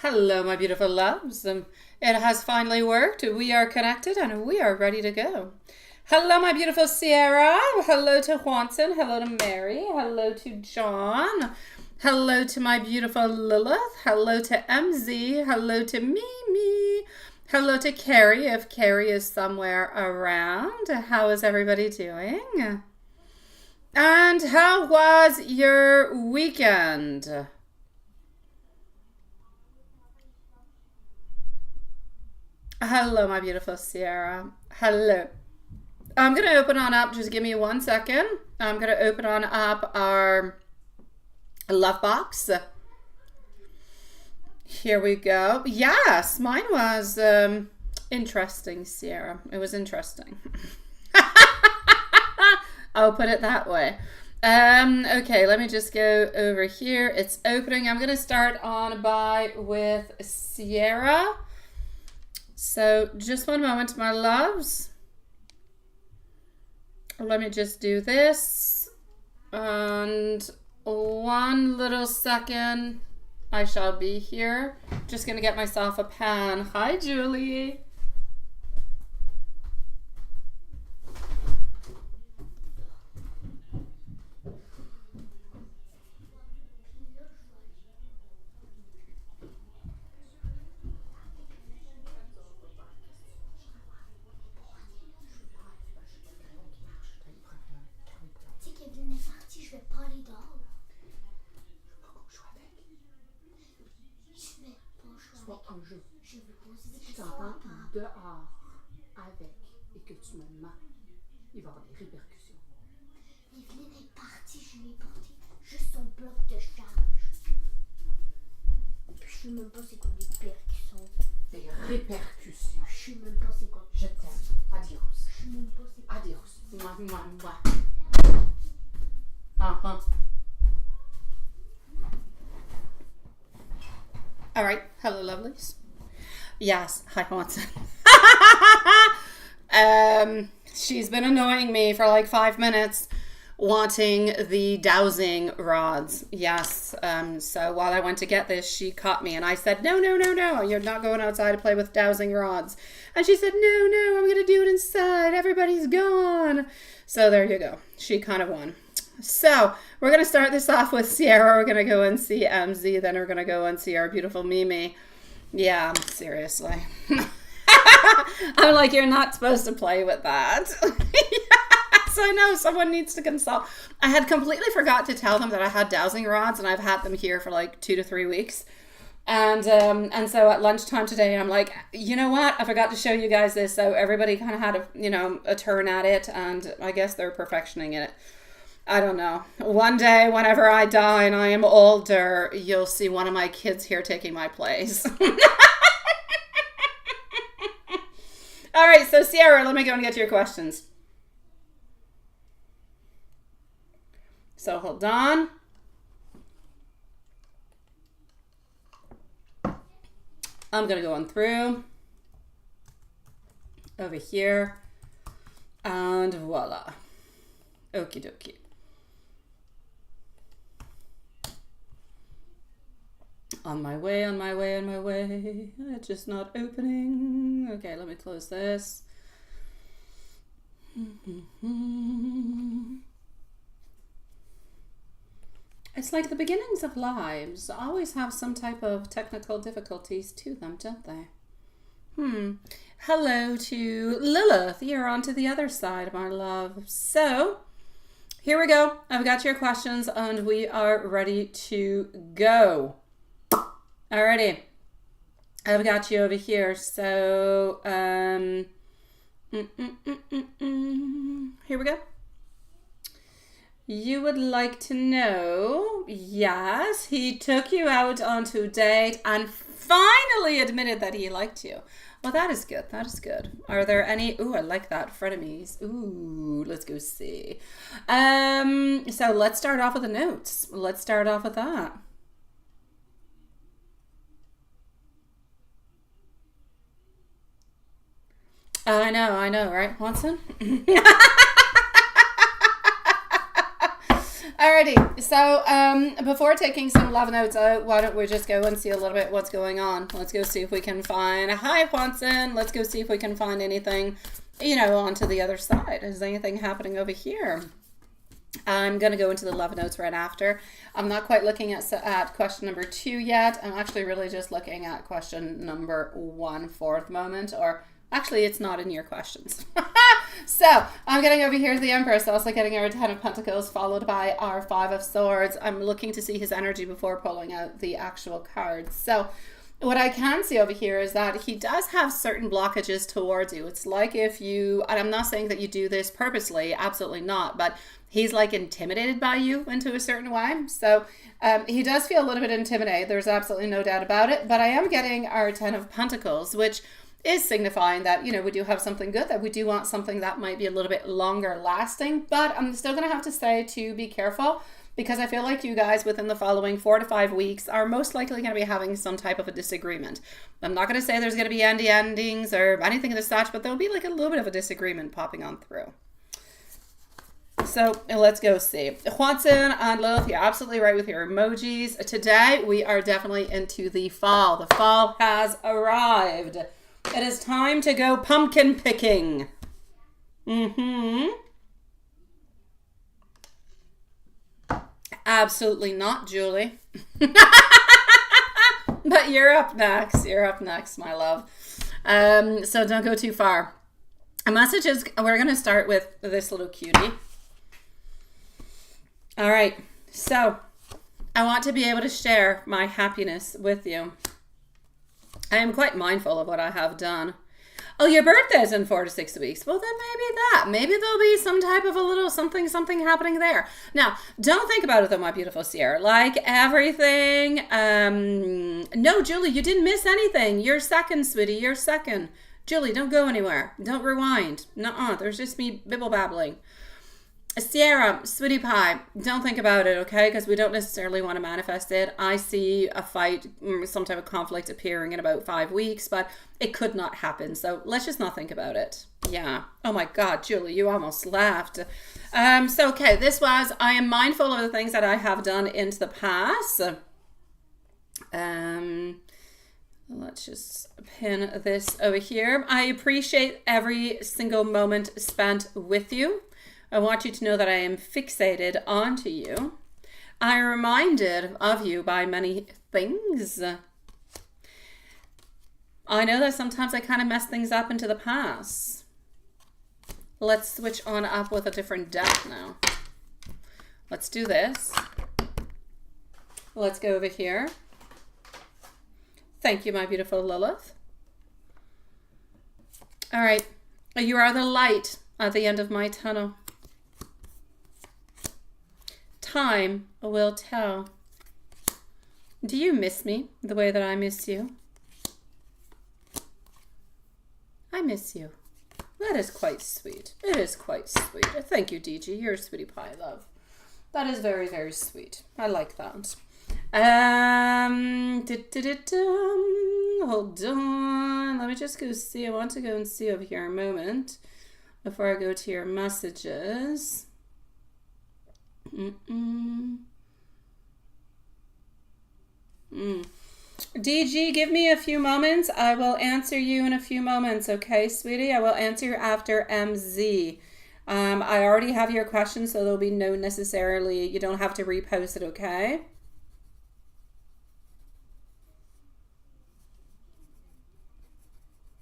Hello, my beautiful loves. It has finally worked. We are connected and we are ready to go. Hello, my beautiful Sierra. Hello to Juanson. Hello to Mary. Hello to John. Hello to my beautiful Lilith. Hello to MZ. Hello to Mimi. Hello to Carrie, if Carrie is somewhere around. How is everybody doing? And how was your weekend? Hello, my beautiful Sierra. Hello. I'm going to open on up. Just give me 1 second. I'm going to open on up our love box. Here we go. Yes, mine was interesting, Sierra. It was interesting. I'll put it that way. Okay, let me just go over here. It's opening. I'm going to start on with Sierra. So just 1 moment, my loves. Let me just do this. And 1 little second, I shall be here. Just going to get myself a pen. Hi, Julie. Dehors avec et que tu me mens, il va y avoir des répercussions. Evelyne est partie, je lui ai porté juste son bloc de charge. Puis je sais même pas c'est quoi les répercussions. Des répercussions. Je sais même pas c'est quoi. Je t'aime. Adios. Je sais même pas c'est quoi. Adios. Mwah, mwah, mwah. All right. Hello, lovelies. Yes. Hi, Watson. She's been annoying me for like 5 minutes wanting the dowsing rods. Yes. So while I went to get this, she caught me and I said, no, you're not going outside to play with dowsing rods. And she said, no, I'm going to do it inside. Everybody's gone. So there you go. She kind of won. So we're going to start this off with Sierra. We're going to go and see MZ. Then we're going to go and see our beautiful Mimi. Yeah, seriously. I'm like, you're not supposed to play with that. Yes, I know. Someone needs to consult. I had completely forgot to tell them that I had dowsing rods, and I've had them here for like 2 to 3 weeks. And so at lunchtime today, I'm like, you know what? I forgot to show you guys this. So everybody kind of had a turn at it, and I guess they're perfectioning it. I don't know. One day, whenever I die and I am older, you'll see one of my kids here taking my place. All right, so Sierra, let me go and get to your questions. So hold on. I'm going to go on through over here and voila. Okie dokie. On my way. It's just not opening. Okay, let me close this. It's like the beginnings of lives always have some type of technical difficulties to them, don't they? Hello to Lilith. You're on to the other side, my love. So, here we go. I've got your questions and we are ready to go. Alrighty. I've got you over here. So, here we go. You would like to know, yes, he took you out onto a date and finally admitted that he liked you. Well, that is good. That is good. Are there any... Ooh, I like that. Frenemies. Ooh, let's go see. So let's start off with the notes. Let's start off with that. I know, right, Watson? Alrighty, so before taking some love notes out, why don't we just go and see a little bit what's going on. Let's go see if we can find, hi Juanson, let's go see if we can find anything, you know, onto the other side. Is anything happening over here? I'm going to go into the love notes right after. I'm not quite looking at question number 2 yet. I'm actually really just looking at question number 1 for the moment, or actually it's not in your questions. So I'm getting over here to the Empress, also getting our 10 of Pentacles, followed by our 5 of Swords. I'm looking to see his energy before pulling out the actual cards. So what I can see over here is that he does have certain blockages towards you. It's like if you, and I'm not saying that you do this purposely, absolutely not, but he's like intimidated by you into a certain way. So he does feel a little bit intimidated. There's absolutely no doubt about it. But I am getting our 10 of Pentacles, which is signifying that, you know, we do have something good, that we do want something that might be a little bit longer lasting. But I'm still going to have to say to be careful, because I feel like you guys within the following 4 to 5 weeks are most likely going to be having some type of a disagreement. I'm not going to say there's going to be endings or anything of the such, but there'll be like a little bit of a disagreement popping on through. So let's go see. Juanson and Lilith, you're absolutely right with your emojis. Today we are definitely into the fall. The fall has arrived. It is time to go pumpkin picking. Absolutely not, Julie. But you're up next. You're up next, my love. So don't go too far. A message is, we're going to start with this little cutie. All right. So I want to be able to share my happiness with you. I am quite mindful of what I have done. Oh, your birthday's in 4 to 6 weeks. Well, then maybe that. Maybe there'll be some type of a little something happening there. Now, don't think about it though, my beautiful Sierra. Like everything. No, Julie, you didn't miss anything. You're second, sweetie. You're second. Julie, don't go anywhere. Don't rewind. Nuh-uh. There's just me bibble babbling. Sierra, sweetie pie, don't think about it, okay? Because we don't necessarily want to manifest it. I see a fight, some type of conflict appearing in about 5 weeks, but it could not happen. So let's just not think about it. Yeah. Oh my God, Julie, you almost laughed. So, okay, this was, I am mindful of the things that I have done into the past. Let's just pin this over here. I appreciate every single moment spent with you. I want you to know that I am fixated onto you. I am reminded of you by many things. I know that sometimes I kind of mess things up into the past. Let's switch on up with a different deck now. Let's do this. Let's go over here. Thank you, my beautiful Lilith. All right. You are the light at the end of my tunnel. Time will tell. Do you miss me the way that I miss you? I miss you. That is quite sweet. It is quite sweet. Thank you, DG. You're a sweetie pie, love. That is very, very sweet. I like that. Hold on. Let me just go see. I want to go and see over here a moment before I go to your messages. DG, give me a few moments. I will answer you in a few moments, okay, sweetie? I will answer you after MZ. I already have your question, so there'll be no necessarily, you don't have to repost it, okay?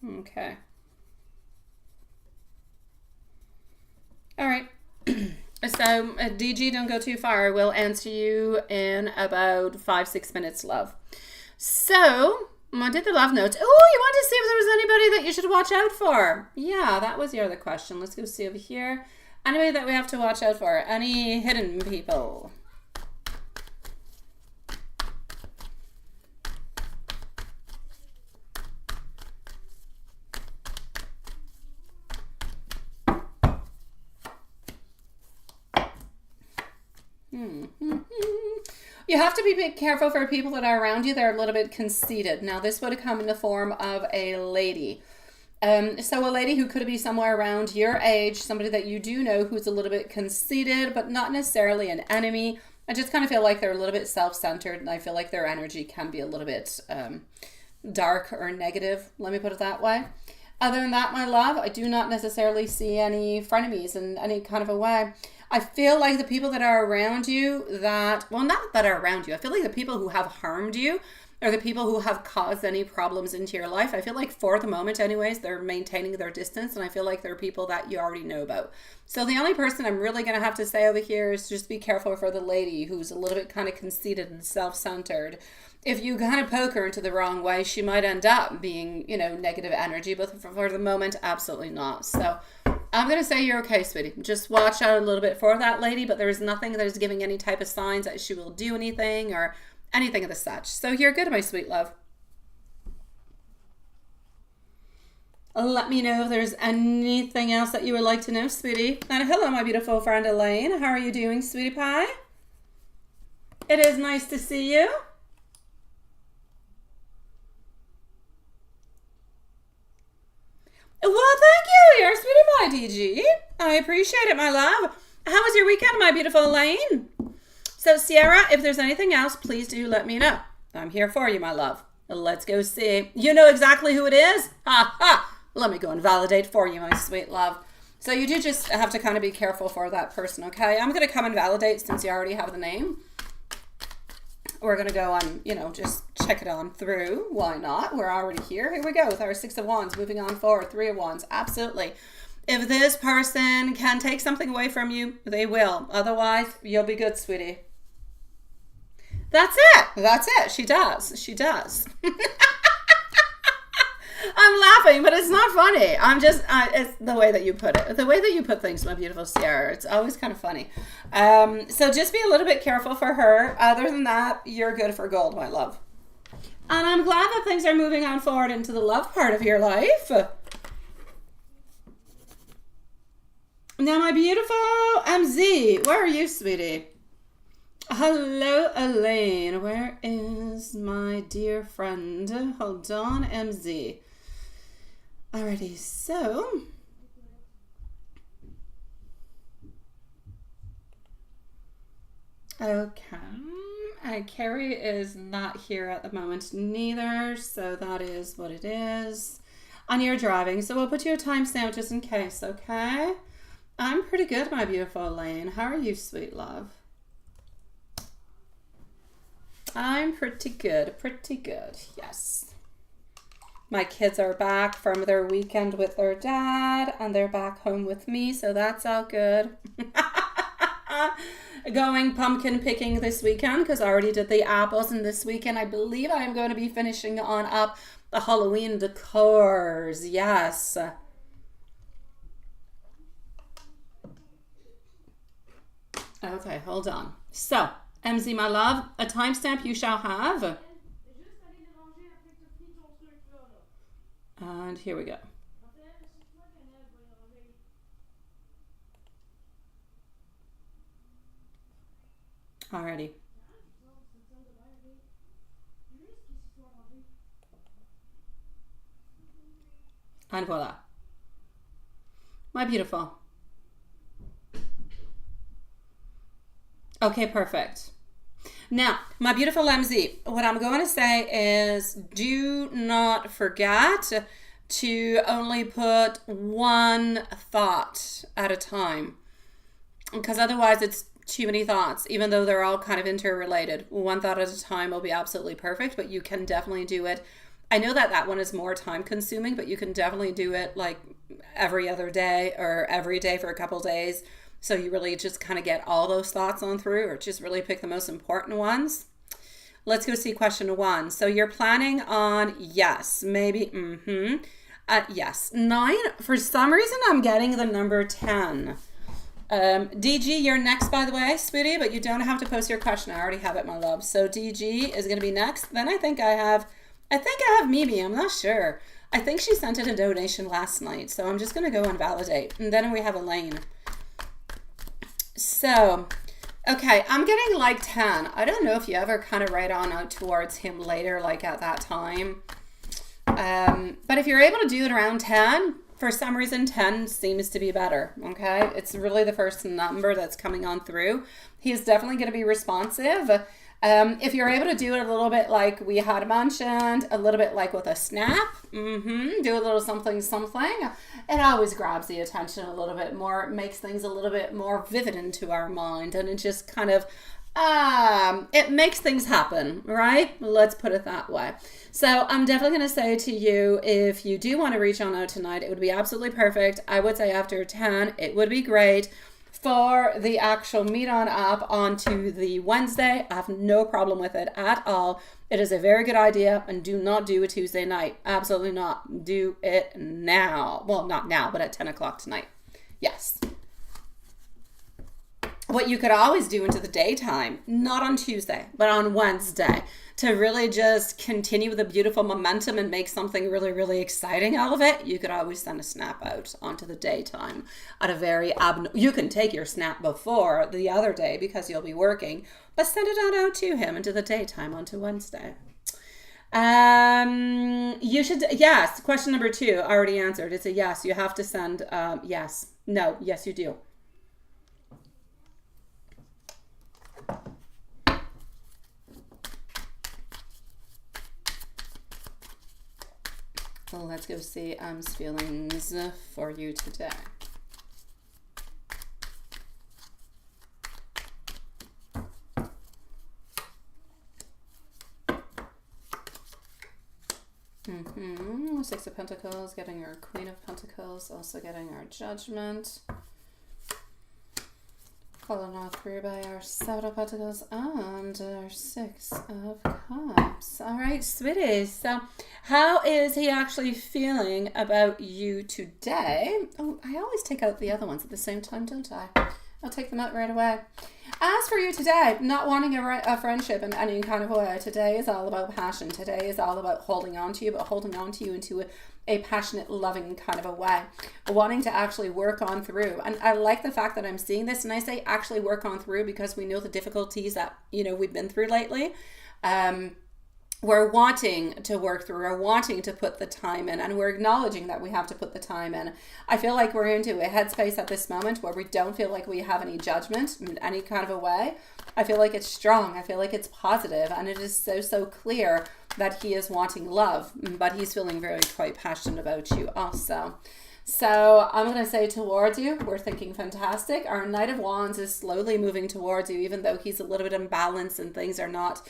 Okay. All right. So, DG, don't go too far. We'll answer you in about 5-6 minutes, love. So, I did the love notes. Oh, you want to see if there was anybody that you should watch out for? Yeah, that was your other question. Let's go see over here. Anybody that we have to watch out for? Any hidden people? You have to be careful for people that are around you that are a little bit conceited. Now, this would have come in the form of a lady. So a lady who could be somewhere around your age, somebody that you do know who's a little bit conceited, but not necessarily an enemy. I just kind of feel like they're a little bit self-centered, and I feel like their energy can be a little bit dark or negative. Let me put it that way. Other than that, my love, I do not necessarily see any frenemies in any kind of a way. I feel like the people that are around you that, well, not that are around you. I feel like the people who have harmed you or the people who have caused any problems into your life, I feel like for the moment anyways, they're maintaining their distance, and I feel like they're people that you already know about. So the only person I'm really going to have to say over here is just be careful for the lady who's a little bit kind of conceited and self-centered. If you kind of poke her into the wrong way, she might end up being, you know, negative energy, but for the moment, absolutely not. So I'm going to say you're okay, sweetie. Just watch out a little bit for that lady, but there's nothing that is giving any type of signs that she will do anything or anything of the such. So you're good, my sweet love. Let me know if there's anything else that you would like to know, sweetie. And hello, my beautiful friend Elaine. How are you doing, sweetie pie? It is nice to see you. Well, thank you, your sweetie pie, DG. I appreciate it, my love. How was your weekend, my beautiful Elaine? So, Sierra, if there's anything else, please do let me know. I'm here for you, my love. Let's go see. You know exactly who it is? Ha ha! Let me go and validate for you, my sweet love. So you do just have to kind of be careful for that person, okay? I'm going to come and validate since you already have the name. We're going to go on, you know, just check it on through. Why not? We're already here. Here we go with our 6 of Wands. Moving on forward. 3 of Wands. Absolutely. If this person can take something away from you, they will. Otherwise, you'll be good, sweetie. That's it. That's it. She does. She does. I'm laughing, but it's not funny. I'm just, it's the way that you put it. The way that you put things, my beautiful Sierra. It's always kind of funny. So just be a little bit careful for her. Other than that, you're good for gold, my love. And I'm glad that things are moving on forward into the love part of your life. Now, my beautiful MZ, where are you, sweetie? Hello, Elaine. Where is my dear friend? Hold on, MZ. Alrighty, so okay. Carrie is not here at the moment neither, so that is what it is. And you're driving, so we'll put you a timestamp just in case, okay? I'm pretty good, my beautiful Elaine. How are you, sweet love? I'm pretty good, yes. My kids are back from their weekend with their dad, and they're back home with me, so that's all good. Going pumpkin picking this weekend, because I already did the apples, and this weekend I believe I am going to be finishing on up the Halloween decors, yes. Okay, hold on. So, MZ, my love, a timestamp you shall have. And here we go. Alrighty. And voila. My beautiful. Okay, perfect. Now, my beautiful MZ, what I'm going to say is do not forget to only put one thought at a time, because otherwise it's too many thoughts, even though they're all kind of interrelated. One thought at a time will be absolutely perfect, but you can definitely do it. I know that that one is more time consuming, but you can definitely do it like every other day or every day for a couple days. So you really just kind of get all those thoughts on through, or just really pick the most important ones. Let's go see question 1. So you're planning on yes, maybe, yes. 9, for some reason I'm getting the number 10. DG, you're next, by the way, sweetie, but you don't have to post your question. I already have it, my love. So DG is going to be next. Then I think I have Mimi. I'm not sure. I think she sent in a donation last night. So I'm just going to go and validate. And then we have Elaine. So, okay, I'm getting like 10. I don't know if you ever kind of write on out towards him later, like at that time. But if you're able to do it around 10, for some reason 10 seems to be better. Okay, it's really the first number that's coming on through. He is definitely going to be responsive. If you're able to do it a little bit like we had mentioned, a little bit like with a snap, do a little something, it always grabs the attention a little bit more. It makes things a little bit more vivid into our mind, and it just kind of, it makes things happen, right? Let's put it that way. So I'm definitely going to say to you, if you do want to reach on out tonight, it would be absolutely perfect. I would say after 10, it would be great. For the actual meet on up onto the Wednesday, I have no problem with it at all. It is a very good idea, and do not do a Tuesday night. Absolutely not. Do it now. Well, not now, but at 10 o'clock tonight. Yes. What you could always do into the daytime, not on Tuesday, but on Wednesday, to really just continue the beautiful momentum and make something really, really exciting out of it, you could always send a snap out onto the daytime at a very you can take your snap before the other day because you'll be working, but send it out to him into the daytime onto Wednesday. You should, yes, question number 2, already answered. It's a yes. You have to send, yes. No, yes, you do. Well, let's go see feelings for you today. Six of Pentacles, getting our Queen of Pentacles, also getting our Judgment. Followed all through by our Seven of Pentacles and our Six of Cups. All right, sweeties. So how is he actually feeling about you today? Oh, I always take out the other ones at the same time, don't I? I'll take them out right away. As for you today, not wanting a friendship in any kind of way. Today is all about passion. Today is all about holding on to you, but holding on to you into a passionate, loving kind of a way. Wanting to actually work on through. And I like the fact that I'm seeing this, and I say actually work on through because we know the difficulties that, we've been through lately. We're wanting to work through, or wanting to put the time in, and we're acknowledging that we have to put the time in. I feel like we're into a headspace at this moment where we don't feel like we have any judgment in any kind of a way. I feel like it's strong. I feel like it's positive, and it is so clear that he is wanting love, but he's feeling very quite passionate about you also. So I'm going to say towards you, we're thinking fantastic. Our Knight of Wands is slowly moving towards you, even though he's a little bit imbalanced and things are not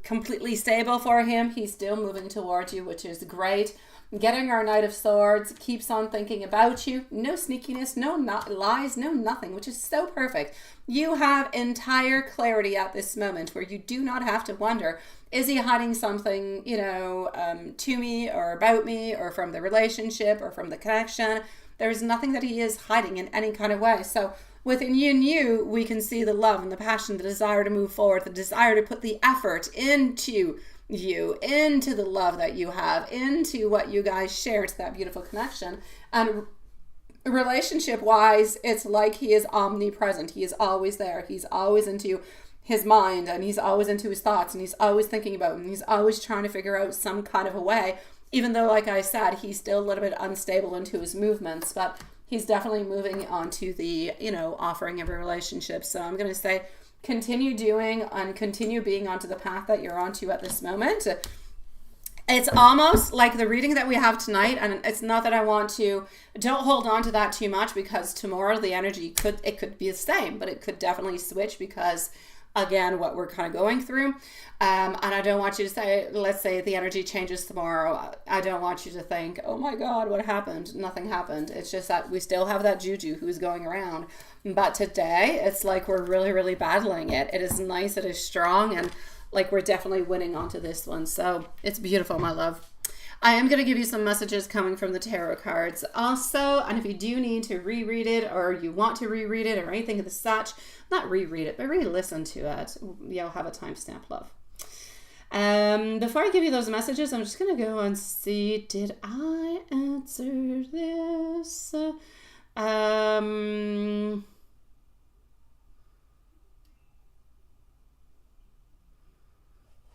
completely stable for him. He's still moving towards you, which is great. Getting our Knight of Swords keeps on thinking about you. No sneakiness, no lies, no nothing, which is so perfect. You have entire clarity at this moment where you do not have to wonder, is he hiding something, to me or about me or from the relationship or from the connection? There's nothing that he is hiding in any kind of way. So within you, we can see the love and the passion, the desire to move forward, the desire to put the effort into you, into the love that you have, into what you guys share, to that beautiful connection. And relationship wise, it's like he is omnipresent. He is always there. He's always into his mind, and he's always into his thoughts, and he's always thinking about him, and he's always trying to figure out some kind of a way, even though, like I said, he's still a little bit unstable into his movements, but he's definitely moving on to the, offering of a relationship. So I'm going to say continue doing and continue being onto the path that you're onto at this moment. It's almost like the reading that we have tonight, and it's not that I want to, don't hold on to that too much, because tomorrow the energy could be the same, but it could definitely switch because, again, what we're kind of going through. And I don't want you to say, let's say the energy changes tomorrow. I don't want you to think, oh my God, what happened? Nothing happened. It's just that we still have that juju who's going around. But today, it's like we're really, really battling it. It is nice, it is strong, and like we're definitely winning onto this one. So it's beautiful, my love. I am going to give you some messages coming from the tarot cards also, and if you do need to reread it, or you want to reread it, or anything of the such, not reread it, but re-listen to it, you'll have a timestamp, love. Before I give you those messages, I'm just going to go and see, did I answer this?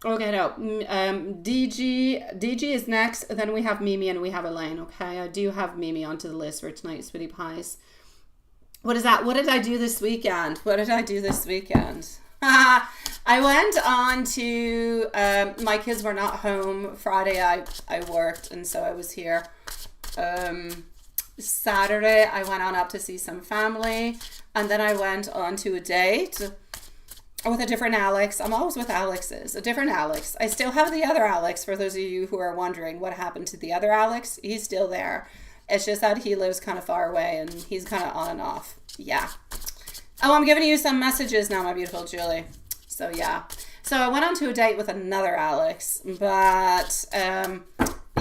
Okay, no. DG is next. Then we have Mimi and we have Elaine. Okay, I do have Mimi onto the list for tonight, sweetie pies. What is that? What did I do this weekend? What did I do this weekend? I went on to, my kids were not home. Friday I worked, and so I was here. Saturday I went on up to see some family, and then I went on to a date with a different Alex. I'm always with Alexes, a different Alex. I still have the other Alex, for those of you who are wondering what happened to the other Alex. He's still there. It's just that he lives kind of far away and he's kind of on and off. Yeah. Oh, I'm giving you some messages now, my beautiful Julie. So yeah. So I went on to a date with another Alex, but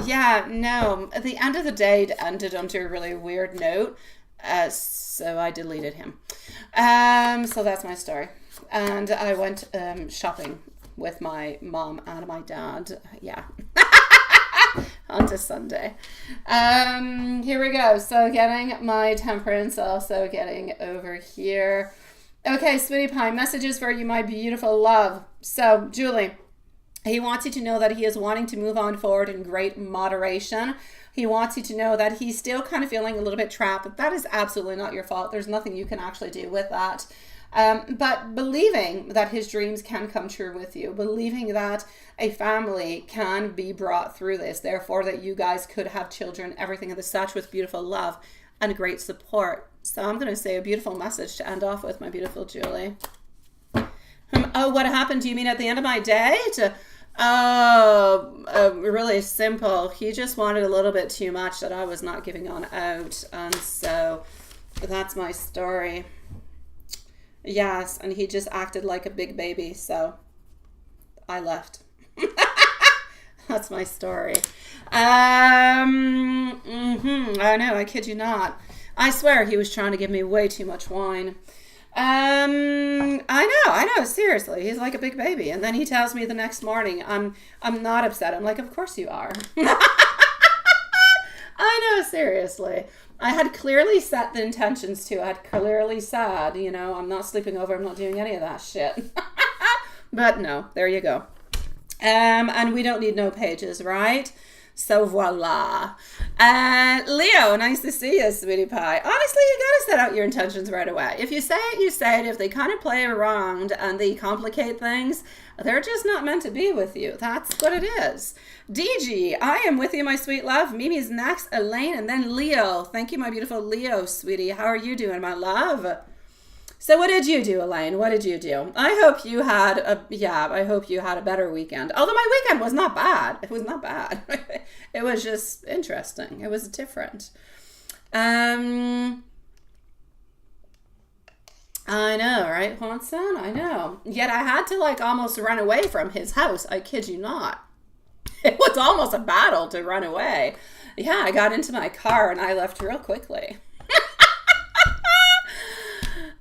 yeah, no. At the end of the date ended onto a really weird note. So I deleted him. So that's my story. And I went shopping with my mom and my dad. Yeah. On to Sunday. Here we go. So getting my temperance, also getting over here. Okay, sweetie pie, messages for you, my beautiful love. So, Julie, he wants you to know that he is wanting to move on forward in great moderation. He wants you to know that he's still kind of feeling a little bit trapped, but that is absolutely not your fault. There's nothing you can actually do with that. But believing that his dreams can come true with you, believing that a family can be brought through this, therefore that you guys could have children, everything of the such, with beautiful love and great support. So I'm going to say a beautiful message to end off with, my beautiful Julie. Oh, what happened? Do you mean at the end of my date? Oh, really simple. He just wanted a little bit too much that I was not giving on out. And so that's my story. Yes, and he just acted like a big baby, so I left. That's my story. I know, I kid you not. I swear he was trying to give me way too much wine. I know, seriously. He's like a big baby. And then he tells me the next morning, I'm not upset. I'm like, of course you are. I know, seriously. I had clearly set the intentions to. I had clearly said, you know, I'm not sleeping over. I'm not doing any of that shit. But no, there you go. And we don't need no pages, right? So voila. Leo, nice to see you, sweetie pie. Honestly, you gotta set out your intentions right away. If you say it, you say it. If they kind of play around and they complicate things, they're just not meant to be with you. That's what it is. DG, I am with you, my sweet love. Mimi's next, Elaine, and then Leo. Thank you, my beautiful Leo, sweetie. How are you doing, my love? So what did you do, Elaine? What did you do? I hope you had a better weekend. Although my weekend was not bad. It was not bad. It was just interesting. It was different. I know, right, Juanson? I know. Yet I had to like almost run away from his house. I kid you not. It was almost a battle to run away. Yeah, I got into my car and I left real quickly.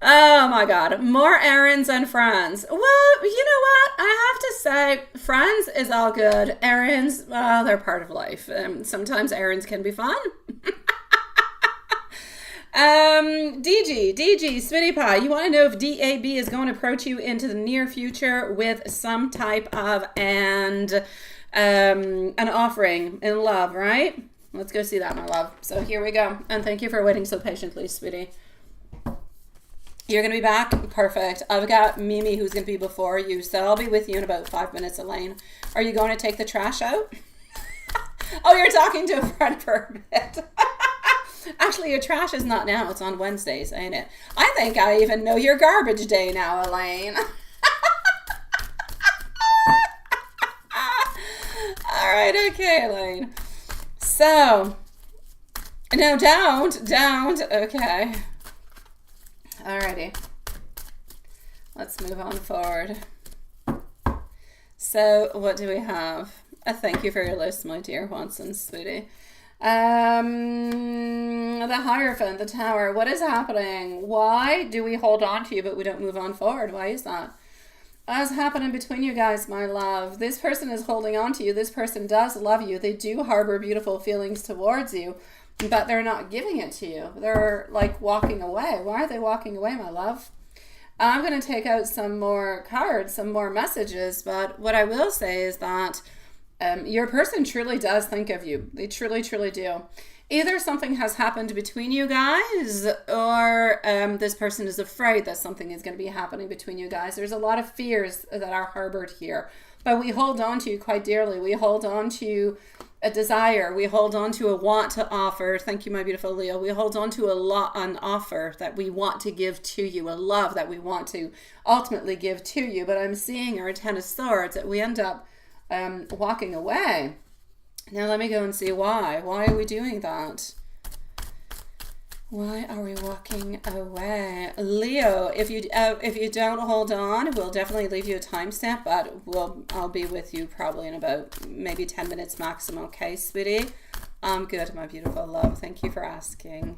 Oh my God. More errands and friends. Well, you know what? I have to say, friends is all good. Errands, well, they're part of life. Sometimes errands can be fun. DG, sweetie pie, you want to know if DAB is going to approach you into the near future with some type of an offering in love, right? Let's go see that, my love. So here we go. And thank you for waiting so patiently, sweetie. You're going to be back? Perfect. I've got Mimi who's going to be before you, so I'll be with you in about 5 minutes, Elaine. Are you going to take the trash out? Oh, you're talking to a friend for a bit. Actually, your trash is not now. It's on Wednesdays, ain't it? I think I even know your garbage day now, Elaine. All right, okay, Elaine. So, no, don't. Okay. Alrighty. Let's move on forward. So, what do we have? Thank you for your list, my dear Watson, sweetie. The Hierophant, the Tower. What is happening? Why do we hold on to you but we don't move on forward? Why is that? What's happening between you guys, my love? This person is holding on to you. This person does love you. They do harbor beautiful feelings towards you, but they're not giving it to you. They're like walking away. Why are they walking away, my love? I'm going to take out some more cards, some more messages, but what I will say is that your person truly does think of you. They truly, truly do. Either something has happened between you guys, or this person is afraid that something is going to be happening between you guys. There's a lot of fears that are harbored here, but we hold on to you quite dearly. We hold on to a desire. We hold on to a want to offer. Thank you, my beautiful Leo. We hold on to an offer that we want to give to you, a love that we want to ultimately give to you. But I'm seeing our Ten of Swords that we end up walking away. Now let me go and see why. Why are we doing that? Why are we walking away? Leo, if you don't hold on, we'll definitely leave you a timestamp, but I'll be with you probably in about maybe 10 minutes maximum, okay, sweetie? I'm good, my beautiful love. Thank you for asking.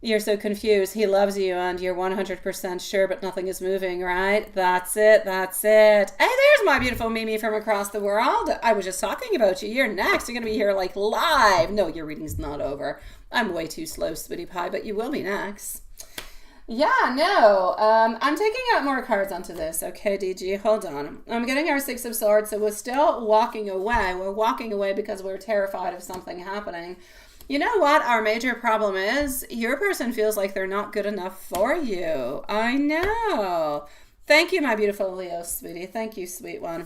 You're so confused. He loves you and you're 100% sure, but nothing is moving, right? That's it. That's it. Hey, there's my beautiful Mimi from across the world. I was just talking about you. You're next. You're going to be here like live. No, your reading's not over. I'm way too slow, sweetie pie, but you will be next. Yeah, no. I'm taking out more cards onto this. Okay, DG, hold on. I'm getting our Six of Swords, so we're still walking away. We're walking away because we're terrified of something happening. You know what our major problem is? Your person feels like they're not good enough for you. I know. Thank you, my beautiful Leo, sweetie. Thank you, sweet one.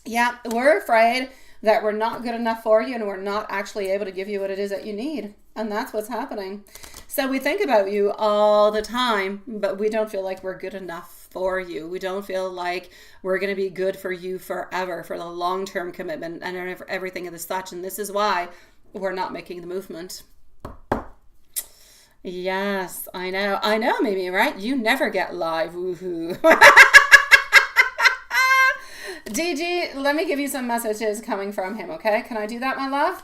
Yeah, we're afraid that we're not good enough for you and we're not actually able to give you what it is that you need. And that's what's happening. So we think about you all the time, but we don't feel like we're good enough for you. We don't feel like we're going to be good for you forever, for the long-term commitment and everything of the such. And this is why we're not making the movement. Yes, I know, Mimi, right? You never get live. Woohoo. DG, let me give you some messages coming from him, okay? Can I do that, my love?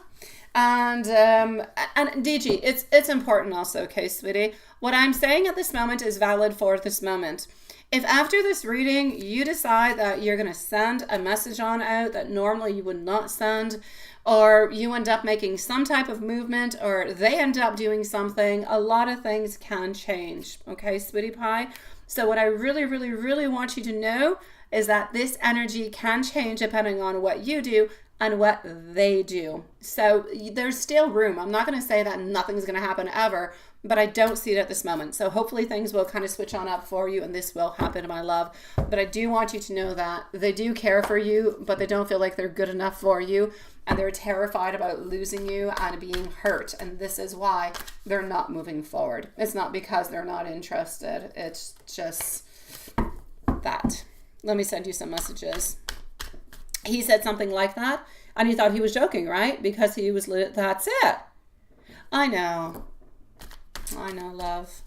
And DG, it's important also, okay, sweetie? What I'm saying at this moment is valid for this moment. If after this reading you decide that you're going to send a message on out that normally you would not send, or you end up making some type of movement, or they end up doing something, a lot of things can change, okay, sweetie pie? So what I really, really, really want you to know is that this energy can change depending on what you do and what they do. So there's still room. I'm not going to say that nothing's going to happen ever, but I don't see it at this moment. So hopefully things will kind of switch on up for you and this will happen, my love. But I do want you to know that they do care for you, but they don't feel like they're good enough for you. And they're terrified about losing you and being hurt. And this is why they're not moving forward. It's not because they're not interested. It's just that. Let me send you some messages. He said something like that, and you thought he was joking, right? Because he was, that's it. I know, love.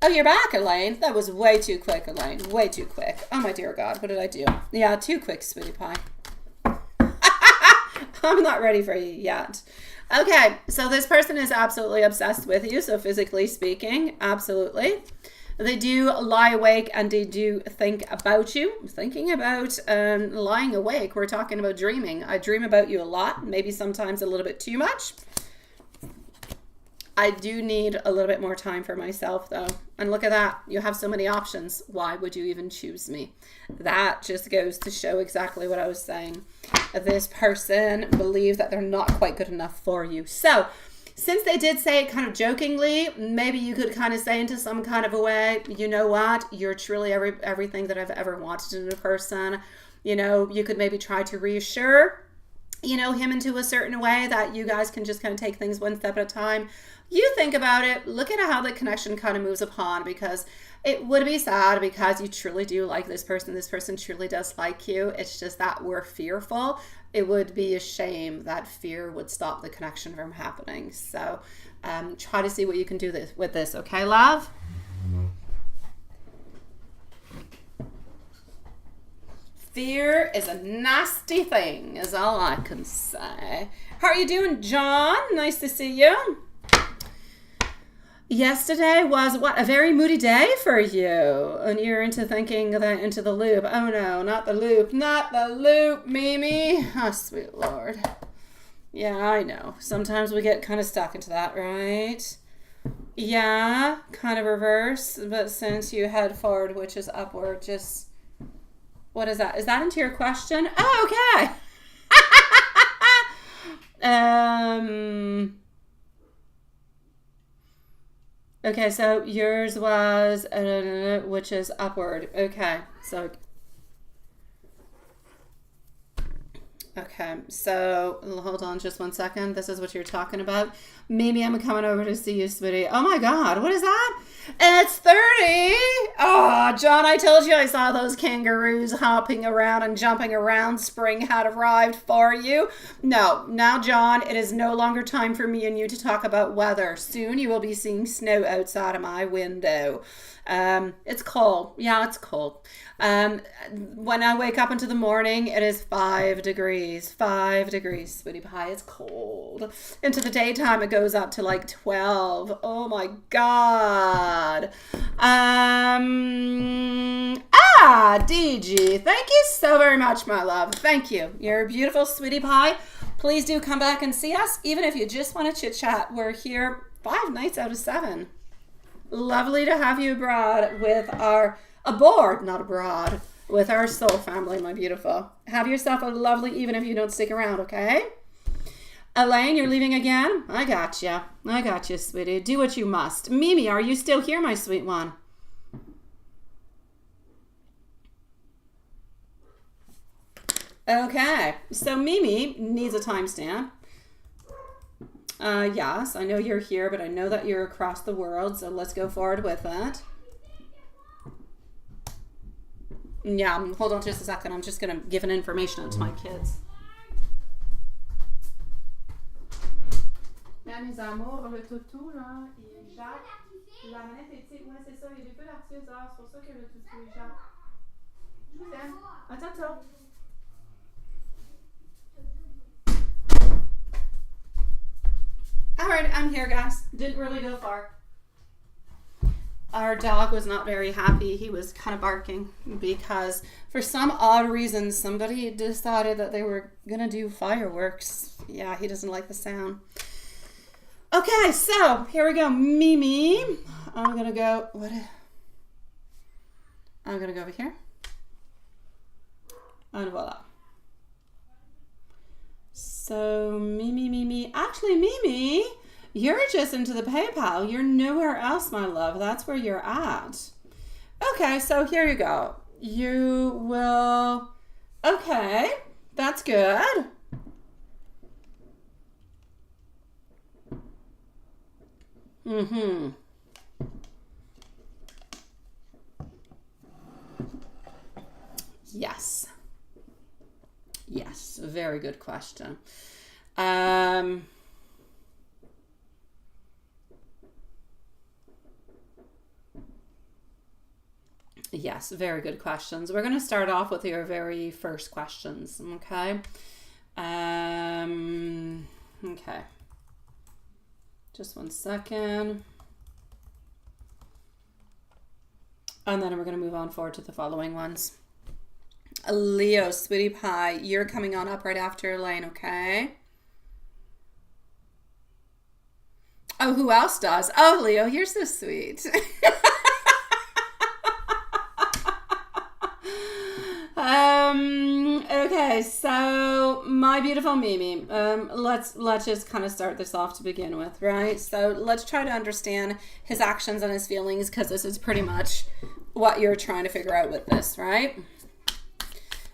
Oh, you're back, Elaine. That was way too quick, Elaine. Way too quick. Oh, my dear God. What did I do? Yeah, too quick, sweetie pie. I'm not ready for you yet. Okay, so this person is absolutely obsessed with you. So physically speaking, absolutely. They do lie awake and they do think about you. Thinking about lying awake. We're talking about dreaming. I dream about you a lot, maybe sometimes a little bit too much. I do need a little bit more time for myself though. And look at that. You have so many options. Why would you even choose me? That just goes to show exactly what I was saying. This person believes that they're not quite good enough for you. So since they did say it kind of jokingly, maybe you could kind of say into some kind of a way, you know what? You're truly everything that I've ever wanted in a person. You know, you could maybe try to reassure, you know, him into a certain way that you guys can just kind of take things one step at a time. You think about it, look at how the connection kind of moves upon, because it would be sad because you truly do like this person truly does like you. It's just that we're fearful. It would be a shame that fear would stop the connection from happening. So try to see what you can do with this, okay, love? Fear is a nasty thing, is all I can say. How are you doing, John? Nice to see you. Yesterday was, what, a very moody day for you. And you're into thinking that into the loop. Oh, no, not the loop. Not the loop, Mimi. Oh, sweet Lord. Yeah, I know. Sometimes we get kind of stuck into that, right? Yeah, kind of reverse, but since you head forward, which is upward, just, what is that? Is that into your question? Oh, okay. Okay, so yours was, which is upward. Okay, so okay, so hold on just one second. This is what you're talking about. Maybe I'm coming over to see you, sweetie. Oh my God, what is that? It's 30. Oh, John, I told you I saw those kangaroos hopping around and jumping around. Spring had arrived for you. No, now, John, it is no longer time for me and you to talk about weather. Soon you will be seeing snow outside of my window. It's cold. Yeah, it's cold. When I wake up into the morning, it is 5 degrees. 5 degrees, sweetie pie. It's cold. Into the daytime, it goes up to like 12. Oh my God. DG, thank you so very much, my love. Thank you. You're a beautiful sweetie pie. Please do come back and see us, even if you just want to chit chat. We're here 5 nights out of 7. Lovely to have you abroad with with our soul family, my beautiful. Have yourself a lovely, even if you don't stick around, okay? Elaine, you're leaving again? I got you, sweetie. Do what you must. Mimi, are you still here, my sweet one? Okay, so Mimi needs a timestamp. Yes, I know you're here, but I know that you're across the world, so let's go forward with it. Yeah, hold on just a second. I'm just going to give an information out to my kids. Mes amours, le toutou, là, il Jacques, la manette est petite. Ouais, c'est ça, il y a des feux d'artifice, c'est pour ça que le toutou est Jacques. Je vous aime. À tantôt. All right, I'm here, guys. Didn't really go far. Our dog was not very happy. He was kind of barking because for some odd reason, somebody decided that they were going to do fireworks. Yeah, he doesn't like the sound. Okay, so here we go. Mimi. I'm going to go, I'm going to go over here. And voila. So Mimi, actually Mimi, you're just into the PayPal. You're nowhere else, my love. That's where you're at. Okay, so here you go. You will, okay, that's good. Yes. Yes, very good question. Yes, very good questions. We're going to start off with your very first questions, okay? Okay. Just one second. And then we're going to move on forward to the following ones. Leo, sweetie pie, you're coming on up right after Elaine, okay? Oh, who else does? Oh, Leo, you're so sweet. Okay, so my beautiful Mimi, let's just kind of start this off to begin with, right? So let's try to understand his actions and his feelings, because this is pretty much what you're trying to figure out with this, right?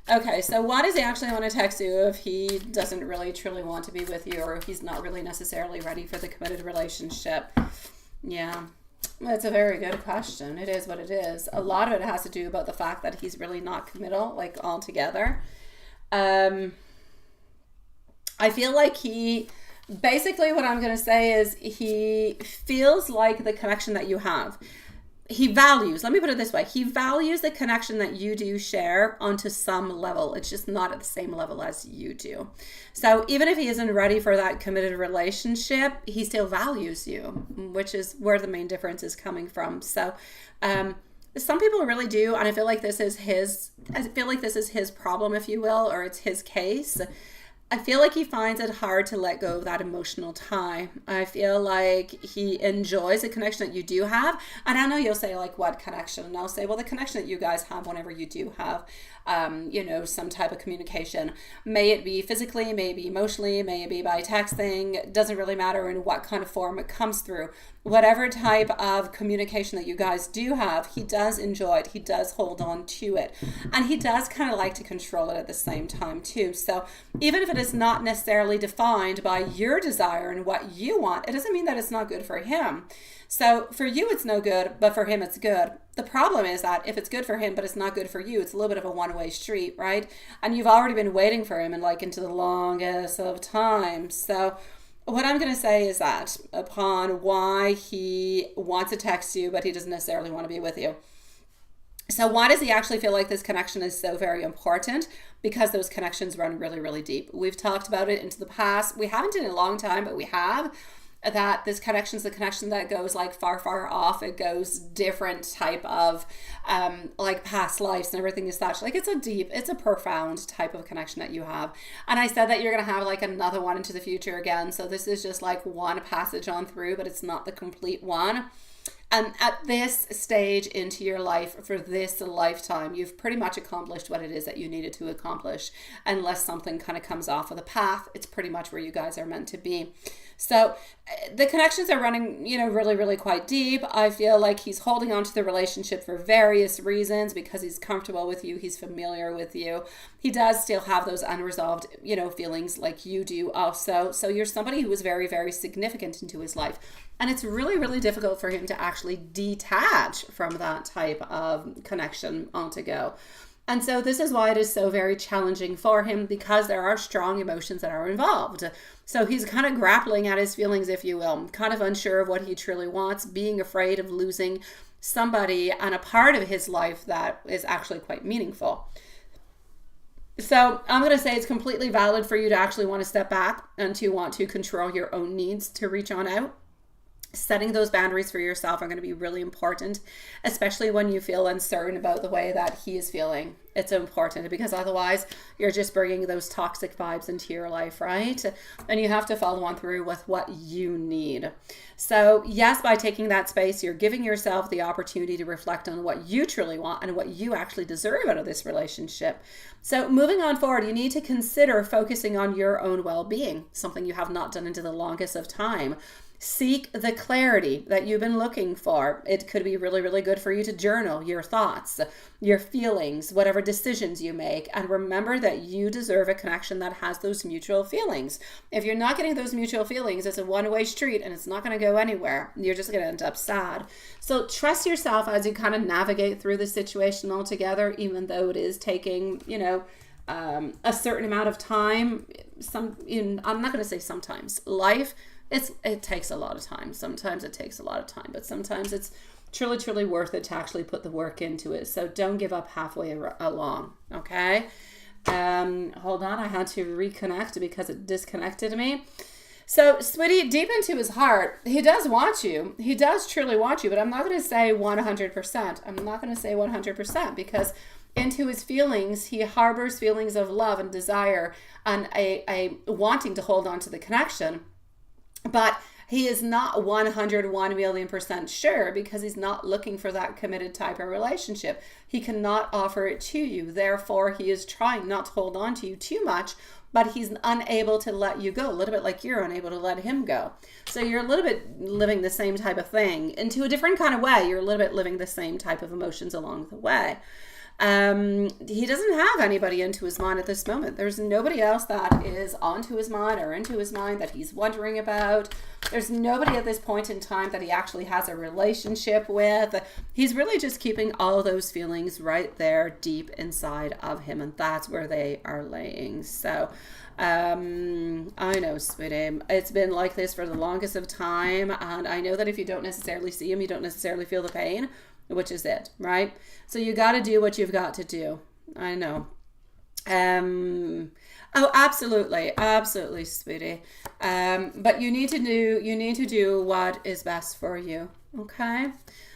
Okay, so why does he actually want to text you if he doesn't really truly want to be with you, or if he's not really necessarily ready for the committed relationship? Yeah, that's a very good question. It is what it is. A lot of it has to do about the fact that he's really not committal, like altogether. I feel like basically what I'm going to say is he feels like the connection that you have. He values, let me put it this way, he values the connection that you do share onto some level. It's just not at the same level as you do. So even if he isn't ready for that committed relationship, he still values you, which is where the main difference is coming from. So some people really do, and I feel like this is his problem, if you will, or it's his case. I feel like he finds it hard to let go of that emotional tie. I feel like he enjoys the connection that you do have. And I know you'll say, like, what connection? And I'll say, well, the connection that you guys have whenever you do have, some type of communication. May it be physically, may it be emotionally, may it be by texting. Doesn't really matter in what kind of form it comes through. Whatever type of communication that you guys do have, he does enjoy it. He does hold on to it. And he does kind of like to control it at the same time too. So even if it is not necessarily defined by your desire and what you want, it doesn't mean that it's not good for him. So for you, it's no good, but for him, it's good. The problem is that if it's good for him, but it's not good for you, it's a little bit of a one-way street, right? And you've already been waiting for him and like into the longest of times. So what I'm going to say is that upon why he wants to text you, but he doesn't necessarily want to be with you. So why does he actually feel like this connection is so very important? Because those connections run really, really deep. We've talked about it into the past. We haven't in a long time, but we have. That this connection is the connection that goes like far, far off. It goes different type of like past lives and everything is such. Like it's a profound type of connection that you have. And I said that you're going to have like another one into the future again. So this is just like one passage on through, but it's not the complete one. And at this stage into your life for this lifetime, you've pretty much accomplished what it is that you needed to accomplish. Unless something kind of comes off of the path, it's pretty much where you guys are meant to be. So the connections are running, really, really quite deep. I feel like he's holding on to the relationship for various reasons because he's comfortable with you. He's familiar with you. He does still have those unresolved, feelings like you do also. So you're somebody who is very, very significant into his life. And it's really, really difficult for him to actually detach from that type of connection altogether. And so this is why it is so very challenging for him, because there are strong emotions that are involved. So he's kind of grappling at his feelings, if you will, kind of unsure of what he truly wants, being afraid of losing somebody and a part of his life that is actually quite meaningful. So I'm going to say it's completely valid for you to actually want to step back and to want to control your own needs to reach on out. Setting those boundaries for yourself are going to be really important, especially when you feel uncertain about the way that he is feeling. It's important because otherwise you're just bringing those toxic vibes into your life, right? And you have to follow on through with what you need. So yes, by taking that space, you're giving yourself the opportunity to reflect on what you truly want and what you actually deserve out of this relationship. So moving on forward, you need to consider focusing on your own well-being, something you have not done into the longest of time. Seek the clarity that you've been looking for. It could be really, really good for you to journal your thoughts, your feelings, whatever decisions you make. And remember that you deserve a connection that has those mutual feelings. If you're not getting those mutual feelings, it's a one-way street and it's not going to go anywhere. You're just going to end up sad. So trust yourself as you kind of navigate through the situation altogether, even though it is taking, a certain amount of time. I'm not going to say sometimes. Life, it takes a lot of time. Sometimes it takes a lot of time, but sometimes it's truly, truly worth it to actually put the work into it. So don't give up halfway along, okay? Hold on, I had to reconnect because it disconnected me. So, sweetie, deep into his heart, he does want you. He does truly want you, but I'm not going to say 100%. I'm not going to say 100% because into his feelings, he harbors feelings of love and desire and a wanting to hold on to the connection. But he is not 101 million% sure because he's not looking for that committed type of relationship. He cannot offer it to you. Therefore, he is trying not to hold on to you too much, but he's unable to let you go, a little bit like you're unable to let him go. So you're a little bit living the same type of thing into a different kind of way. You're a little bit living the same type of emotions along the way. He doesn't have anybody into his mind at this moment. There's nobody else that is onto his mind or into his mind that he's wondering about. There's nobody at this point in time that he actually has a relationship with. He's really just keeping all those feelings right there deep inside of him, and that's where they are laying. So I know, sweetie, it's been like this for the longest of time, and I know that if you don't necessarily see him, you don't necessarily feel the pain, which is it, right? So you got to do what you've got to do. I know. Oh, absolutely, sweetie. But you need to do what is best for you. Okay.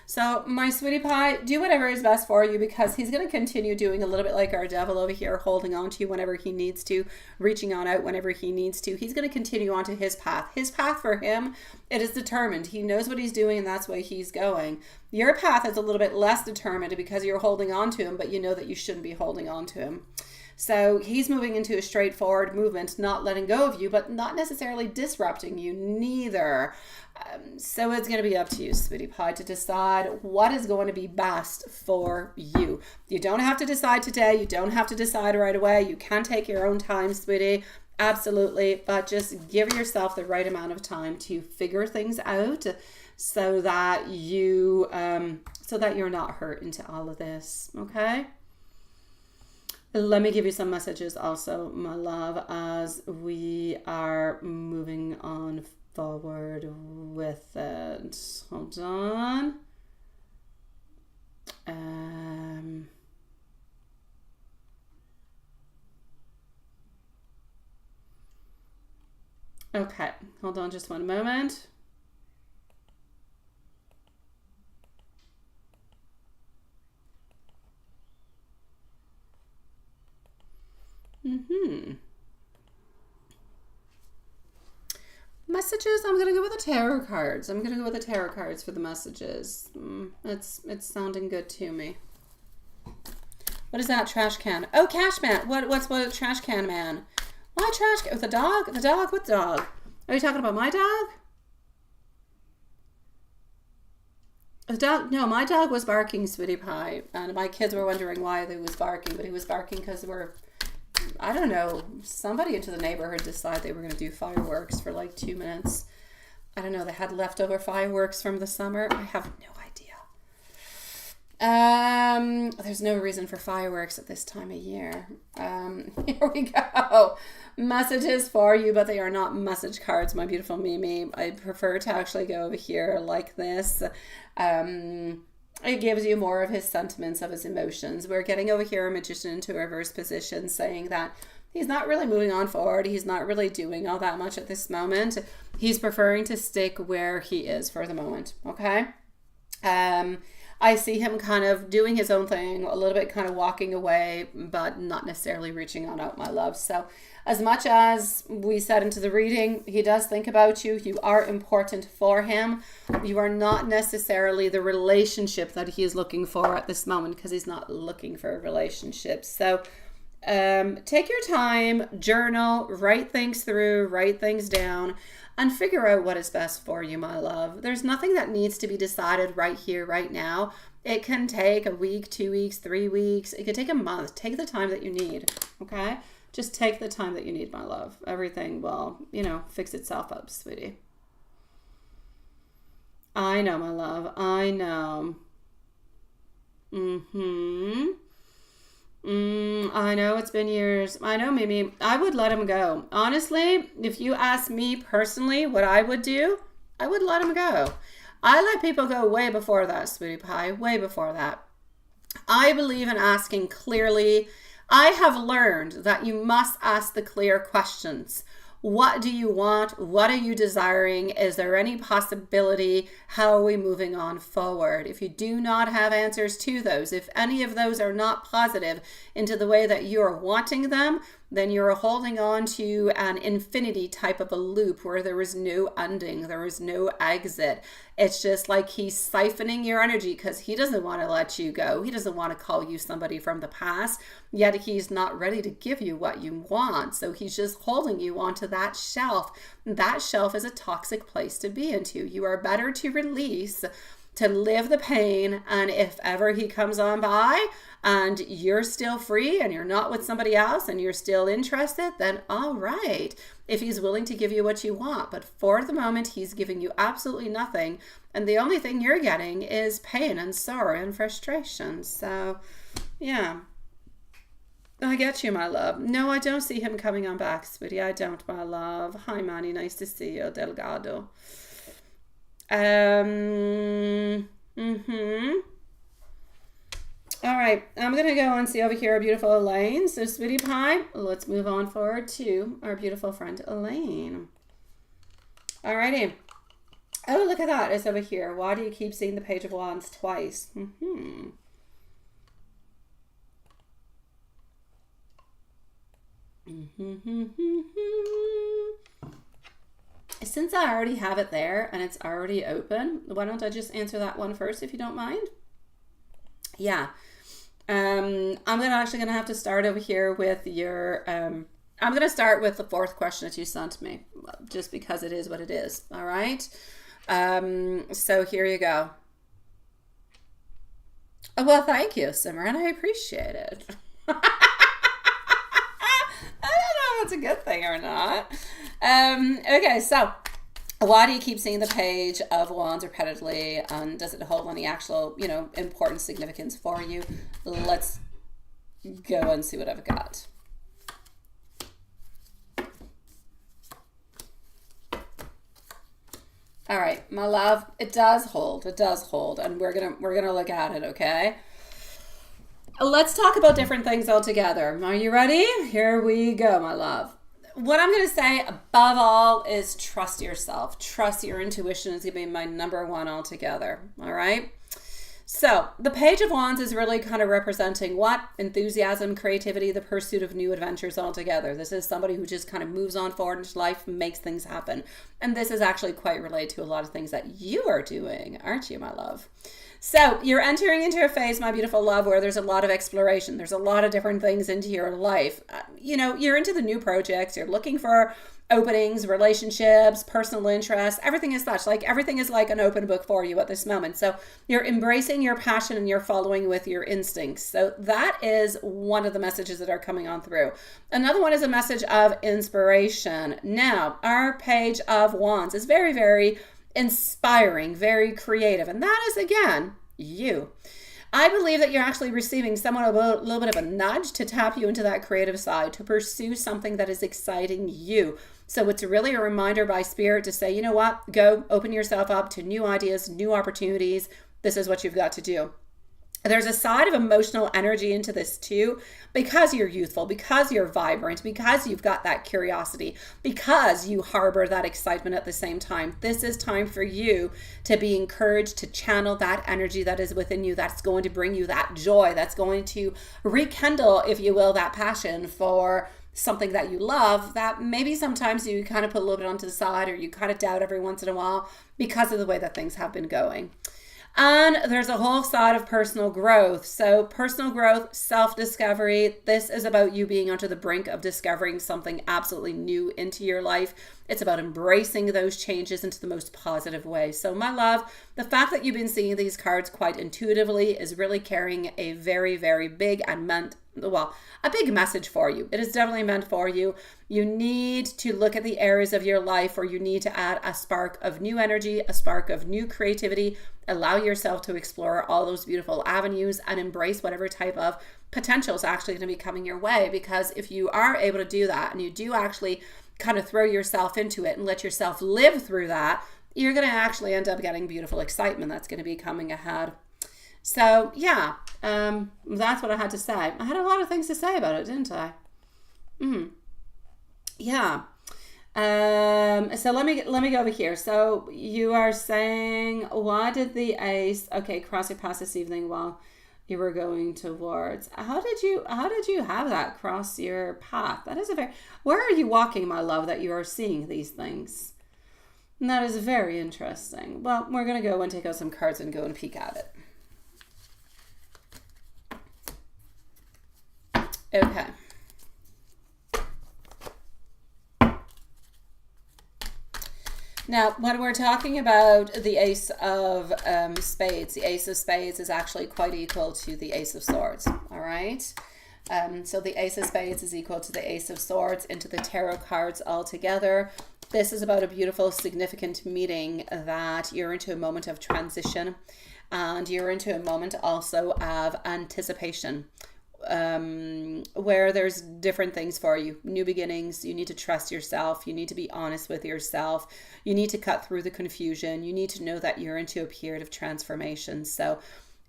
So my sweetie pie, do whatever is best for you, because he's going to continue doing a little bit like our devil over here, holding on to you whenever he needs to, reaching on out whenever he needs to. He's going to continue on to his path. His path for him, it is determined. He knows what he's doing, and that's where he's going. Your path is a little bit less determined because you're holding on to him, but you know that you shouldn't be holding on to him. So he's moving into a straightforward movement, not letting go of you, but not necessarily disrupting you neither. So it's going to be up to you, sweetie pie, to decide what is going to be best for you. You don't have to decide today. You don't have to decide right away. You can take your own time, sweetie. Absolutely. But just give yourself the right amount of time to figure things out so that you're not hurt into all of this. Okay? Let me give you some messages also, my love, as we are moving on forward with it. Hold on. Okay, hold on just one moment. Messages, I'm going to go with the tarot cards. I'm going to go with the tarot cards for the messages. It's sounding good to me. What is that, trash can? Oh, cash man. What's trash can man? Why trash can? The dog? The dog? What dog? Are you talking about my dog? The dog? No, my dog was barking, sweetie pie. And my kids were wondering why he was barking. But he was barking because I don't know, somebody into the neighborhood decided they were going to do fireworks for like 2 minutes. I don't know, they had leftover fireworks from the summer. I have no idea. There's no reason for fireworks at this time of year. Here we go. Messages for you, but they are not message cards, my beautiful Mimi. I prefer to actually go over here like this. It gives you more of his sentiments, of his emotions. We're getting over here a magician into a reverse position, saying that he's not really moving on forward. He's not really doing all that much at this moment. He's preferring to stick where he is for the moment. Okay. I see him kind of doing his own thing, a little bit kind of walking away, but not necessarily reaching on out, my love. So as much as we said into the reading, he does think about you. You are important for him. You are not necessarily the relationship that he is looking for at this moment, because he's not looking for a relationship. So take your time, journal, write things through, write things down, and figure out what is best for you, my love. There's nothing that needs to be decided right here, right now. It can take a week, 2 weeks, 3 weeks. It could take a month. Take the time that you need, okay? Just take the time that you need, my love. Everything will, fix itself up, sweetie. I know, my love. I know. I know it's been years. I know, Mimi. I would let him go. Honestly, if you ask me personally what I would do, I would let him go. I let people go way before that, sweetie pie. Way before that. I believe in asking clearly. I have learned that you must ask the clear questions. What do you want? What are you desiring? Is there any possibility? How are we moving on forward? If you do not have answers to those, if any of those are not positive into the way that you are wanting them, then you're holding on to an infinity type of a loop where there is no ending, there is no exit. It's just like he's siphoning your energy because he doesn't want to let you go. He doesn't want to call you somebody from the past, yet he's not ready to give you what you want. So he's just holding you onto that shelf. That shelf is a toxic place to be into. You are better to release, to live the pain, and if ever he comes on by and you're still free and you're not with somebody else and you're still interested, then all right, if he's willing to give you what you want. But for the moment, he's giving you absolutely nothing, and the only thing you're getting is pain and sorrow and frustration. So yeah, I get you, my love. No, I don't see him coming on back, sweetie. I don't, my love. Hi, Manny. Nice to see you. Delgado. All right, I'm going to go and see over here our beautiful Elaine. So, sweetie pie, let's move on forward to our beautiful friend Elaine. All righty. Oh, look at that. It's over here. Why do you keep seeing the Page of Wands twice? Since I already have it there and it's already open, why don't I just answer that one first, if you don't mind? Yeah. Actually gonna have to start over here with your, I'm gonna start with the fourth question that you sent me, just because it is what it is. All right. So here you go. Well, thank you, Simran. I appreciate it. I don't know if that's a good thing or not. Okay, so why do you keep seeing the Page of Wands repeatedly? And does it hold any actual, important significance for you? Let's go and see what I've got. All right, my love, it does hold, and we're gonna look at it, okay? Let's talk about different things altogether. Are you ready? Here we go, my love. What I'm going to say above all is trust yourself. Trust your intuition is going to be my number one altogether. All right. So the Page of Wands is really kind of representing what? Enthusiasm, creativity, the pursuit of new adventures altogether. This is somebody who just kind of moves on forward into life, makes things happen. And this is actually quite related to a lot of things that you are doing, aren't you, my love? So you're entering into a phase, my beautiful love, where there's a lot of exploration. There's a lot of different things into your life. You're into the new projects. You're looking for openings, relationships, personal interests. Everything is such. Everything is like an open book for you at this moment. So you're embracing your passion and you're following with your instincts. So that is one of the messages that are coming on through. Another one is a message of inspiration. Now, our Page of Wands is very, very inspiring, very creative. And that is, again, you. I believe that you're actually receiving somewhat of a little bit of a nudge to tap you into that creative side, to pursue something that is exciting you. So it's really a reminder by Spirit to say, you know what, go open yourself up to new ideas, new opportunities. This is what you've got to do. There's a side of emotional energy into this too, because you're youthful, because you're vibrant, because you've got that curiosity, because you harbor that excitement at the same time. This is time for you to be encouraged to channel that energy that is within you, that's going to bring you that joy, that's going to rekindle, if you will, that passion for something that you love, that maybe sometimes you kind of put a little bit onto the side, or you kind of doubt every once in a while because of the way that things have been going. And there's a whole side of personal growth. So personal growth, self-discovery, this is about you being onto the brink of discovering something absolutely new into your life. It's about embracing those changes into the most positive way. So my love, the fact that you've been seeing these cards quite intuitively is really carrying a very, very big and a big message for you. It is definitely meant for you. You need to look at the areas of your life where you need to add a spark of new energy, a spark of new creativity. Allow yourself to explore all those beautiful avenues and embrace whatever type of potential is actually going to be coming your way. Because if you are able to do that and you do actually kind of throw yourself into it and let yourself live through that, you're going to actually end up getting beautiful excitement that's going to be coming ahead. So yeah, that's what I had to say. I had a lot of things to say about it, didn't I? Yeah. So let me go over here. So you are saying, why did the Ace, okay, cross your path this evening while you were going towards, how did you have that cross your path? That is where are you walking, my love, that you are seeing these things? And that is very interesting. Well, we're going to go and take out some cards and go and peek at it. Okay. Now, when we're talking about the Ace of Spades, the Ace of Spades is actually quite equal to the Ace of Swords, all right? So the Ace of Spades is equal to the Ace of Swords into the tarot cards altogether. This is about a beautiful, significant meeting that you're into a moment of transition, and you're into a moment also of anticipation, where there's different things for you, new beginnings. You need to trust yourself. You need to be honest with yourself. You need to cut through the confusion. You need to know that you're into a period of transformation. So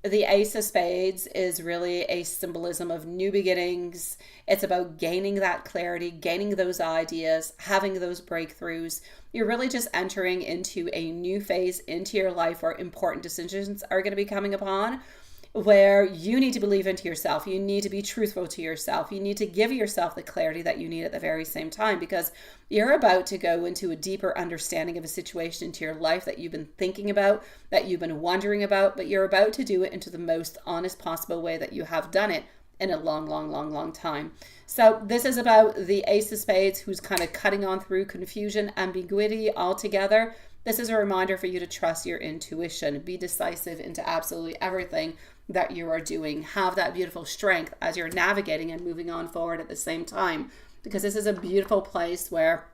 the Ace of Spades is really a symbolism of new beginnings. It's about gaining that clarity, gaining those ideas, having those breakthroughs. You're really just entering into a new phase into your life where important decisions are going to be coming upon, where you need to believe into yourself. You need to be truthful to yourself. You need to give yourself the clarity that you need at the very same time, because you're about to go into a deeper understanding of a situation into your life that you've been thinking about, that you've been wondering about, but you're about to do it into the most honest possible way that you have done it in a long time. So this is about the Ace of Spades, who's kind of cutting on through confusion, ambiguity altogether. This is a reminder for you to trust your intuition, be decisive into absolutely everything that you are doing. Have that beautiful strength as you're navigating and moving on forward at the same time, because this is a beautiful place where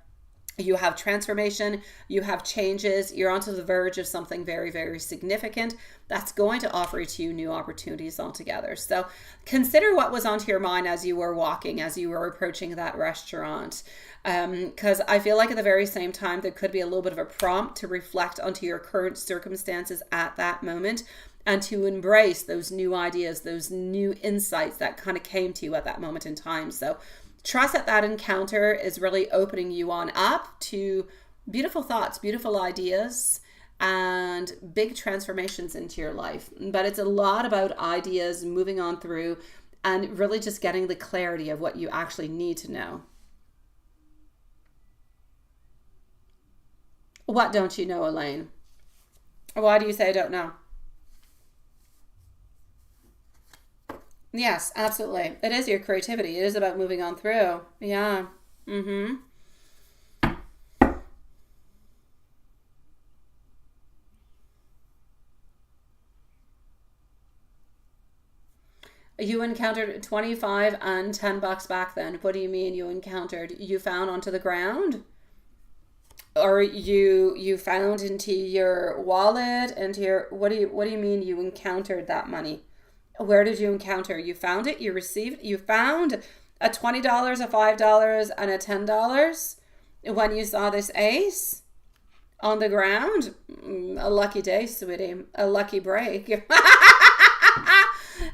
you have transformation, you have changes, you're onto the verge of something very significant that's going to offer to you new opportunities altogether. So consider what was onto your mind as you were walking, as you were approaching that restaurant. Because I feel like at the very same time, there could be a little bit of a prompt to reflect onto your current circumstances at that moment, and to embrace those new ideas, those new insights that kind of came to you at that moment in time. So trust that that encounter is really opening you on up to beautiful thoughts, beautiful ideas, and big transformations into your life. But it's a lot about ideas moving on through and really just getting the clarity of what you actually need to know. What don't you know, Elaine? Why do you say I don't know? Yes, absolutely. It is your creativity. It is about moving on through. Yeah. You encountered 25 and $10 back then. What do you mean you encountered? You found onto the ground? Or you found into your wallet, into your, what do you mean you encountered that money? Where did you encounter? You found it, you received, you found a $20, a $5, and a $10 when you saw this ace on the ground. A lucky day, sweetie. A lucky break.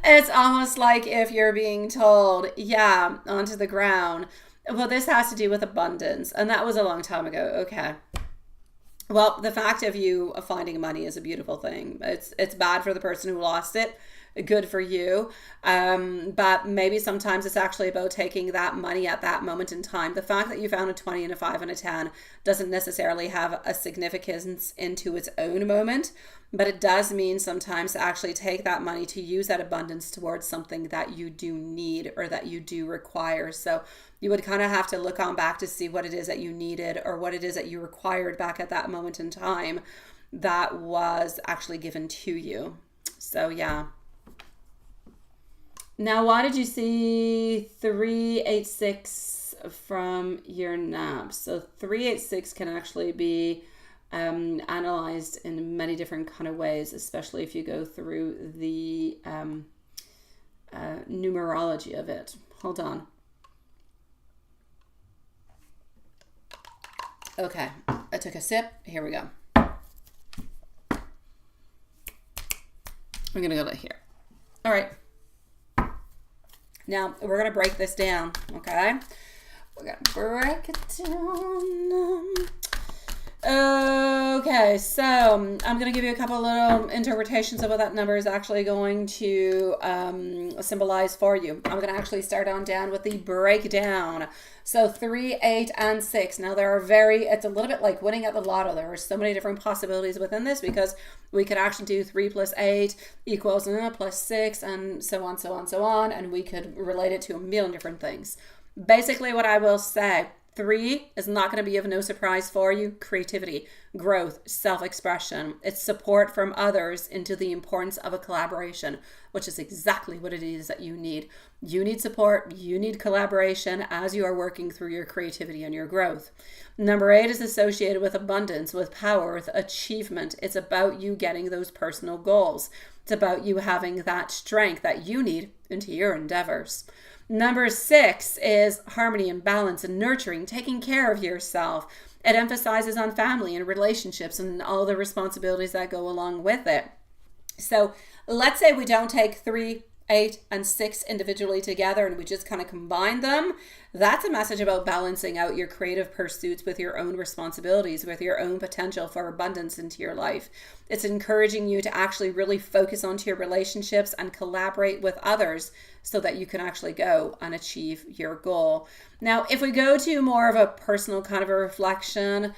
It's almost like if you're being told, yeah, onto the ground. Well, this has to do with abundance, and that was a long time ago. Okay. Well, the fact of you finding money is a beautiful thing. It's bad for the person who lost it. Good for you. But maybe sometimes it's actually about taking that money at that moment in time. The fact that you found a 20 and a 5 and a 10 doesn't necessarily have a significance into its own moment, but it does mean sometimes to actually take that money to use that abundance towards something that you do need or that you do require. So you would kind of have to look on back to see what it is that you needed or what it is that you required back at that moment in time that was actually given to you. So yeah. Now, why did you see 386 from your nap? So 386 can actually be analyzed in many different kind of ways, especially if you go through the numerology of it. Hold on. Okay, I took a sip. Here we go. I'm going to go to here. All right. Now, we're going to break this down, okay? We're going to break it down. Okay, so I'm going to give you a couple little interpretations of what that number is actually going to symbolize for you. I'm going to actually start on down with the breakdown. So 3, 8, and 6. Now, it's a little bit like winning at the lotto. There are so many different possibilities within this because we could actually do 3 plus 8 equals plus 6 and so on. And we could relate it to a million different things. Basically, what I will say, 3 is not going to be of no surprise for you. Creativity, growth, self-expression. It's support from others into the importance of a collaboration, which is exactly what it is that you need. You need support. You need collaboration as you are working through your creativity and your growth. Number 8 is associated with abundance, with power, with achievement. It's about you getting those personal goals. It's about you having that strength that you need into your endeavors. Number 6 is harmony and balance and nurturing, taking care of yourself. It emphasizes on family and relationships and all the responsibilities that go along with it. So Let's say we don't take 3, 8, and 6 individually together and we just kind of combine them. That's a message about balancing out your creative pursuits with your own responsibilities, with your own potential for abundance into your life. It's encouraging you to actually really focus onto your relationships and collaborate with others so that you can actually go and achieve your goal. Now, if we go to more of a personal kind of a reflection,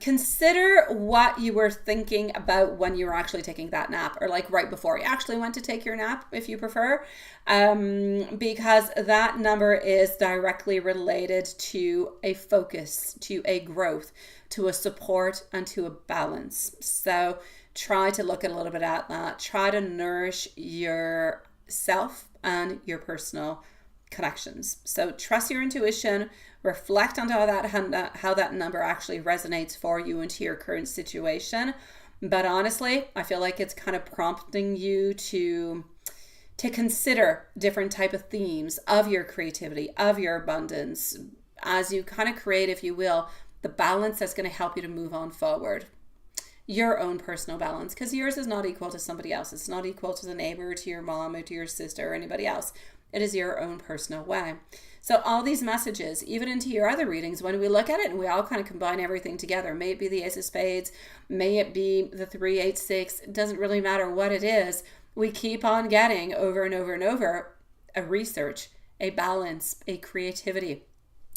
consider what you were thinking about when you were actually taking that nap, or like right before you actually went to take your nap, if you prefer, because that number is directly related to a focus, to a growth, to a support, and to a balance. So try to look a little bit at that. Try to nourish yourself and your personal connections. So trust your intuition, reflect on how that number actually resonates for you into your current situation. But honestly, I feel like it's kind of prompting you to consider different type of themes of your creativity, of your abundance, as you kind of create, if you will, the balance that's going to help you to move on forward. Your own personal balance, because yours is not equal to somebody else. It's not equal to the neighbor, to your mom, or to your sister, or anybody else. It is your own personal way. So all these messages, even into your other readings, when we look at it and we all kind of combine everything together, may it be the Ace of Spades, may it be the 3, 8, 6, it doesn't really matter what it is. We keep on getting over and over and over a research, a balance, a creativity,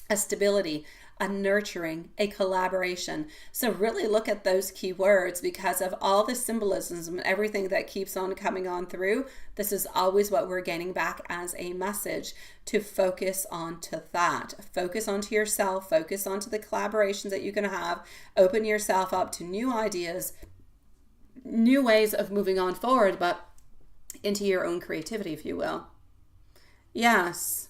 a stability, a nurturing, a collaboration. So really look at those key words, because of all the symbolisms and everything that keeps on coming on through. This is always what we're getting back as a message, to focus on to that. Focus onto yourself, focus onto the collaborations that you can have, open yourself up to new ideas, new ways of moving on forward, but into your own creativity, if you will. Yes.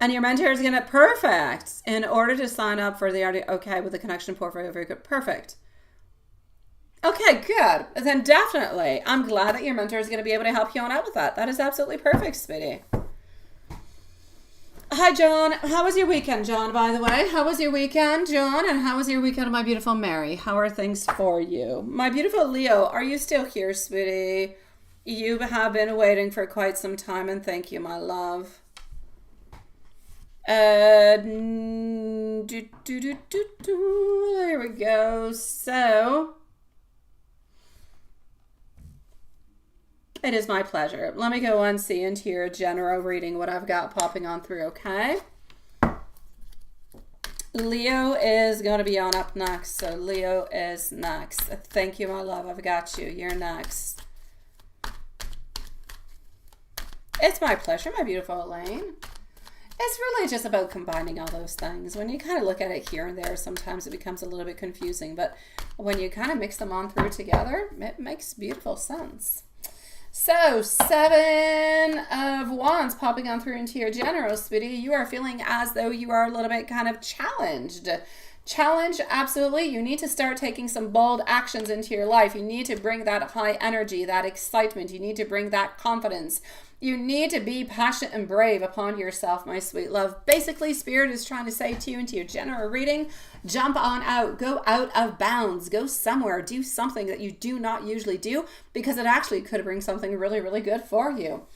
And your mentor is going to, perfect, in order to sign up for the, okay, with the connection portfolio, very good, perfect. Okay, good. Then definitely, I'm glad that your mentor is going to be able to help you on out with that. That is absolutely perfect, sweetie. Hi, John. How was your weekend, John, by the way? How was your weekend, John? And how was your weekend, my beautiful Mary? How are things for you? My beautiful Leo, are you still here, sweetie? You have been waiting for quite some time, and thank you, my love. There we go. So it is my pleasure. Let me go and see into your general reading what I've got popping on through, okay? Leo is going to be on up next. So Leo is next. Thank you, my love. I've got you. You're next. It's my pleasure, my beautiful Elaine. It's really just about combining all those things. When you kind of look at it here and there, sometimes it becomes a little bit confusing. But when you kind of mix them on through together, it makes beautiful sense. So 7 of Wands popping on through into your general, sweetie. You are feeling as though you are a little bit kind of challenged. Challenge, absolutely. You need to start taking some bold actions into your life. You need to bring that high energy, that excitement. You need to bring that confidence. You need to be passionate and brave upon yourself, my sweet love. Basically, Spirit is trying to say to you into your general reading, jump on out, go out of bounds, go somewhere, do something that you do not usually do, because it actually could bring something really, really good for you.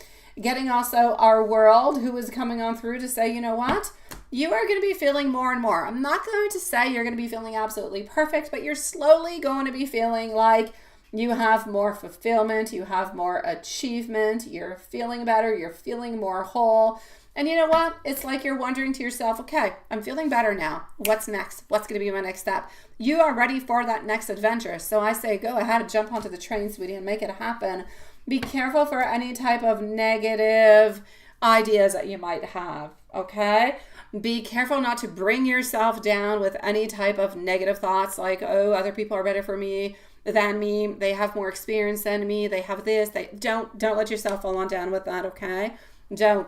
Getting also our world, who is coming on through to say, you know what? You are going to be feeling more and more. I'm not going to say you're going to be feeling absolutely perfect, but you're slowly going to be feeling like you have more fulfillment, you have more achievement, you're feeling better, you're feeling more whole. And you know what? It's like you're wondering to yourself, okay, I'm feeling better now. What's next? What's going to be my next step? You are ready for that next adventure. So I say, go ahead and jump onto the train, sweetie, and make it happen. Be careful for any type of negative ideas that you might have, okay? Be careful not to bring yourself down with any type of negative thoughts like, oh, other people are better for me than me. They have more experience than me. They have this. Don't let yourself fall on down with that, okay? Don't.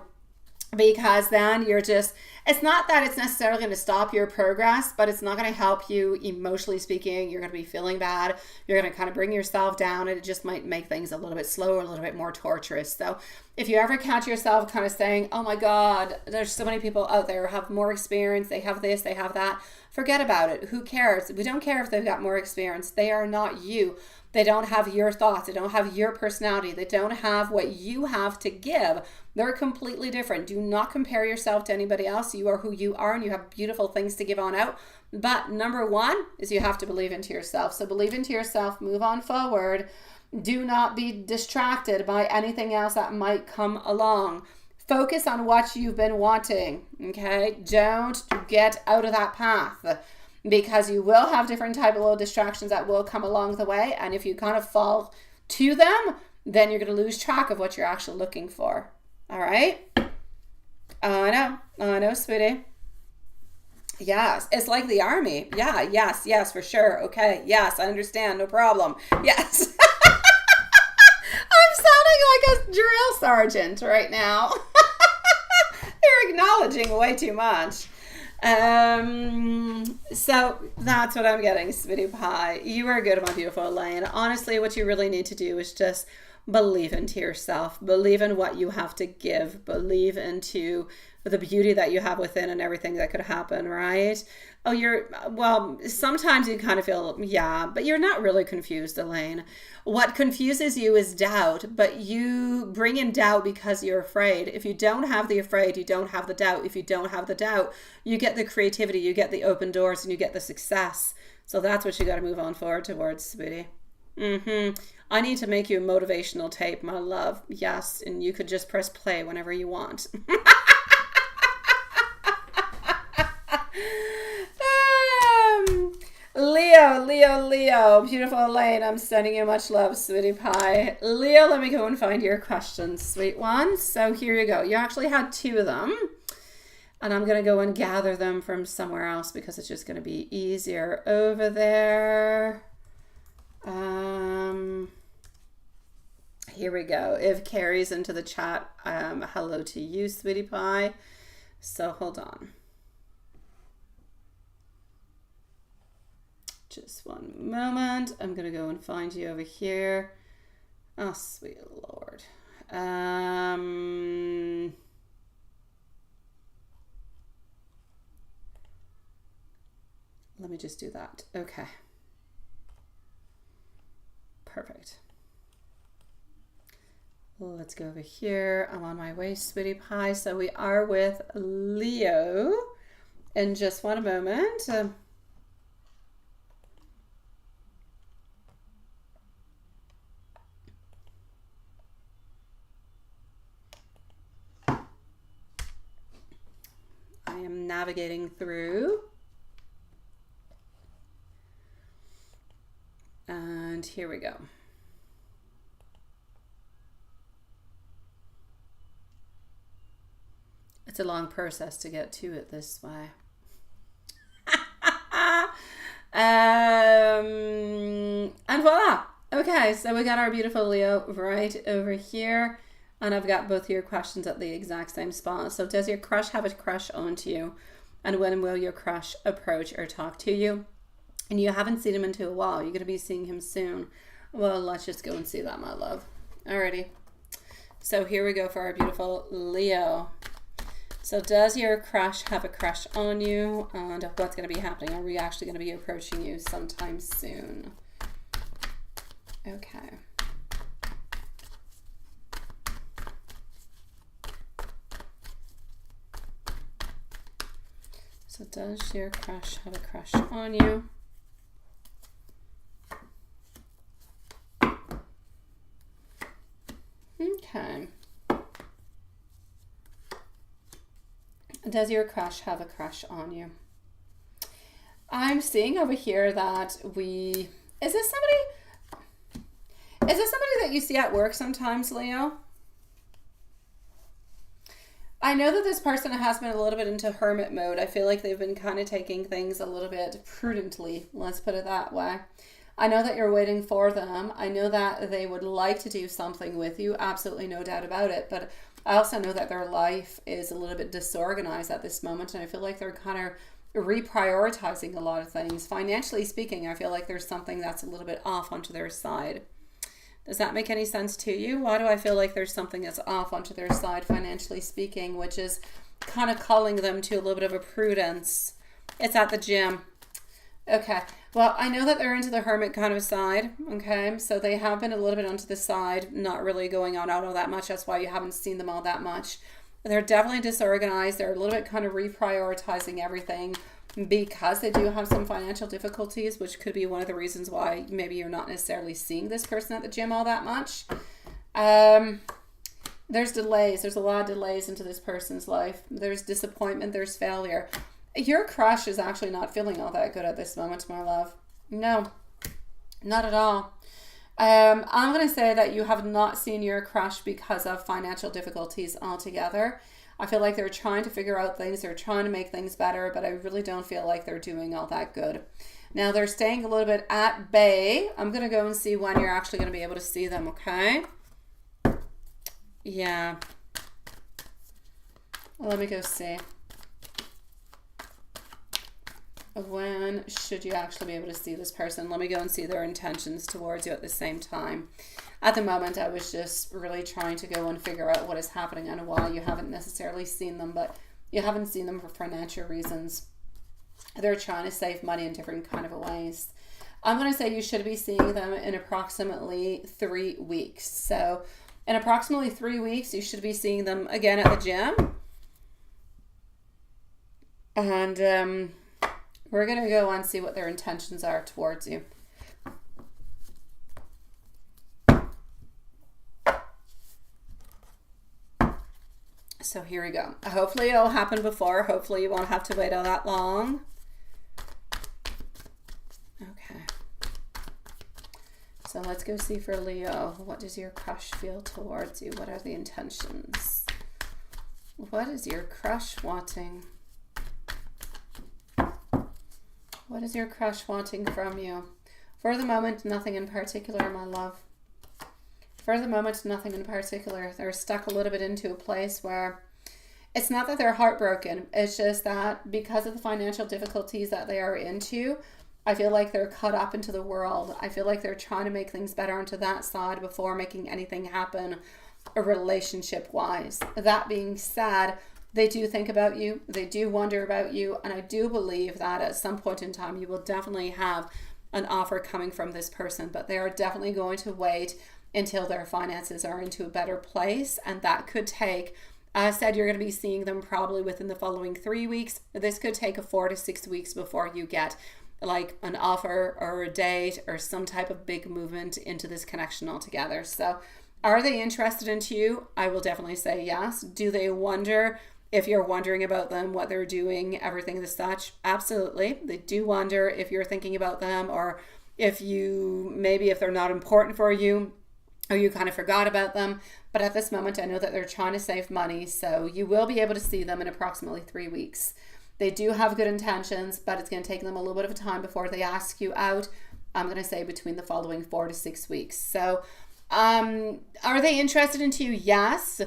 Because then you're just, it's not that it's necessarily going to stop your progress, but it's not going to help you emotionally speaking. You're going to be feeling bad. You're going to kind of bring yourself down, and it just might make things a little bit slower, a little bit more torturous. So if you ever catch yourself kind of saying, oh my God, there's so many people out there who have more experience, they have this, they have that. Forget about it. Who cares? We don't care if they've got more experience. They are not you. They don't have your thoughts. They don't have your personality. They don't have what you have to give. They're completely different. Do not compare yourself to anybody else. You are who you are, and you have beautiful things to give on out. But number one is you have to believe into yourself. So believe into yourself. Move on forward. Do not be distracted by anything else that might come along. Focus on what you've been wanting, okay? Don't get out of that path, because you will have different type of little distractions that will come along the way. And if you kind of fall to them, then you're going to lose track of what you're actually looking for. All right? I know, sweetie. Yes, it's like the army. Yeah, yes, for sure. Okay, yes, I understand, no problem. Yes. I'm sounding like a drill sergeant right now. You're acknowledging way too much. So that's what I'm getting, sweetie pie. You are good, my beautiful Elaine. Honestly, what you really need to do is just believe into yourself. Believe in what you have to give. Believe into the beauty that you have within and everything that could happen, right? Well, sometimes you kind of feel, yeah, but you're not really confused, Elaine. What confuses you is doubt, but you bring in doubt because you're afraid. If you don't have the afraid, you don't have the doubt. If you don't have the doubt, you get the creativity, you get the open doors, and you get the success. So that's what you got to move on forward towards, sweetie. I need to make you a motivational tape, my love. Yes, and you could just press play whenever you want. Leo, beautiful Elaine, I'm sending you much love, sweetie pie. Leo, let me go and find your questions, sweet one. So here you go. You actually had 2 of them, and I'm going to go and gather them from somewhere else because it's just going to be easier over there. Here we go. If Carrie's into the chat, hello to you, sweetie pie. So hold on. Just one moment. I'm going to go and find you over here. Oh, sweet Lord. Let me just do that. Okay. Perfect. Let's go over here. I'm on my way, sweetie pie. So we are with Leo in just one moment. Navigating through, and here we go. It's a long process to get to it this way. And voila. Okay, so we got our beautiful Leo right over here. And I've got both your questions at the exact same spot. So does your crush have a crush onto you? And when will your crush approach or talk to you? And you haven't seen him into a while. You're going to be seeing him soon. Well, let's just go and see that, my love. Alrighty. So here we go for our beautiful Leo. So does your crush have a crush on you? And what's going to be happening? Are we actually going to be approaching you sometime soon? Okay. So does your crush have a crush on you? Okay. Does your crush have a crush on you? I'm seeing over here that is this somebody that you see at work sometimes, Leo? I know that this person has been a little bit into hermit mode. I feel like they've been kind of taking things a little bit prudently. Let's put it that way. I know that you're waiting for them. I know that they would like to do something with you. Absolutely no doubt about it. But I also know that their life is a little bit disorganized at this moment. And I feel like they're kind of reprioritizing a lot of things. Financially speaking, I feel like there's something that's a little bit off onto their side. Does that make any sense to you? Why do I feel like there's something that's off onto their side financially speaking, which is kind of calling them to a little bit of a prudence? It's at the gym. Okay. Well, I know that they're into the hermit kind of side. Okay. So they have been a little bit onto the side, not really going out all that much. That's why you haven't seen them all that much. They're definitely disorganized. They're a little bit kind of reprioritizing everything because they do have some financial difficulties, which could be one of the reasons why maybe you're not necessarily seeing this person at the gym all that much. There's delays. There's a lot of delays into this person's life. There's disappointment. There's failure. Your crush is actually not feeling all that good at this moment, my love. No, not at all. I'm going to say that you have not seen your crush because of financial difficulties altogether. I feel like they're trying to figure out things. They're trying to make things better, but I really don't feel like they're doing all that good. Now, they're staying a little bit at bay. I'm going to go and see when you're actually going to be able to see them, okay? Yeah. Let me go see. When should you actually be able to see this person? Let me go and see their intentions towards you at the same time. At the moment, I was just really trying to go and figure out what is happening and why you haven't necessarily seen them, but you haven't seen them for financial reasons. They're trying to save money in different kind of ways. I'm going to say you should be seeing them in approximately 3 weeks. So in approximately 3 weeks, you should be seeing them again at the gym. And we're going to go and see what their intentions are towards you. So here we go. Hopefully it'll happen before. Hopefully you won't have to wait all that long. Okay. So let's go see for Leo. What does your crush feel towards you? What are the intentions? What is your crush wanting? What is your crush wanting from you? For the moment, nothing in particular, my love. For the moment, nothing in particular. They're stuck a little bit into a place where it's not that they're heartbroken. It's just that because of the financial difficulties that they are into, I feel like they're caught up into the world. I feel like they're trying to make things better onto that side before making anything happen relationship-wise. That being said, they do think about you. They do wonder about you. And I do believe that at some point in time, you will definitely have an offer coming from this person. But they are definitely going to wait until their finances are into a better place. And that could take, as I said, you're going to be seeing them probably within the following 3 weeks. This could take 4 to 6 weeks before you get like an offer or a date or some type of big movement into this connection altogether. So are they interested into you? I will definitely say yes. Do they wonder if you're wondering about them, what they're doing, everything as such? Absolutely. They do wonder if you're thinking about them, or if you, maybe if they're not important for you, or you kind of forgot about them. But at this moment, I know that they're trying to save money. So you will be able to see them in approximately 3 weeks. They do have good intentions, but it's going to take them a little bit of a time before they ask you out. I'm going to say between the following 4 to 6 weeks. So are they interested into you? Yes.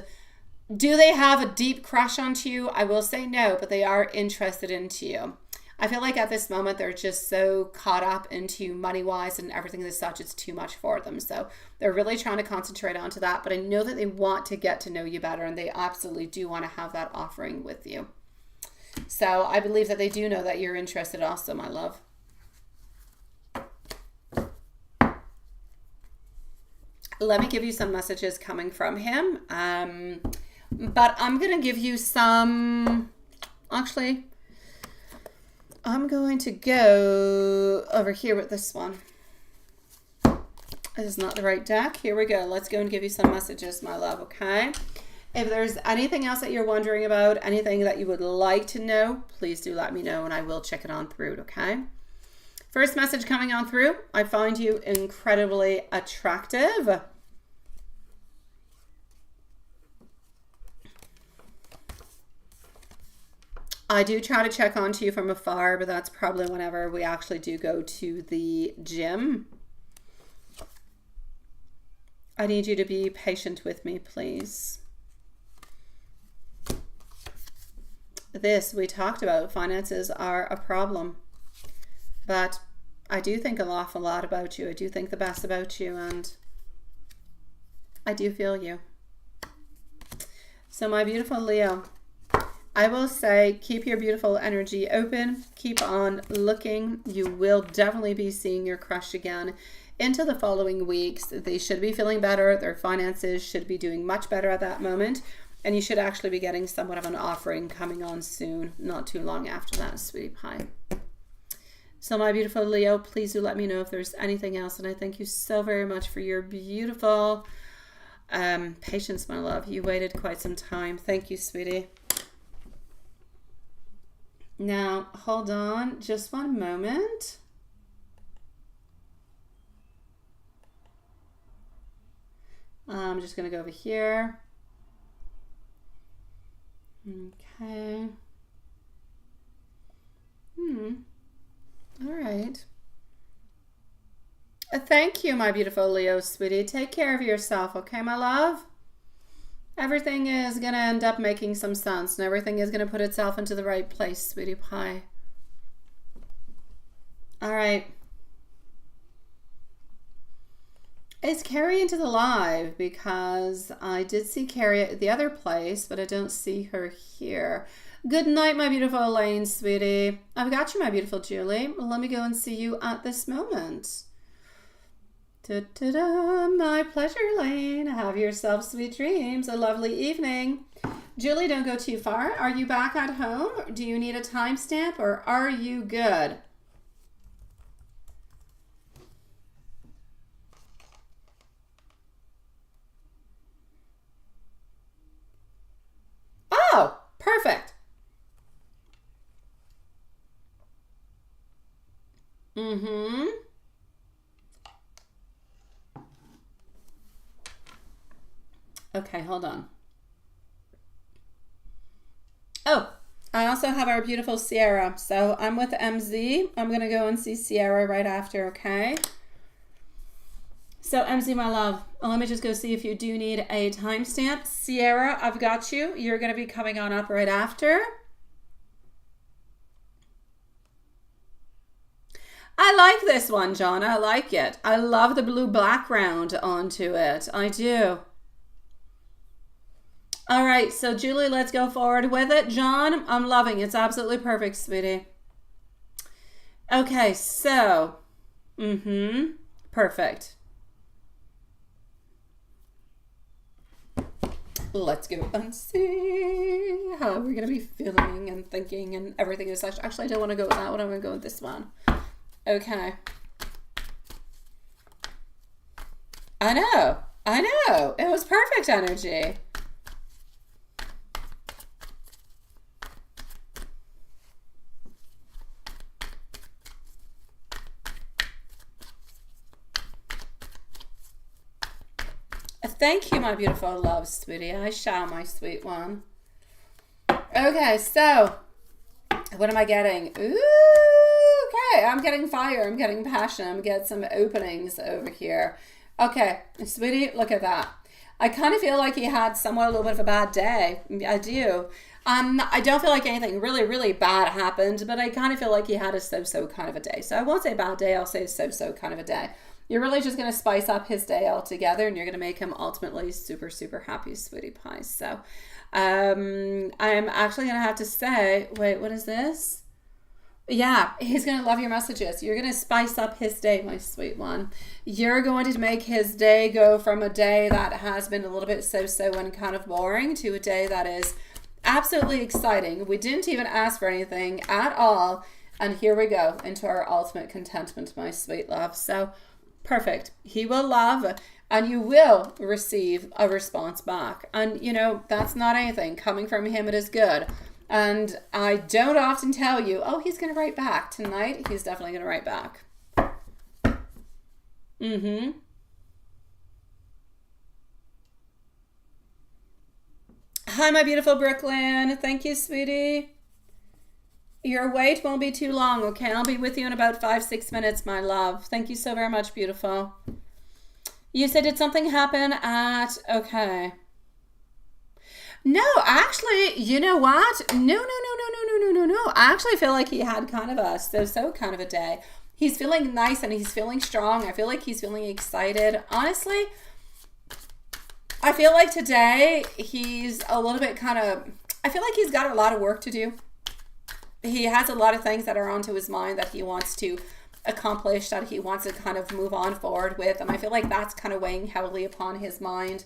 Do they have a deep crush onto you? I will say no, but they are interested into you. I feel like at this moment, they're just so caught up into money-wise and everything as such, it's too much for them. So they're really trying to concentrate onto that, but I know that they want to get to know you better, and they absolutely do want to have that offering with you. So I believe that they do know that you're interested also, my love. Let me give you some messages coming from him. But I'm going to give you some, actually, I'm going to go over here with this one. This is not the right deck. Here we go. Let's go and give you some messages, my love, okay? If there's anything else that you're wondering about, anything that you would like to know, please do let me know and I will check it on through, okay? First message coming on through, I find you incredibly attractive. I do try to check onto you from afar, but that's probably whenever we actually do go to the gym. I need you to be patient with me, please. This, we talked about, finances are a problem. But I do think an awful lot about you. I do think the best about you, and I do feel you. So my beautiful Leo, I will say keep your beautiful energy open. Keep on looking. You will definitely be seeing your crush again into the following weeks. They should be feeling better. Their finances should be doing much better at that moment. And you should actually be getting somewhat of an offering coming on soon, not too long after that, sweetie pie. So my beautiful Leo, please do let me know if there's anything else. And I thank you so very much for your beautiful patience, my love. You waited quite some time. Thank you, sweetie. Now, hold on just one moment. I'm just going to go over here. Okay. All right. Thank you, my beautiful Leo, sweetie. Take care of yourself, okay, my love? Everything is going to end up making some sense, and everything is going to put itself into the right place, sweetie pie. All right. Is Carrie into the live? Because I did see Carrie at the other place, but I don't see her here. Good night, my beautiful Elaine, sweetie. I've got you, my beautiful Julie. Let me go and see you at this moment. Ta-ta-da, my pleasure, Elaine. Have yourself sweet dreams. A lovely evening. Julie, don't go too far. Are you back at home? Do you need a timestamp, or are you good? Oh, perfect. Okay, hold on. Oh, I also have our beautiful Sierra. So I'm with MZ. I'm going to go and see Sierra right after, okay? So MZ, my love, let me just go see if you do need a timestamp. Sierra, I've got you. You're going to be coming on up right after. I like this one, John. I like it. I love the blue background onto it. I do. All right, so Julie, let's go forward with it. John, I'm loving it. It's absolutely perfect, sweetie. Okay, so, perfect. Let's go and see how we're going to be feeling and thinking and everything is such. Actually, I don't want to go with that one. I'm going to go with this one. Okay. I know. It was perfect energy. Thank you, my beautiful love, sweetie. I shall, my sweet one. Okay, so what am I getting? Ooh, okay, I'm getting fire. I'm getting passion. I'm getting some openings over here. Okay, sweetie, look at that. I kind of feel like he had somewhat a little bit of a bad day. I do. I don't feel like anything really, really bad happened, but I kind of feel like he had a so-so kind of a day. So I won't say bad day. I'll say so-so kind of a day. You're really just going to spice up his day altogether, and you're going to make him ultimately super, super happy, sweetie pie. So I'm actually going to have to say, wait, what is this? Yeah, he's going to love your messages. You're going to spice up his day, my sweet one. You're going to make his day go from a day that has been a little bit so-so and kind of boring to a day that is absolutely exciting. We didn't even ask for anything at all. And here we go into our ultimate contentment, my sweet love. So perfect. He will love, and you will receive a response back. And, you know, that's not anything. Coming from him, it is good. And I don't often tell you, oh, he's going to write back. Tonight, he's definitely going to write back. Hi, my beautiful Brooklyn. Thank you, sweetie. Your wait won't be too long, okay? I'll be with you in about 5-6 minutes, my love. Thank you so very much, beautiful. You said, did something happen at... Okay. No, actually, you know what? No. I actually feel like he had kind of a so-so kind of a day. He's feeling nice and he's feeling strong. I feel like he's feeling excited. Honestly, I feel like today he's a little bit kind of... I feel like he's got a lot of work to do. He has a lot of things that are onto his mind that he wants to accomplish, that he wants to kind of move on forward with. And I feel like that's kind of weighing heavily upon his mind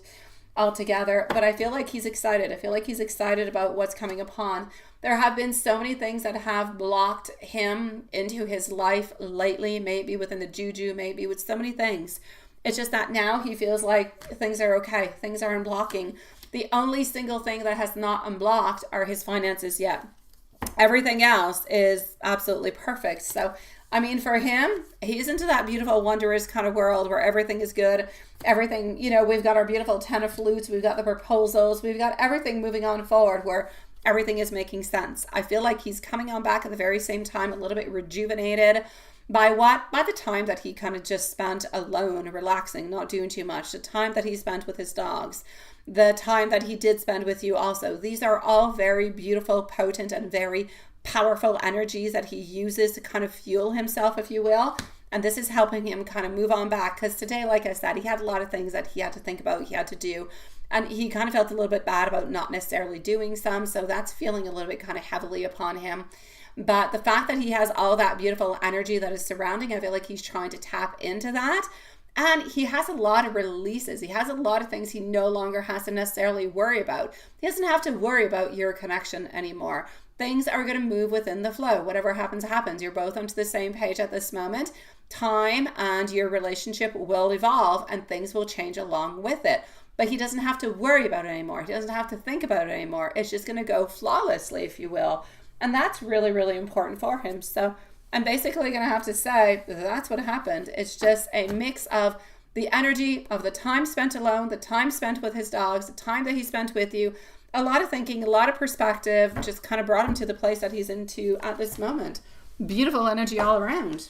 altogether. But I feel like he's excited. I feel like he's excited about what's coming upon. There have been so many things that have blocked him into his life lately, maybe within the juju, maybe with so many things. It's just that now he feels like things are okay. Things are unblocking. The only single thing that has not unblocked are his finances yet. Everything else is absolutely perfect. So, I mean, for him, he's into that beautiful, wondrous kind of world where everything is good. Everything, you know, we've got our beautiful 10 of flutes. We've got the proposals. We've got everything moving on forward where everything is making sense. I feel like he's coming on back at the very same time, a little bit rejuvenated. By what? By the time that he kind of just spent alone, relaxing, not doing too much. The time that he spent with his dogs. The time that he did spend with you also. These are all very beautiful, potent, and very powerful energies that he uses to kind of fuel himself, if you will. And this is helping him kind of move on back. Because today, like I said, he had a lot of things that he had to think about, he had to do. And he kind of felt a little bit bad about not necessarily doing some. So that's feeling a little bit kind of heavily upon him. But the fact that he has all that beautiful energy that is surrounding, I feel like he's trying to tap into that. And he has a lot of releases. He has a lot of things he no longer has to necessarily worry about. He doesn't have to worry about your connection anymore. Things are going to move within the flow. Whatever happens, happens. You're both onto the same page at this moment. Time and your relationship will evolve and things will change along with it. But he doesn't have to worry about it anymore. He doesn't have to think about it anymore. It's just going to go flawlessly, if you will. And that's really, really important for him. So I'm basically going to have to say that's what happened. It's just a mix of the energy of the time spent alone, the time spent with his dogs, the time that he spent with you, a lot of thinking, a lot of perspective, just kind of brought him to the place that he's into at this moment. Beautiful energy all around.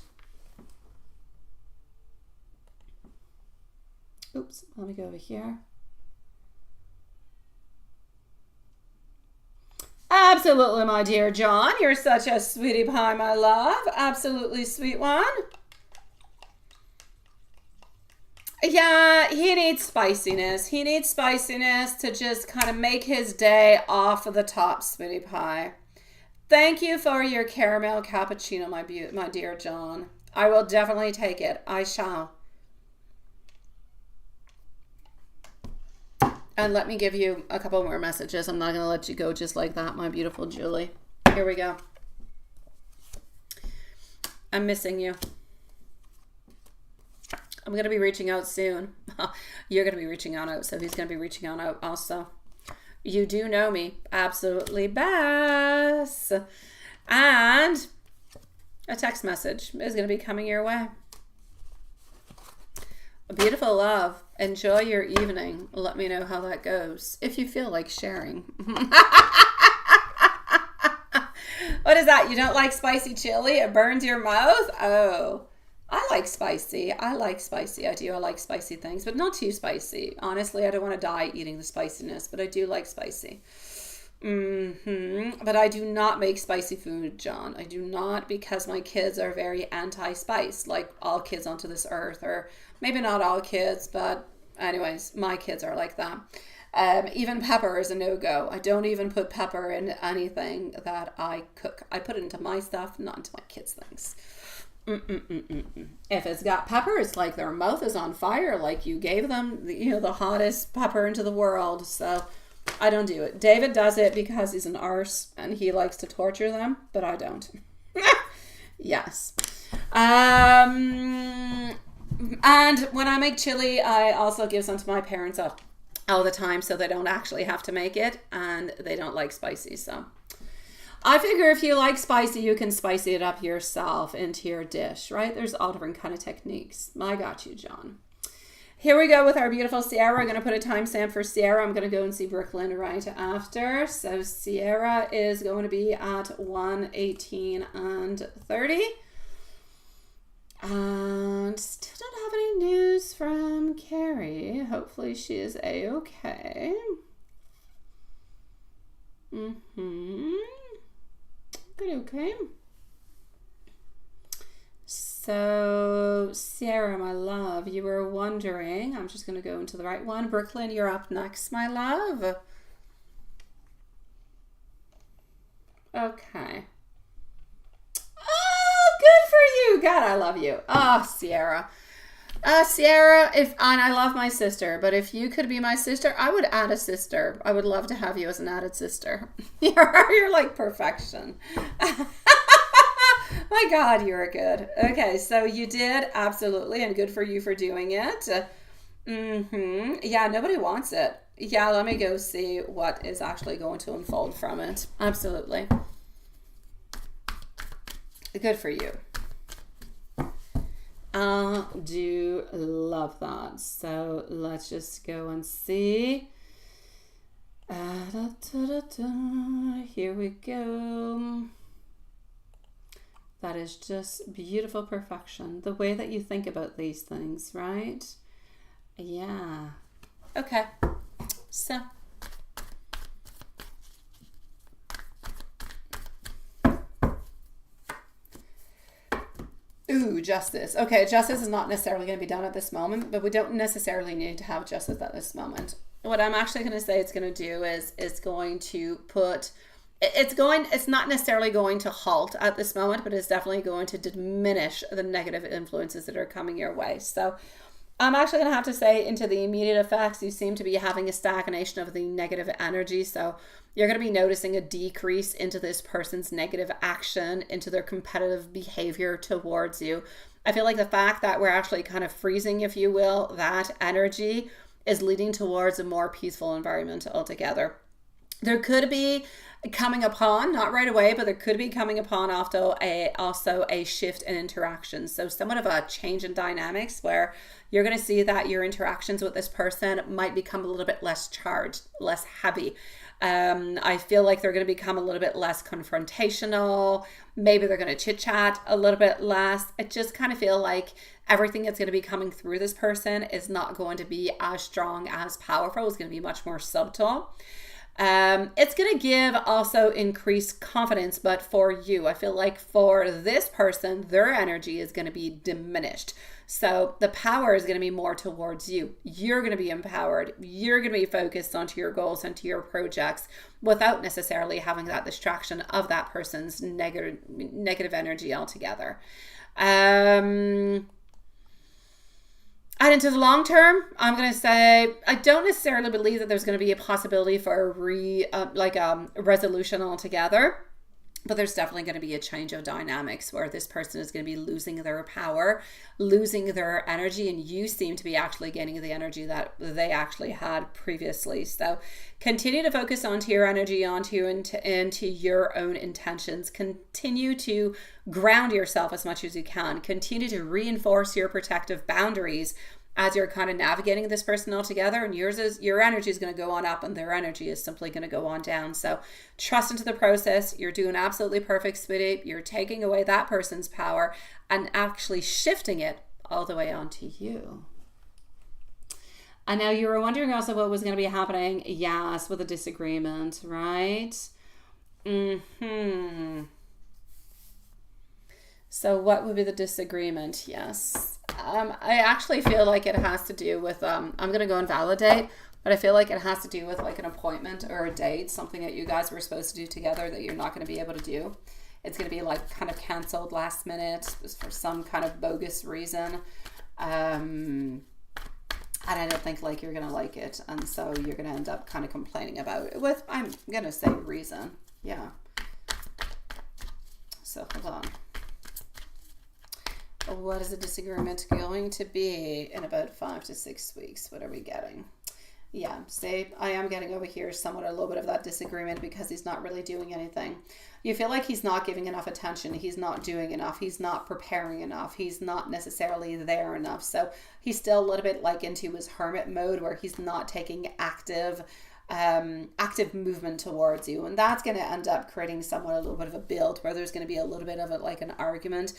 Oops, let me go over here. Absolutely, my dear John. You're such a sweetie pie, my love. Absolutely sweet one. Yeah, he needs spiciness. He needs spiciness to just kind of make his day off of the top, sweetie pie. Thank you for your caramel cappuccino, my dear John. I will definitely take it. I shall. And let me give you a couple more messages. I'm not going to let you go just like that, my beautiful Julie. Here we go. I'm missing you. I'm going to be reaching out soon. You're going to be reaching out, so he's going to be reaching out also. You do know me. Absolutely best. And a text message is going to be coming your way. A beautiful love. Enjoy your evening. Let me know how that goes. If you feel like sharing. What is that? You don't like spicy chili? It burns your mouth? Oh, I like spicy. I like spicy. I do. I like spicy things, but not too spicy. Honestly, I don't want to die eating the spiciness, but I do like spicy. But I do not make spicy food, John. I do not, because my kids are very anti-spice, like all kids onto this earth, or maybe not all kids, but anyways, my kids are like that. Even pepper is a no-go. I don't even put pepper in anything that I cook. I put it into my stuff, not into my kids' things. If it's got pepper, it's like their mouth is on fire, like you gave them, the hottest pepper into the world. So I don't do it. David does it because he's an arse and he likes to torture them, but I don't. Yes. And when I make chili, I also give some to my parents all the time, so they don't actually have to make it, and they don't like spicy. So I figure if you like spicy, you can spicy it up yourself into your dish, right? There's all different kind of techniques. I got you, John. Here we go with our beautiful Sierra. I'm going to put a timestamp for Sierra. I'm going to go and see Brooklyn right after. So Sierra is going to be at 1:18 and 30. And still don't have any news from Carrie. Hopefully she is a-okay. Good, okay. So, Sierra, my love, you were wondering, I'm just going to go into the right one. Brooklyn, you're up next, my love. Okay. Oh, good for you. God, I love you. Oh, Sierra. Sierra, and I love my sister, but if you could be my sister, I would add a sister. I would love to have you as an added sister. You're like perfection. My God, you're good. Okay, so you did, absolutely, and good for you for doing it. Yeah, nobody wants it. Yeah, let me go see what is actually going to unfold from it. Absolutely. Good for you. I do love that. So let's just go and see. Here we go. That is just beautiful perfection. The way that you think about these things, right? Yeah. Okay. So. Ooh, justice. Okay, justice is not necessarily going to be done at this moment, but we don't necessarily need to have justice at this moment. What I'm actually going to say it's going to do is it's going to put, it's not necessarily going to halt at this moment, but it's definitely going to diminish the negative influences that are coming your way. So I'm actually going to have to say into the immediate effects, you seem to be having a stagnation of the negative energy. So you're going to be noticing a decrease into this person's negative action, into their competitive behavior towards you. I feel like the fact that we're actually kind of freezing, if you will, that energy is leading towards a more peaceful environment altogether. There could be coming upon, not right away, but there could be coming upon also a shift in interactions. So somewhat of a change in dynamics where you're going to see that your interactions with this person might become a little bit less charged, less heavy. I feel like they're going to become a little bit less confrontational. Maybe they're going to chit chat a little bit less. I just kind of feel like everything that's going to be coming through this person is not going to be as strong, as powerful. It's going to be much more subtle. It's going to give also increased confidence, but for you, I feel like for this person, their energy is going to be diminished. So the power is going to be more towards you. You're going to be empowered. You're going to be focused onto your goals and to your projects without necessarily having that distraction of that person's negative energy altogether. And into the long term, I'm going to say, I don't necessarily believe that there's going to be a possibility for a resolution altogether, but there's definitely going to be a change of dynamics where this person is going to be losing their power, losing their energy, and you seem to be actually gaining the energy that they actually had previously. So continue to focus onto your energy, into your own intentions. Continue to ground yourself as much as you can. Continue to reinforce your protective boundaries as you're kind of navigating this person all together, and your energy is going to go on up and their energy is simply going to go on down. So trust into the process. You're doing absolutely perfect, sweetie. You're taking away that person's power and actually shifting it all the way onto you. And now you were wondering also what was going to be happening. Yes, with a disagreement, right? So what would be the disagreement? Yes. I actually feel like it has to do with, I'm going to go and validate, but I feel like it has to do with like an appointment or a date, something that you guys were supposed to do together that you're not going to be able to do. It's going to be like kind of canceled last minute for some kind of bogus reason. And I don't think like you're going to like it. And so you're going to end up kind of complaining about it with, I'm going to say reason. Yeah. So hold on. What is the disagreement going to be in about 5 to 6 weeks? What are we getting? Yeah, see, I am getting over here somewhat a little bit of that disagreement because he's not really doing anything. You feel like he's not giving enough attention. He's not doing enough. He's not preparing enough. He's not necessarily there enough. So he's still a little bit like into his hermit mode where he's not taking active movement towards you. And that's going to end up creating somewhat a little bit of a build where there's going to be a little bit of it like an argument.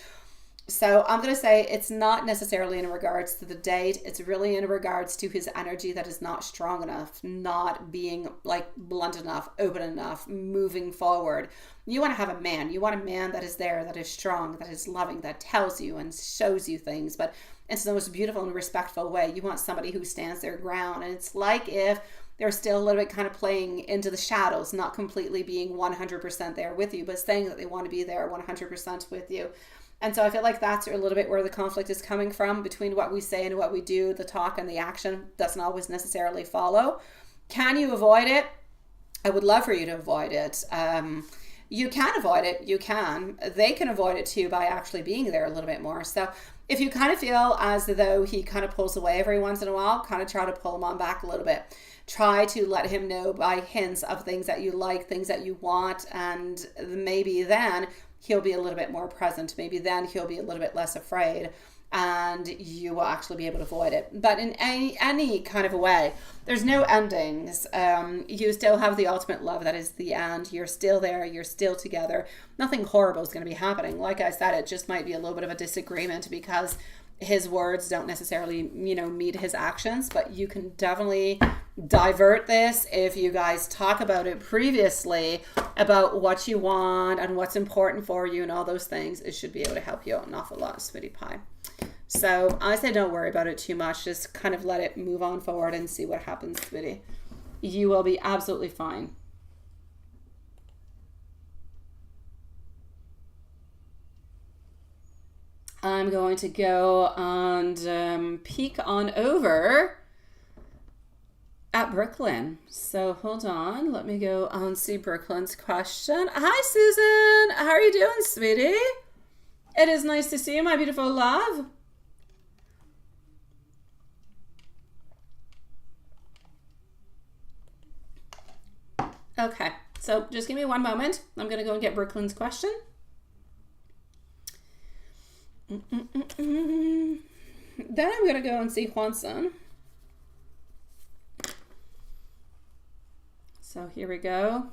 So I'm going to say it's not necessarily in regards to the date. It's really in regards to his energy that is not strong enough, not being like blunt enough, open enough, moving forward. You want to have a man. You want a man that is there, that is strong, that is loving, that tells you and shows you things, but it's the most beautiful and respectful way. You want somebody who stands their ground. And it's like if they're still a little bit kind of playing into the shadows, not completely being 100% there with you, but saying that they want to be there 100% with you. And so I feel like that's a little bit where the conflict is coming from between what we say and what we do. The talk and the action doesn't always necessarily follow. Can you avoid it? I would love for you to avoid it. You can avoid it. You can. They can avoid it too by actually being there a little bit more. So if you kind of feel as though he kind of pulls away every once in a while, kind of try to pull him on back a little bit. Try to let him know by hints of things that you like, things that you want, and maybe then he'll be a little bit more present. Maybe then he'll be a little bit less afraid, and you will actually be able to avoid it. But in any kind of a way, there's no endings. You still have the ultimate love that is the end. You're still there. You're still together. Nothing horrible is going to be happening. Like I said, it just might be a little bit of a disagreement because his words don't necessarily, meet his actions, but you can definitely divert this if you guys talk about it previously about what you want and what's important for you and all those things. It should be able to help you out an awful lot, sweetie pie. So I say don't worry about it too much. Just kind of let it move on forward and see what happens, sweetie. You will be absolutely fine. I'm going to go and peek on over at Brooklyn. So hold on. Let me go and see Brooklyn's question. Hi, Susan. How are you doing, sweetie? It is nice to see you, my beautiful love. Okay, so just give me one moment. I'm going to go and get Brooklyn's question. Then I'm going to go and see Juanson. So here we go.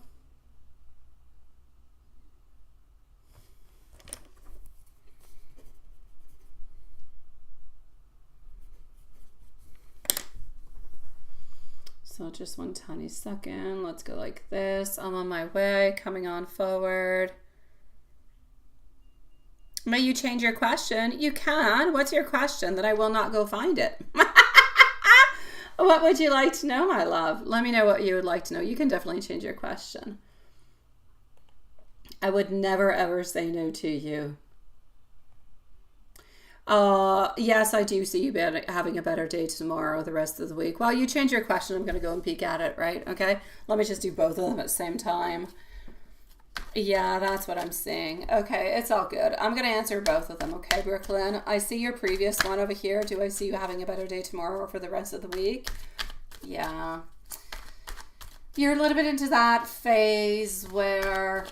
So just one tiny second. Let's go like this. I'm on my way, coming on forward. May you change your question? You can. What's your question? That I will not go find it. What would you like to know, my love? Let me know what you would like to know. You can definitely change your question. I would never ever say no to you. Yes, I do see you having a better day tomorrow, the rest of the week. While you change your question, I'm going to go and peek at it, right? Okay. Let me just do both of them at the same time. Yeah, that's what I'm seeing. Okay, it's all good. I'm going to answer both of them, okay, Brooklyn? I see your previous one over here. Do I see you having a better day tomorrow or for the rest of the week? Yeah. You're a little bit into that phase where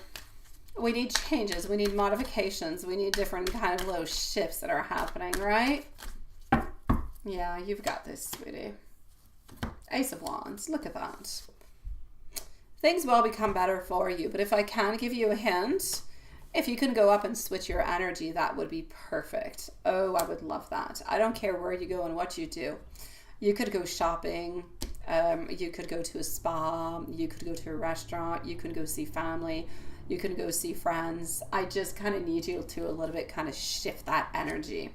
we need changes. We need modifications. We need different kind of little shifts that are happening, right? Yeah, you've got this, sweetie. Ace of Wands. Look at that. Things will become better for you, but if I can give you a hint, if you can go up and switch your energy, that would be perfect. Oh, I would love that. I don't care where you go and what you do. You could go shopping, you could go to a spa, you could go to a restaurant, you could go see family, you can go see friends. I just kind of need you to a little bit kind of shift that energy.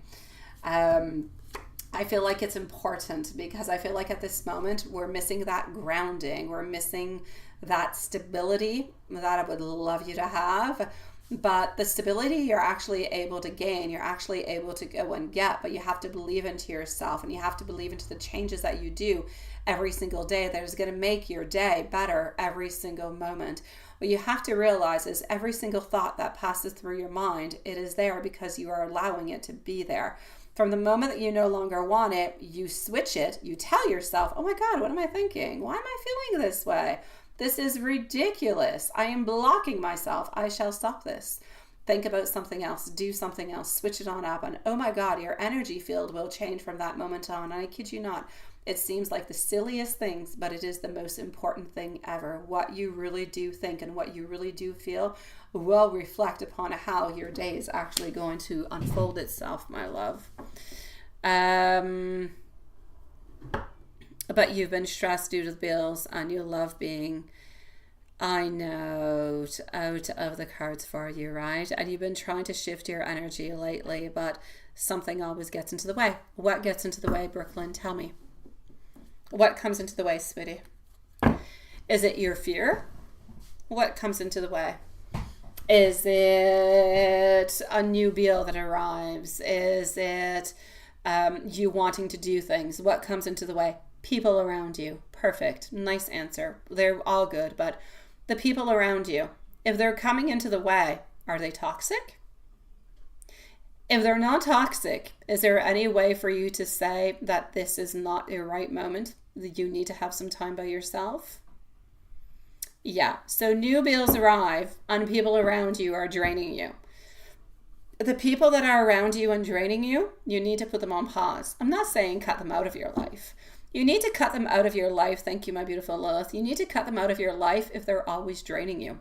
I feel like it's important because I feel like at this moment we're missing that grounding. We're missing that stability that I would love you to have. But the stability you're actually able to gain, you're actually able to go and get, but you have to believe into yourself and you have to believe into the changes that you do every single day that is going to make your day better every single moment. What you have to realize is every single thought that passes through your mind, it is there because you are allowing it to be there. From the moment that you no longer want it, you switch it, you tell yourself, oh my God, what am I thinking? Why am I feeling this way? This is ridiculous. I am blocking myself. I shall stop this. Think about something else. Do something else. Switch it on up. And oh my God, your energy field will change from that moment on. And I kid you not. It seems like the silliest things, but it is the most important thing ever. What you really do think and what you really do feel will reflect upon how your day is actually going to unfold itself, my love. But you've been stressed due to the bills and you love being, I know, out of the cards for you, right? And you've been trying to shift your energy lately, but something always gets into the way. What gets into the way, Brooklyn? Tell me. What comes into the way, sweetie? Is it your fear? What comes into the way? Is it a new bill that arrives? Is it you wanting to do things? What comes into the way? People around you. Perfect. Nice answer. They're all good, but the people around you, if they're coming into the way, are they toxic? If they're not toxic, is there any way for you to say that this is not a right moment, that you need to have some time by yourself? Yeah, so new bills arrive and people around you are draining you. The people that are around you and draining you, you need to put them on pause. I'm not saying cut them out of your life. You need to cut them out of your life. Thank you, my beautiful Lilith. You need to cut them out of your life if they're always draining you.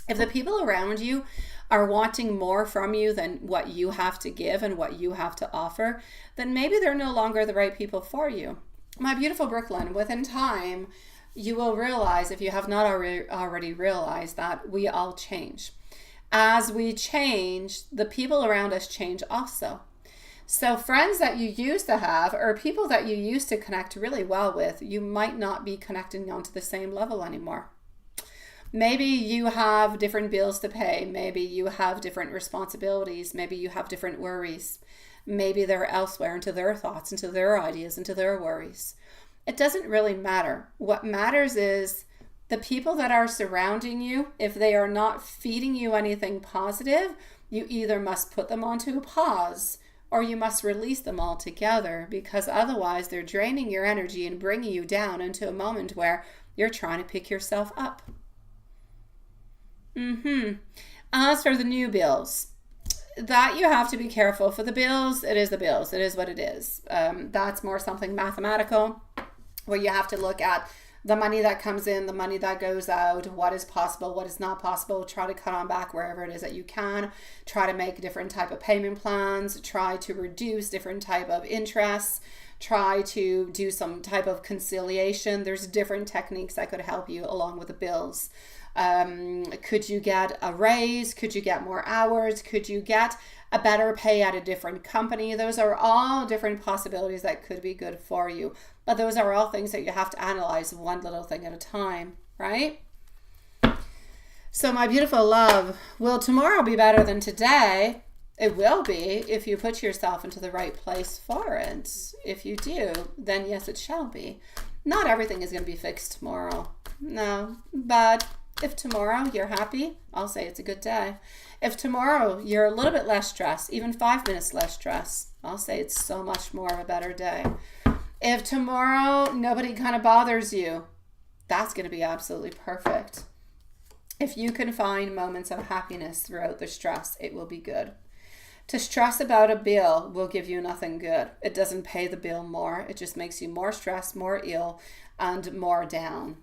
If the people around you are wanting more from you than what you have to give and what you have to offer, then maybe they're no longer the right people for you. My beautiful Brooklyn, within time, you will realize, if you have not already realized, that we all change. As we change, the people around us change also. So friends that you used to have or people that you used to connect really well with, you might not be connecting onto the same level anymore. Maybe you have different bills to pay. Maybe you have different responsibilities. Maybe you have different worries. Maybe they're elsewhere into their thoughts, into their ideas, into their worries. It doesn't really matter. What matters is the people that are surrounding you, if they are not feeding you anything positive, you either must put them onto a pause or you must release them altogether, because otherwise they're draining your energy and bringing you down into a moment where you're trying to pick yourself up. As for the new bills, that you have to be careful. For the bills, it is the bills. It is what it is. That's more something mathematical, where you have to look at the money that comes in, the money that goes out, what is possible, what is not possible. Try to cut on back wherever it is that you can. Try to make different type of payment plans. Try to reduce different type of interests. Try to do some type of conciliation. There's different techniques that could help you along with the bills. Could you get a raise? Could you get more hours? Could you get a better pay at a different company? Those are all different possibilities that could be good for you. But those are all things that you have to analyze one little thing at a time, right? So my beautiful love, will tomorrow be better than today? It will be if you put yourself into the right place for it. If you do, then yes, it shall be. Not everything is going to be fixed tomorrow. No, but if tomorrow you're happy, I'll say it's a good day. If tomorrow you're a little bit less stressed, even 5 minutes less stress, I'll say it's so much more of a better day. If tomorrow nobody kind of bothers you, that's going to be absolutely perfect. If you can find moments of happiness throughout the stress, it will be good. To stress about a bill will give you nothing good. It doesn't pay the bill more. It just makes you more stressed, more ill, and more down.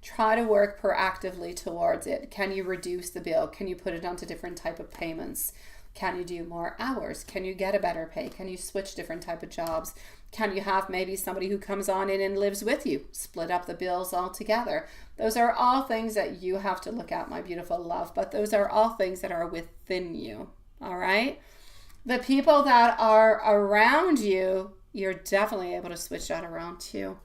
Try to work proactively towards it. Can you reduce the bill? Can you put it onto different type of payments? Can you do more hours? Can you get a better pay? Can you switch different type of jobs? Can you have maybe somebody who comes on in and lives with you? Split up the bills altogether. Those are all things that you have to look at, my beautiful love, but those are all things that are within you, all right? The people that are around you, you're definitely able to switch that around too.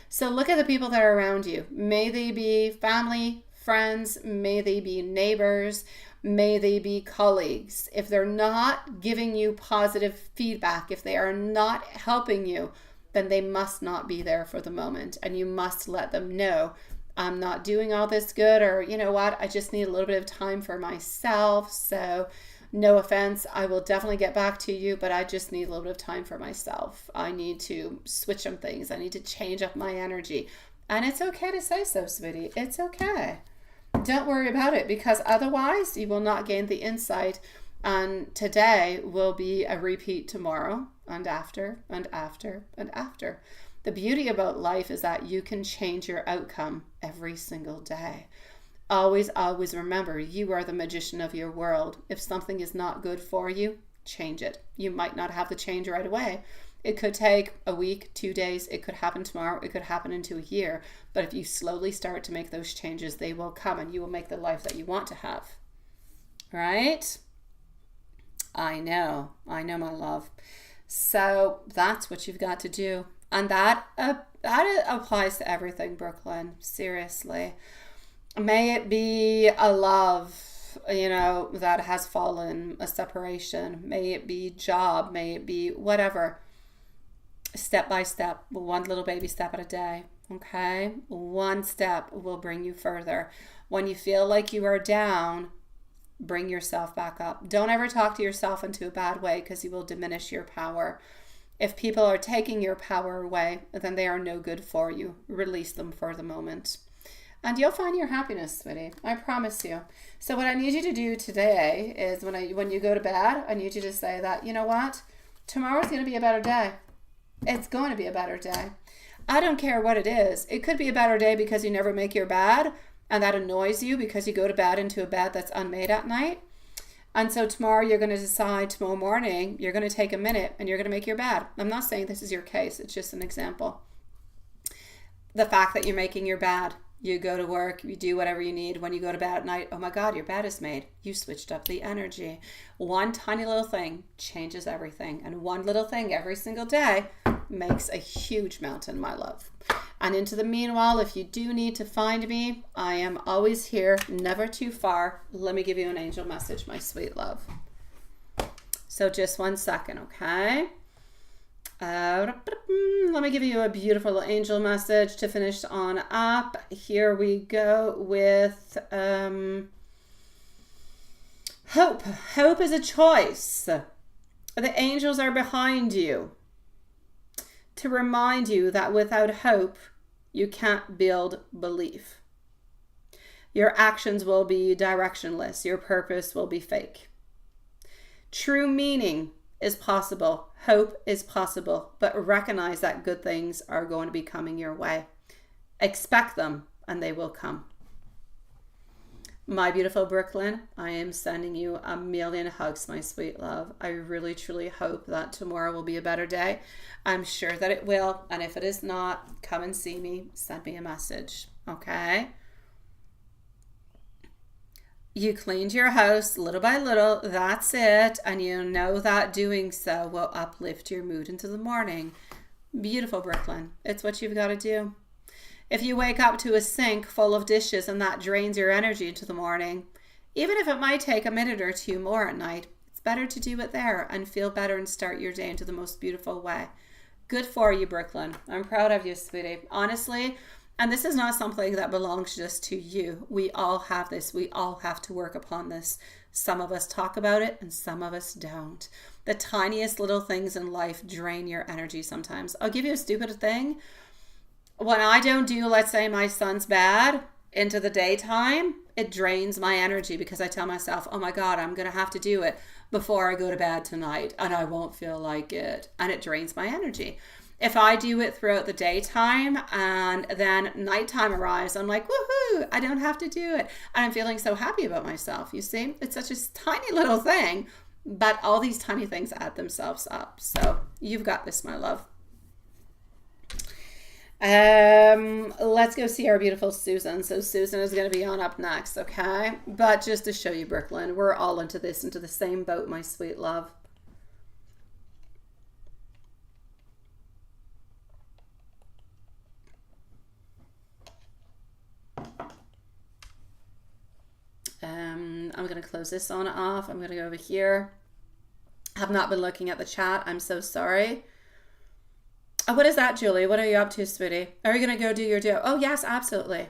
So look at the people that are around you. May they be family, friends, may they be neighbors, may they be colleagues. If they're not giving you positive feedback, if they are not helping you, then they must not be there for the moment. And you must let them know, I'm not doing all this good, or you know what, I just need a little bit of time for myself. So no offense, I will definitely get back to you, but I just need a little bit of time for myself. I need to switch some things. I need to change up my energy. And it's okay to say so, sweetie. It's okay. Don't worry about it, because otherwise you will not gain the insight. And today will be a repeat tomorrow and after and after and after. The beauty about life is that you can change your outcome every single day. Always, always remember, you are the magician of your world. If something is not good for you, change it. You might not have the change right away. It could take a week, 2 days. It could happen tomorrow. It could happen into a year. But if you slowly start to make those changes, they will come and you will make the life that you want to have. Right? I know, my love. So that's what you've got to do. And that applies to everything, Brooklyn. Seriously. May it be a love, that has fallen, a separation. May it be job. May it be whatever. Step by step, one little baby step at a day. Okay? One step will bring you further. When you feel like you are down, bring yourself back up. Don't ever talk to yourself into a bad way, because you will diminish your power. If people are taking your power away, then they are no good for you. Release them for the moment. And you'll find your happiness, sweetie. I promise you. So what I need you to do today is when you go to bed, I need you to say that, you know what? Tomorrow's going to be a better day. It's going to be a better day. I don't care what it is. It could be a better day because you never make your bed, and that annoys you because you go to bed into a bed that's unmade at night. And so tomorrow you're going to decide, tomorrow morning, you're going to take a minute and you're going to make your bed. I'm not saying this is your case. It's just an example. The fact that you're making your bed, you go to work, you do whatever you need. When you go to bed at night, oh my God, your bed is made. You switched up the energy. One tiny little thing changes everything. And one little thing every single day makes a huge mountain, my love. And into the meanwhile, if you do need to find me, I am always here, never too far. Let me give you an angel message, my sweet love. So just 1 second, okay? Let me give you a beautiful angel message to finish on up. Here we go with hope. Hope is a choice. The angels are behind you to remind you that without hope, you can't build belief. Your actions will be directionless. Your purpose will be fake. True meaning is possible. Hope is possible. But recognize that good things are going to be coming your way. Expect them and they will come. My beautiful Brooklyn, I am sending you a million hugs, my sweet love. I really, truly hope that tomorrow will be a better day. I'm sure that it will. And if it is not, come and see me. Send me a message. Okay? You cleaned your house little by little. That's it. And you know that doing so will uplift your mood into the morning. Beautiful Brooklyn. It's what you've got to do. If you wake up to a sink full of dishes and that drains your energy into the morning, even if it might take a minute or two more at night, it's better to do it there and feel better and start your day into the most beautiful way. Good for you, Brooklyn. I'm proud of you, sweetie. Honestly, and this is not something that belongs just to you. We all have this. We all have to work upon this. Some of us talk about it and some of us don't. The tiniest little things in life drain your energy sometimes. I'll give you a stupid thing. When I don't do, let's say, my son's bed into the daytime, it drains my energy because I tell myself, oh my God, I'm going to have to do it before I go to bed tonight and I won't feel like it. And it drains my energy. If I do it throughout the daytime and then nighttime arrives, I'm like, woohoo, I don't have to do it. And I'm feeling so happy about myself. You see, it's such a tiny little thing, but all these tiny things add themselves up. So you've got this, my love. Let's go see our beautiful Susan. So Susan is going to be on up next, okay? But just to show you, Brooklyn, we're all into this, into the same boat, my sweet love. I'm going to close this on off. I'm going to go over here. Have not been looking at the chat. I'm so sorry. What is that, Julie? What are you up to, sweetie? Are you going to go do your do? Oh, yes, absolutely.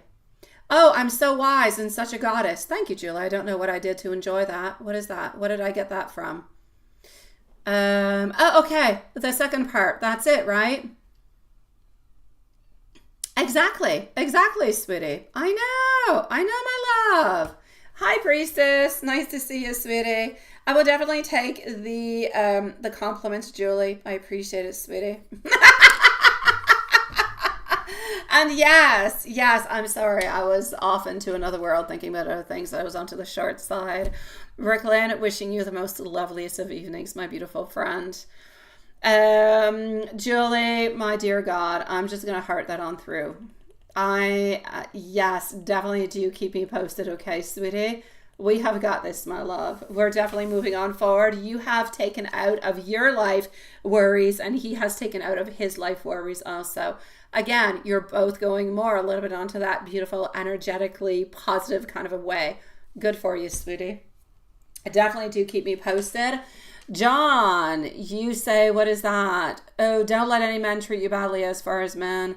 Oh, I'm so wise and such a goddess. Thank you, Julie. I don't know what I did to enjoy that. What is that? What did I get that from? Oh, okay. The second part. That's it, right? Exactly. Exactly, sweetie. I know, my love. Hi, priestess. Nice to see you, sweetie. I will definitely take the compliments, Julie. I appreciate it, sweetie. And yes, I'm sorry. I was off into another world thinking about other things. I was onto the short side. Brooklyn, wishing you the most loveliest of evenings, my beautiful friend. Julie, my dear God, I'm just going to heart that on through. Yes, definitely do keep me posted, okay, sweetie? We have got this, my love. We're definitely moving on forward. You have taken out of your life worries, and he has taken out of his life worries also. Again, you're both going more a little bit onto that beautiful, energetically positive kind of a way. Good for you, sweetie. Definitely do keep me posted. John, you say, what is that? Oh, don't let any men treat you badly as far as men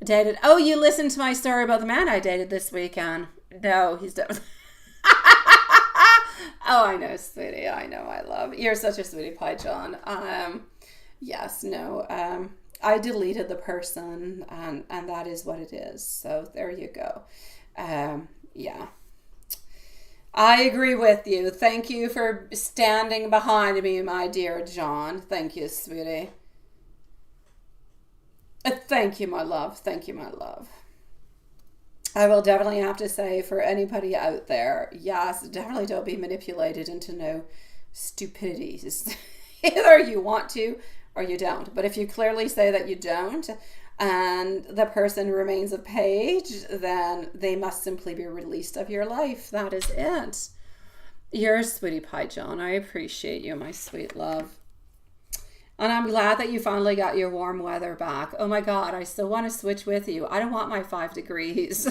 dated. Oh, you listened to my story about the man I dated this weekend. No, he's definitely... Oh, I know, sweetie. I know, I love. You're such a sweetie pie, John. Yes, no. I deleted the person, and that is what it is. So there you go. Yeah. I agree with you. Thank you for standing behind me, my dear John. Thank you, sweetie. Thank you, my love. Thank you, my love. I will definitely have to say, for anybody out there, yes, definitely don't be manipulated into no stupidities. Either you want to or you don't. But if you clearly say that you don't, and the person remains a page, then they must simply be released of your life. That is it. You're a sweetie pie, John. I appreciate you, my sweet love. And I'm glad that you finally got your warm weather back. Oh my God, I still want to switch with you. I don't want my 5 degrees.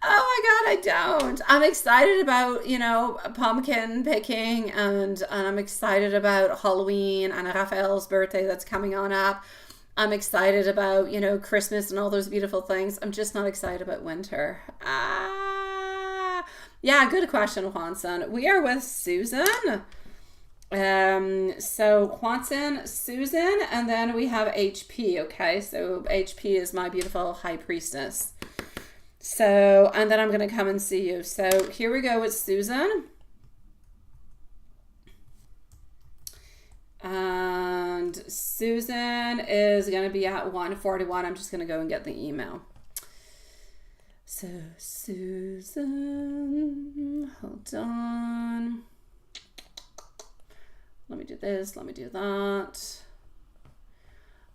Oh my God, I don't. I'm excited about, pumpkin picking, and I'm excited about Halloween and Raphael's birthday that's coming on up. I'm excited about, Christmas and all those beautiful things. I'm just not excited about winter. Yeah, good question, Juanson. We are with Susan. So Juanson, Susan, and then we have HP. Okay, so HP is my beautiful high priestess. So, and then I'm going to come and see you. So here we go with Susan. And Susan is going to be at 141. I'm just going to go and get the email. So Susan, hold on. Let me do this. Let me do that.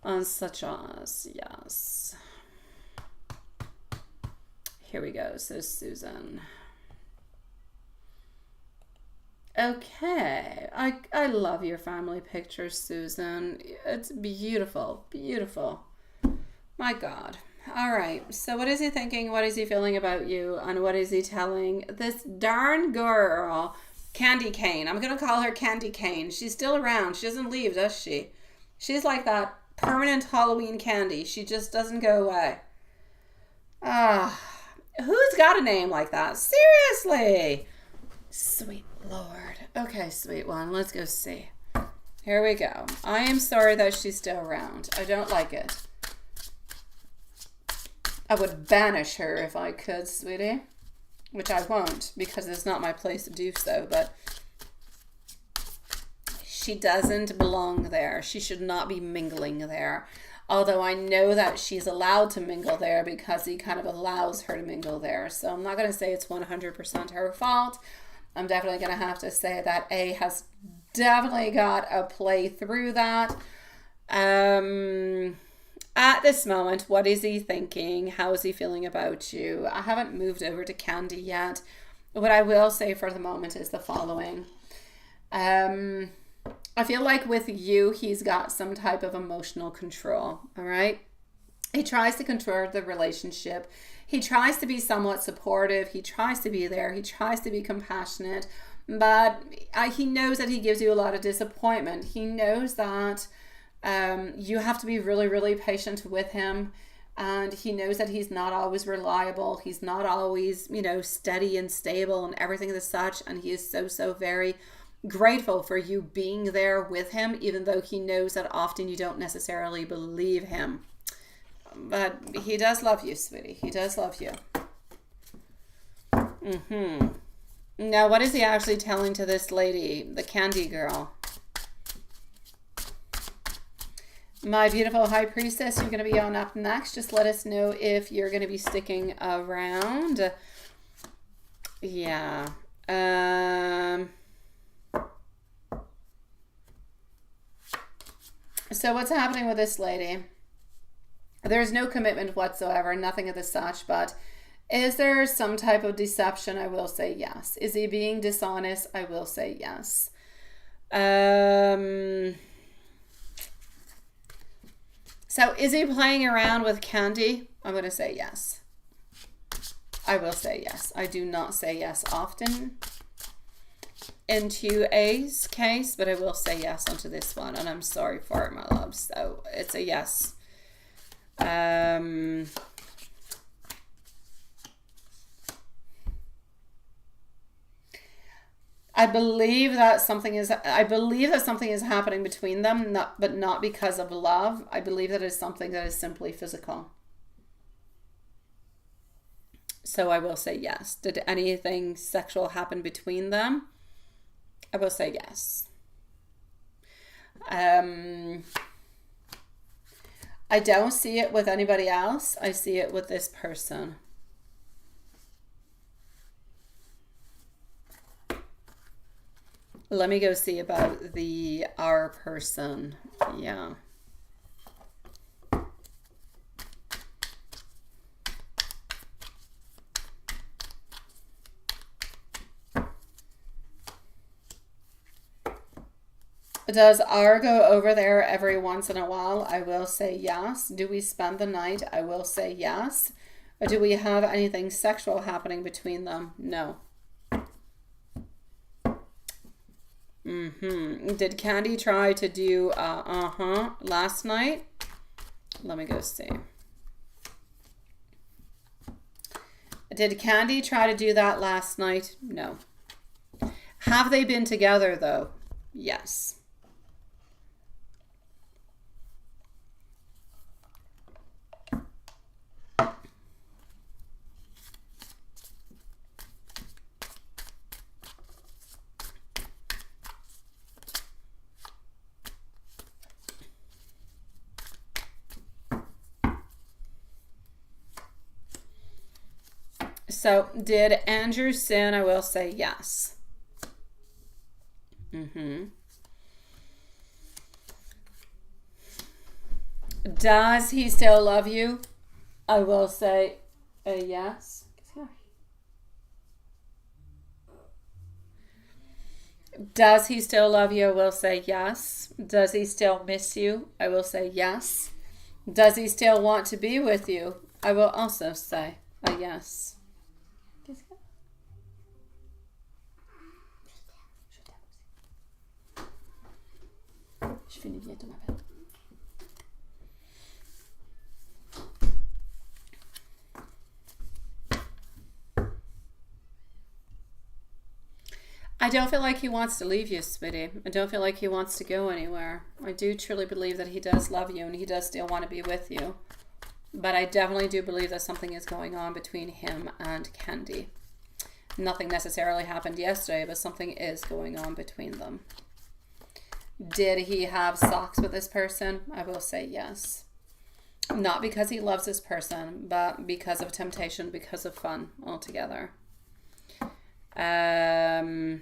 And such as, yes. Here we go. So Susan. Okay. I love your family pictures, Susan. It's beautiful. Beautiful. My God. All right. So what is he thinking? What is he feeling about you? And what is he telling this darn girl, Candy Cane? I'm going to call her Candy Cane. She's still around. She doesn't leave, does she? She's like that permanent Halloween candy. She just doesn't go away. Who's got a name like that? Seriously. Sweet Lord. Okay, sweet one. Let's go see. Here we go. I am sorry that she's still around. I don't like it. I would banish her if I could, sweetie. Which I won't, because it's not my place to do so, but she doesn't belong there. She should not be mingling there. Although I know that she's allowed to mingle there because he kind of allows her to mingle there. So I'm not going to say it's 100% her fault. I'm definitely going to have to say that A has definitely got a play through that. At this moment, what is he thinking? How is he feeling about you? I haven't moved over to Candy yet. What I will say for the moment is the following. I feel like with you, he's got some type of emotional control, all right? He tries to control the relationship. He tries to be somewhat supportive. He tries to be there. He tries to be compassionate. But he knows that he gives you a lot of disappointment. He knows that you have to be really, really patient with him. And he knows that he's not always reliable. He's not always, steady and stable and everything as such. And he is so, so very grateful for you being there with him, even though he knows that often you don't necessarily believe him. But he does love you, sweetie. He does love you. Now, what is he actually telling to this lady, the Candy girl? My beautiful high priestess, you're going to be on up next. Just let us know if you're going to be sticking around. Yeah. So what's happening with this lady? There's no commitment whatsoever, nothing of the such, but Is there some type of deception? I will say yes. Is he being dishonest? I will say yes. So is he playing around with candy? I'm going to say yes. I will say yes. I do not say yes often into A's case, but I will say yes onto this one, and I'm sorry for it, my love. So it's a yes. I believe that something is happening between them, but not because of love. I believe that it's something that is simply physical. So I will say yes. Did anything sexual happen between them? I will say yes. I don't see it with anybody else. I see it with this person. Let me go see about our person. Yeah. Does R go over there every once in a while? I will say yes. Do we spend the night? I will say yes. Or do we have anything sexual happening between them? No. Did Candy try to do last night? Let me go see. Did Candy try to do that last night? No. Have they been together though? Yes. So, did Andrew sin? I will say yes. Does he still love you? I will say a yes. Does he still love you? I will say yes. Does he still miss you? I will say yes. Does he still want to be with you? I will also say a yes. Je finis bientôt, ma belle. I don't feel like he wants to leave you, sweetie. I don't feel like he wants to go anywhere. I do truly believe that he does love you and he does still want to be with you. But I definitely do believe that something is going on between him and Candy. Nothing necessarily happened yesterday, but something is going on between them. Did he have sex with this person? I will say yes. Not because he loves this person, but because of temptation, because of fun altogether. I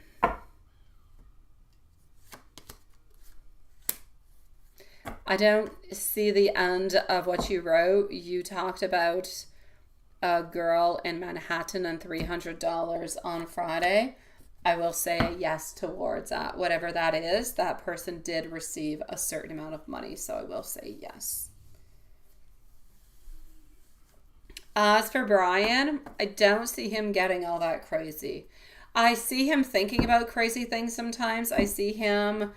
don't see the end of what you wrote. You talked about a girl in Manhattan and $300 on Friday. I will say yes towards that. Whatever that is, that person did receive a certain amount of money, so I will say yes. As for Brian, I don't see him getting all that crazy. I see him thinking about crazy things sometimes. I see him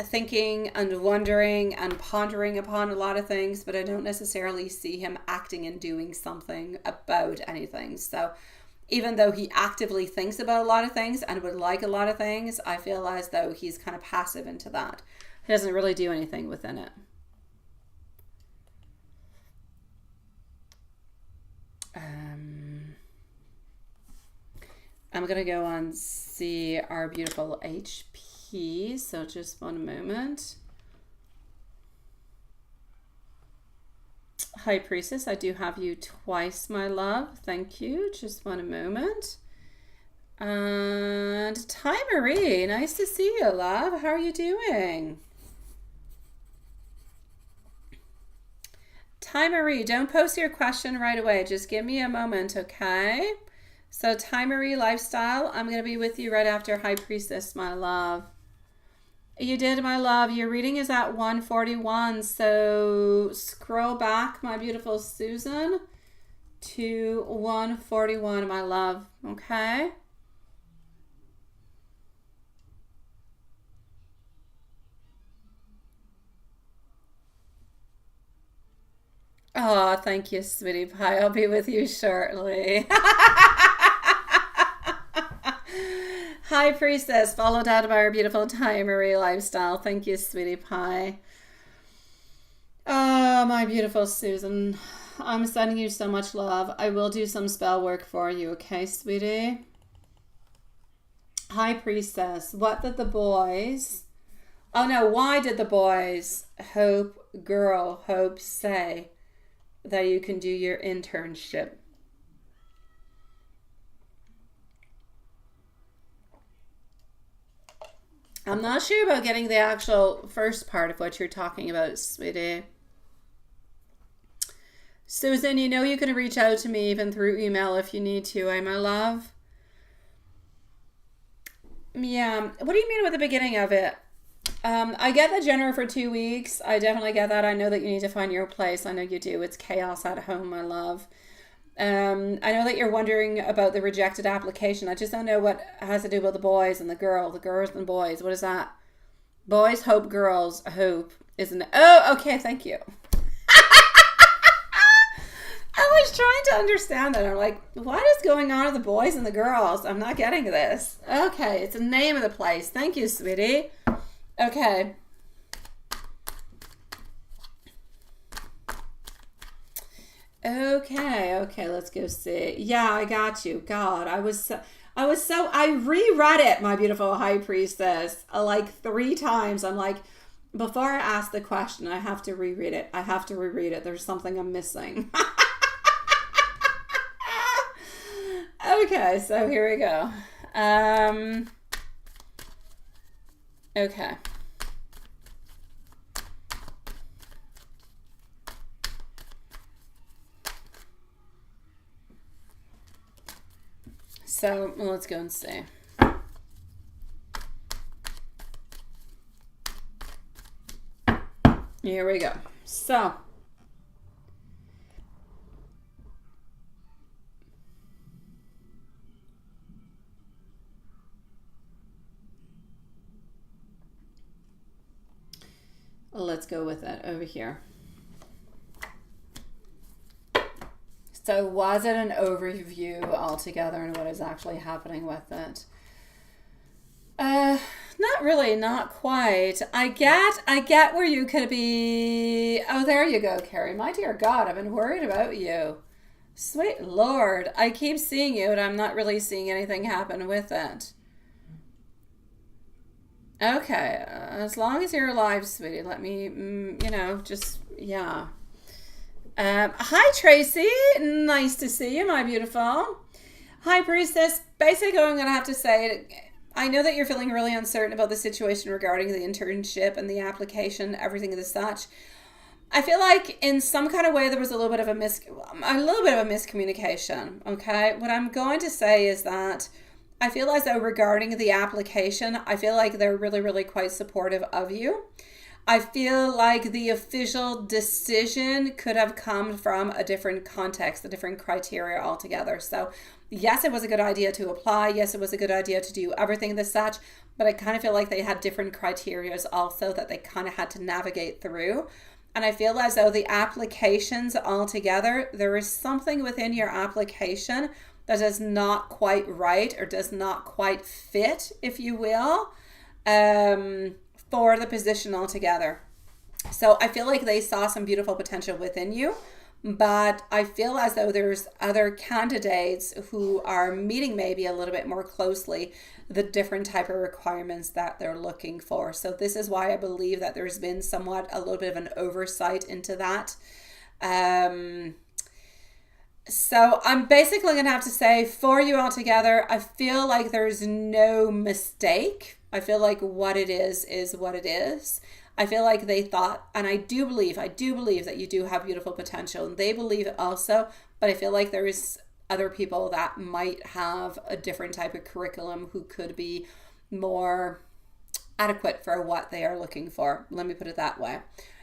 thinking and wondering and pondering upon a lot of things, but I don't necessarily see him acting and doing something about anything. So even though he actively thinks about a lot of things and would like a lot of things, I feel as though he's kind of passive into that. He doesn't really do anything within it. I'm going to go and see our beautiful HP. So just one moment. Hi, Priestess. I do have you twice, my love. Thank you. Just one moment. And Ty Marie. Nice to see you, love. How are you doing? Ty Marie, don't post your question right away. Just give me a moment, okay? So Ty Marie Lifestyle, I'm going to be with you right after High Priestess, my love. You did, my love. Your reading is at 141. So scroll back, my beautiful Susan, to 141, my love. Okay? Oh, thank you, sweetie pie. I'll be with you shortly. Hi, Priestess, followed out by our beautiful Ty Marie Lifestyle. Thank you, sweetie pie. Oh, my beautiful Susan. I'm sending you so much love. I will do some spell work for you, okay, sweetie? Hi, Priestess. What did the boys... Oh, no, why did the boys, Hope say that you can do your internship? I'm not sure about getting the actual first part of what you're talking about, sweetie. Susan, you know you can reach out to me even through email if you need to, my love? Yeah. What do you mean with the beginning of it? I get the general for 2 weeks. I definitely get that. I know that you need to find your place. I know you do. It's chaos at home, my love. I know that you're wondering about the rejected application. I just don't know what has to do with the boys and the girls and boys. What is that? Boys, hope, girls, hope, isn't it? Oh, okay, thank you. I was trying to understand that. I'm like, what is going on with the boys and the girls? I'm not getting this. Okay, it's the name of the place. Thank you, sweetie. Okay. Okay, let's go see. Yeah, I got you. God, I reread it, my beautiful High Priestess, like 3 times. I'm like, before I ask the question, I have to reread it. There's something I'm missing. Okay, so here we go. Okay. So let's go and see. Here we go. So let's go with it over here. So was it an overview altogether and what is actually happening with it? Not really, not quite. I get where you could be. Oh, there you go, Carrie. My dear God, I've been worried about you. Sweet Lord, I keep seeing you and I'm not really seeing anything happen with it. Okay, as long as you're alive, sweetie, let me, yeah. Hi, Tracy. Nice to see you, my beautiful. Hi, Priestess. Basically, I'm going to have to say, I know that you're feeling really uncertain about the situation regarding the internship and the application, everything of the such. I feel like in some kind of way there was a little bit of a miscommunication, okay? What I'm going to say is that I feel as though regarding the application, I feel like they're really, really quite supportive of you. I feel like the official decision could have come from a different context, a different criteria altogether. So yes, it was a good idea to apply. Yes, it was a good idea to do everything as such, but I kind of feel like they had different criteria also that they kind of had to navigate through. And I feel as though the applications altogether, there is something within your application that is not quite right or does not quite fit, if you will, for the position altogether. So I feel like they saw some beautiful potential within you, but I feel as though there's other candidates who are meeting maybe a little bit more closely the different type of requirements that they're looking for. So this is why I believe that there's been somewhat a little bit of an oversight into that. So I'm basically going to have to say for you all together, I feel like there's no mistake. I feel like what it is what it is. I feel like they thought, and I do believe that you do have beautiful potential, and they believe it also, but I feel like there is other people that might have a different type of curriculum who could be more adequate for what they are looking for. Let me put it that way.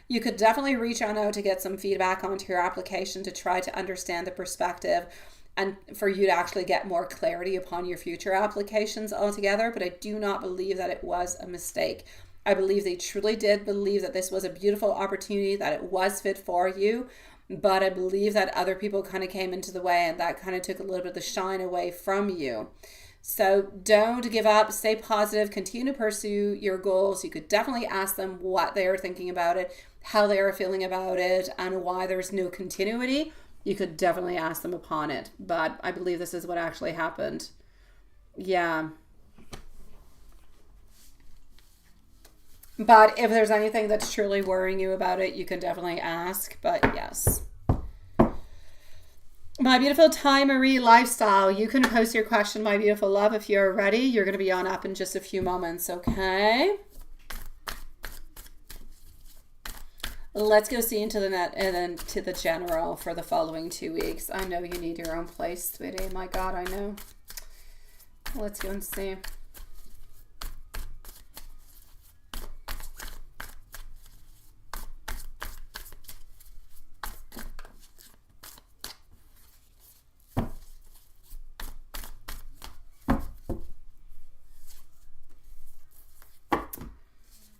You could definitely reach out to get some feedback onto your application to try to understand the perspective and for you to actually get more clarity upon your future applications altogether. But I do not believe that it was a mistake. I believe they truly did believe that this was a beautiful opportunity, that it was fit for you. But I believe that other people kind of came into the way, and that kind of took a little bit of the shine away from you. So don't give up, stay positive, continue to pursue your goals. You could definitely ask them what they are thinking about it, how they are feeling about it, and why there's no continuity. You could definitely ask them upon it. But I believe this is what actually happened. Yeah. But if there's anything that's truly worrying you about it, you can definitely ask. But yes. My beautiful Ty Marie lifestyle, you can post your question, my beautiful love, if you're ready. You're going to be on up in just a few moments, okay? Let's go see into the net and then to the general for the following 2 weeks. I know you need your own place, sweetie. My God, I know. Let's go and see.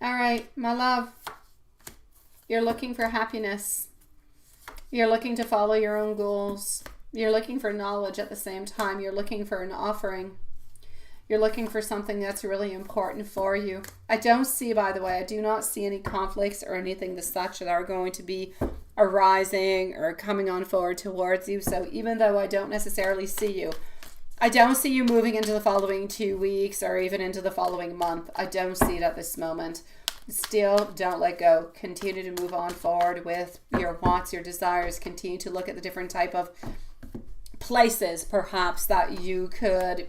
All right, my love, you're looking for happiness. You're looking to follow your own goals. You're looking for knowledge at the same time. You're looking for an offering. You're looking for something that's really important for you. I don't see, by the way, I do not see any conflicts or anything as such that are going to be arising or coming on forward towards you. So even though I don't necessarily see you, I don't see you moving into the following 2 weeks or even into the following month. I don't see it at this moment. Still, don't let go. Continue to move on forward with your wants, your desires. Continue to look at the different type of places, perhaps, that you could,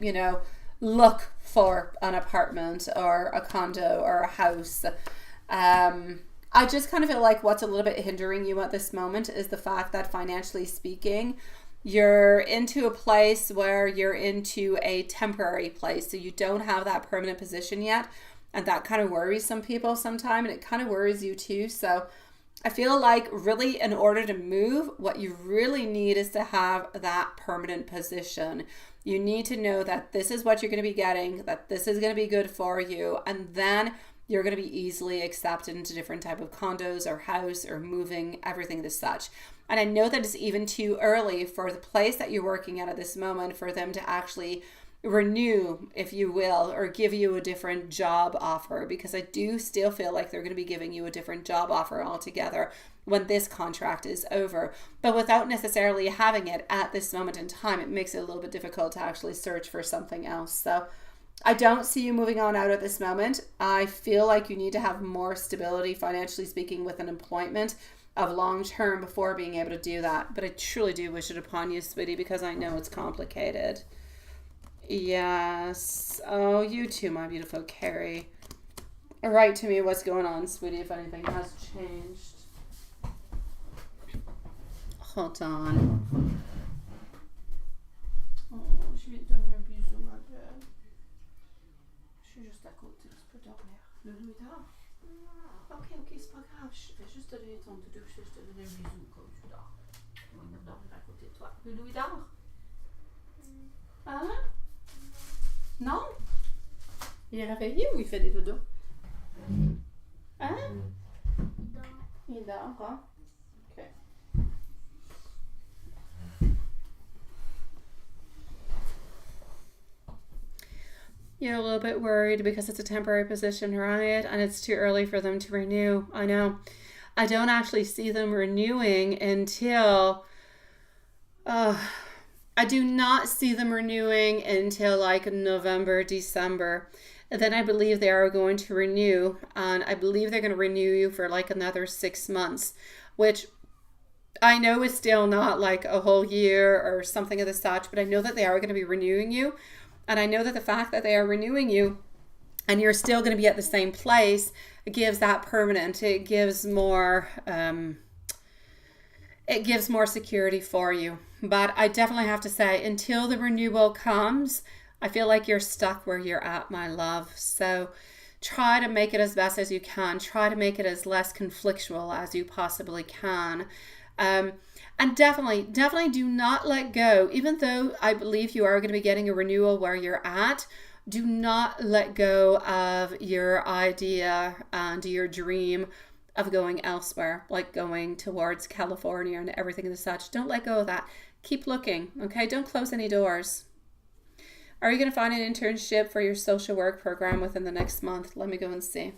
look for an apartment or a condo or a house. I just kind of feel like what's a little bit hindering you at this moment is the fact that financially speaking, you're into a place where you're into a temporary place. So you don't have that permanent position yet. And that kind of worries some people sometimes. And it kind of worries you too. So I feel like really in order to move, what you really need is to have that permanent position. You need to know that this is what you're going to be getting, that this is going to be good for you. And then you're going to be easily accepted into different type of condos or house or moving, everything as such. And I know that it's even too early for the place that you're working at this moment for them to actually renew, if you will, or give you a different job offer, because I do still feel like they're going to be giving you a different job offer altogether when this contract is over. But without necessarily having it at this moment in time, it makes it a little bit difficult to actually search for something else. So I don't see you moving on out at this moment. I feel like you need to have more stability, financially speaking, with an employment of long term before being able to do that. But I truly do wish it upon you, sweetie, because I know it's complicated. Yes. Oh, you too, my beautiful Carrie. Write to me what's going on, sweetie, if anything has changed. Hold on. Oh, je vais te donner un bisou, ma belle. Je suis juste à côté, tu peux dormir. Le loup est dehors. Ok, c'est pas grave. Je vais juste te donner ton doudou. Je vais te donner un bisou quand tu dors. On va venir dormir à côté de toi. Le loup est dehors. Hein? Non? Il est réveillé ou il fait des dodos? Hein? Il dort, hein? Ok. You're a little bit worried because it's a temporary position, right? And it's too early for them to renew. I know. I don't actually see them renewing until... I do not see them renewing until like November, December. And then I believe they are going to renew. And I believe they're going to renew you for like another 6 months, which I know is still not like a whole year or something of the such, but I know that they are going to be renewing you. And I know that the fact that they are renewing you and you're still going to be at the same place, it gives that permanent. It gives more security for you. But I definitely have to say, until the renewal comes, I feel like you're stuck where you're at, my love. So try to make it as best as you can. Try to make it as less conflictual as you possibly can. And definitely do not let go. Even though I believe you are going to be getting a renewal where you're at, do not let go of your idea and your dream of going elsewhere, like going towards California and everything and such. Don't let go of that. Keep looking, okay? Don't close any doors. Are you going to find an internship for your social work program within the next month? Let me go and see.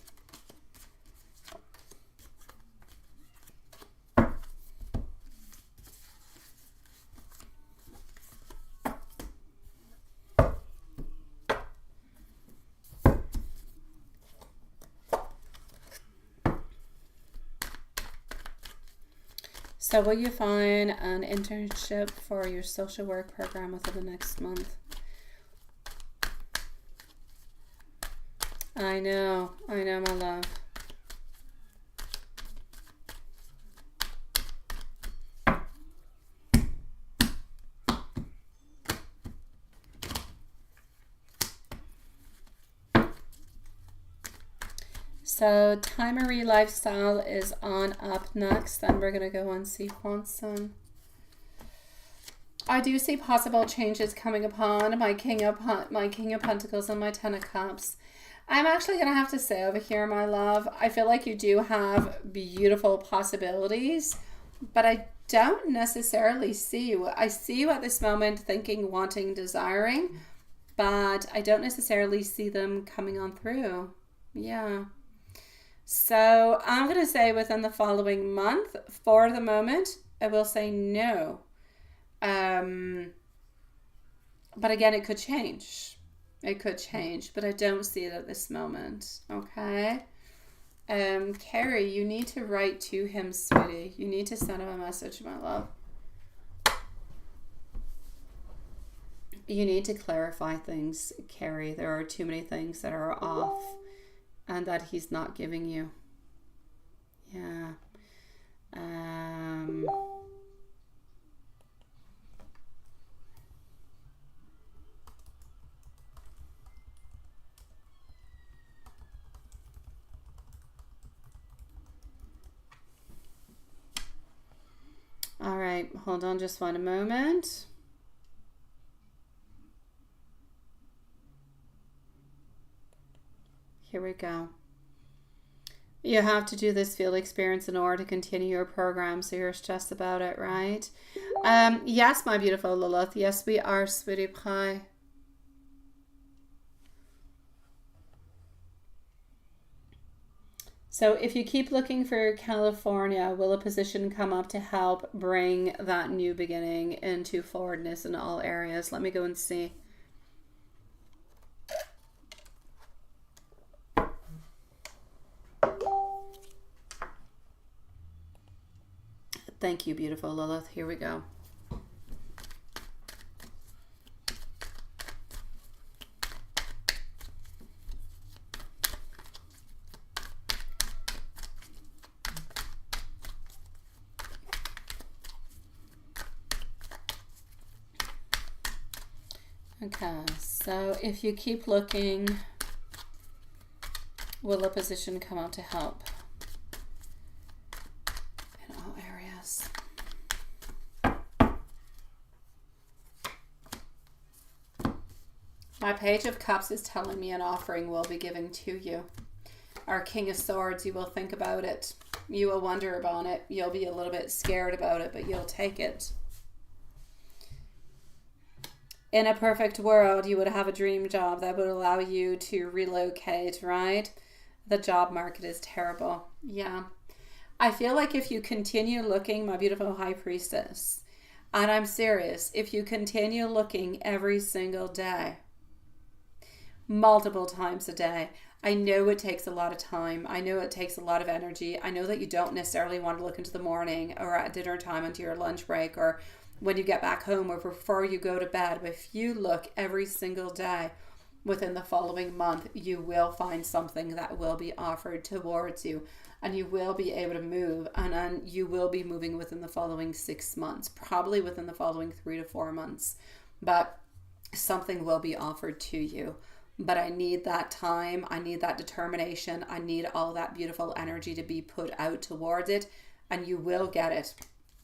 So will you find an internship for your social work program within the next month? I know, my love. So Time Marie Lifestyle is on up next. Then we're going to go and see Juanson. I do see possible changes coming upon my King of Pentacles and my Ten of Cups. I'm actually going to have to say over here, my love, I feel like you do have beautiful possibilities, but I don't necessarily see you. I see you at this moment thinking, wanting, desiring, but I don't necessarily see them coming on through. Yeah. So I'm going to say within the following month, for the moment, I will say no. But again, it could change. It could change, but I don't see it at this moment. Okay. Carrie, you need to write to him, sweetie. You need to send him a message, my love. You need to clarify things, Carrie. There are too many things that are off and that he's not giving you. Yeah. All right, hold on just one moment. Here we go. You have to do this field experience in order to continue your program, so you're stressed about it, right? Yes, my beautiful Lilith. Yes, we are, sweetie pie. So if you keep looking for California, will a position come up to help bring that new beginning into forwardness in all areas? Let me go and see. Thank you, beautiful Lilith. Here we go. Okay, so if you keep looking, will a position come out to help in all areas? My Page of Cups is telling me an offering will be given to you. Our King of Swords, you will think about it. You will wonder about it. You'll be a little bit scared about it, but you'll take it. In a perfect world, you would have a dream job that would allow you to relocate, right? The job market is terrible. Yeah. I feel like if you continue looking, my beautiful High Priestess, and I'm serious, if you continue looking every single day, multiple times a day, I know it takes a lot of time. I know it takes a lot of energy. I know that you don't necessarily want to look into the morning or at dinner time into your lunch break or when you get back home or before you go to bed. But if you look every single day, within the following month, you will find something that will be offered towards you, and you will be able to move, and then you will be moving within the following 6 months, probably within the following 3 to 4 months, but something will be offered to you. But I need that time, I need that determination, I need all that beautiful energy to be put out towards it, and you will get it.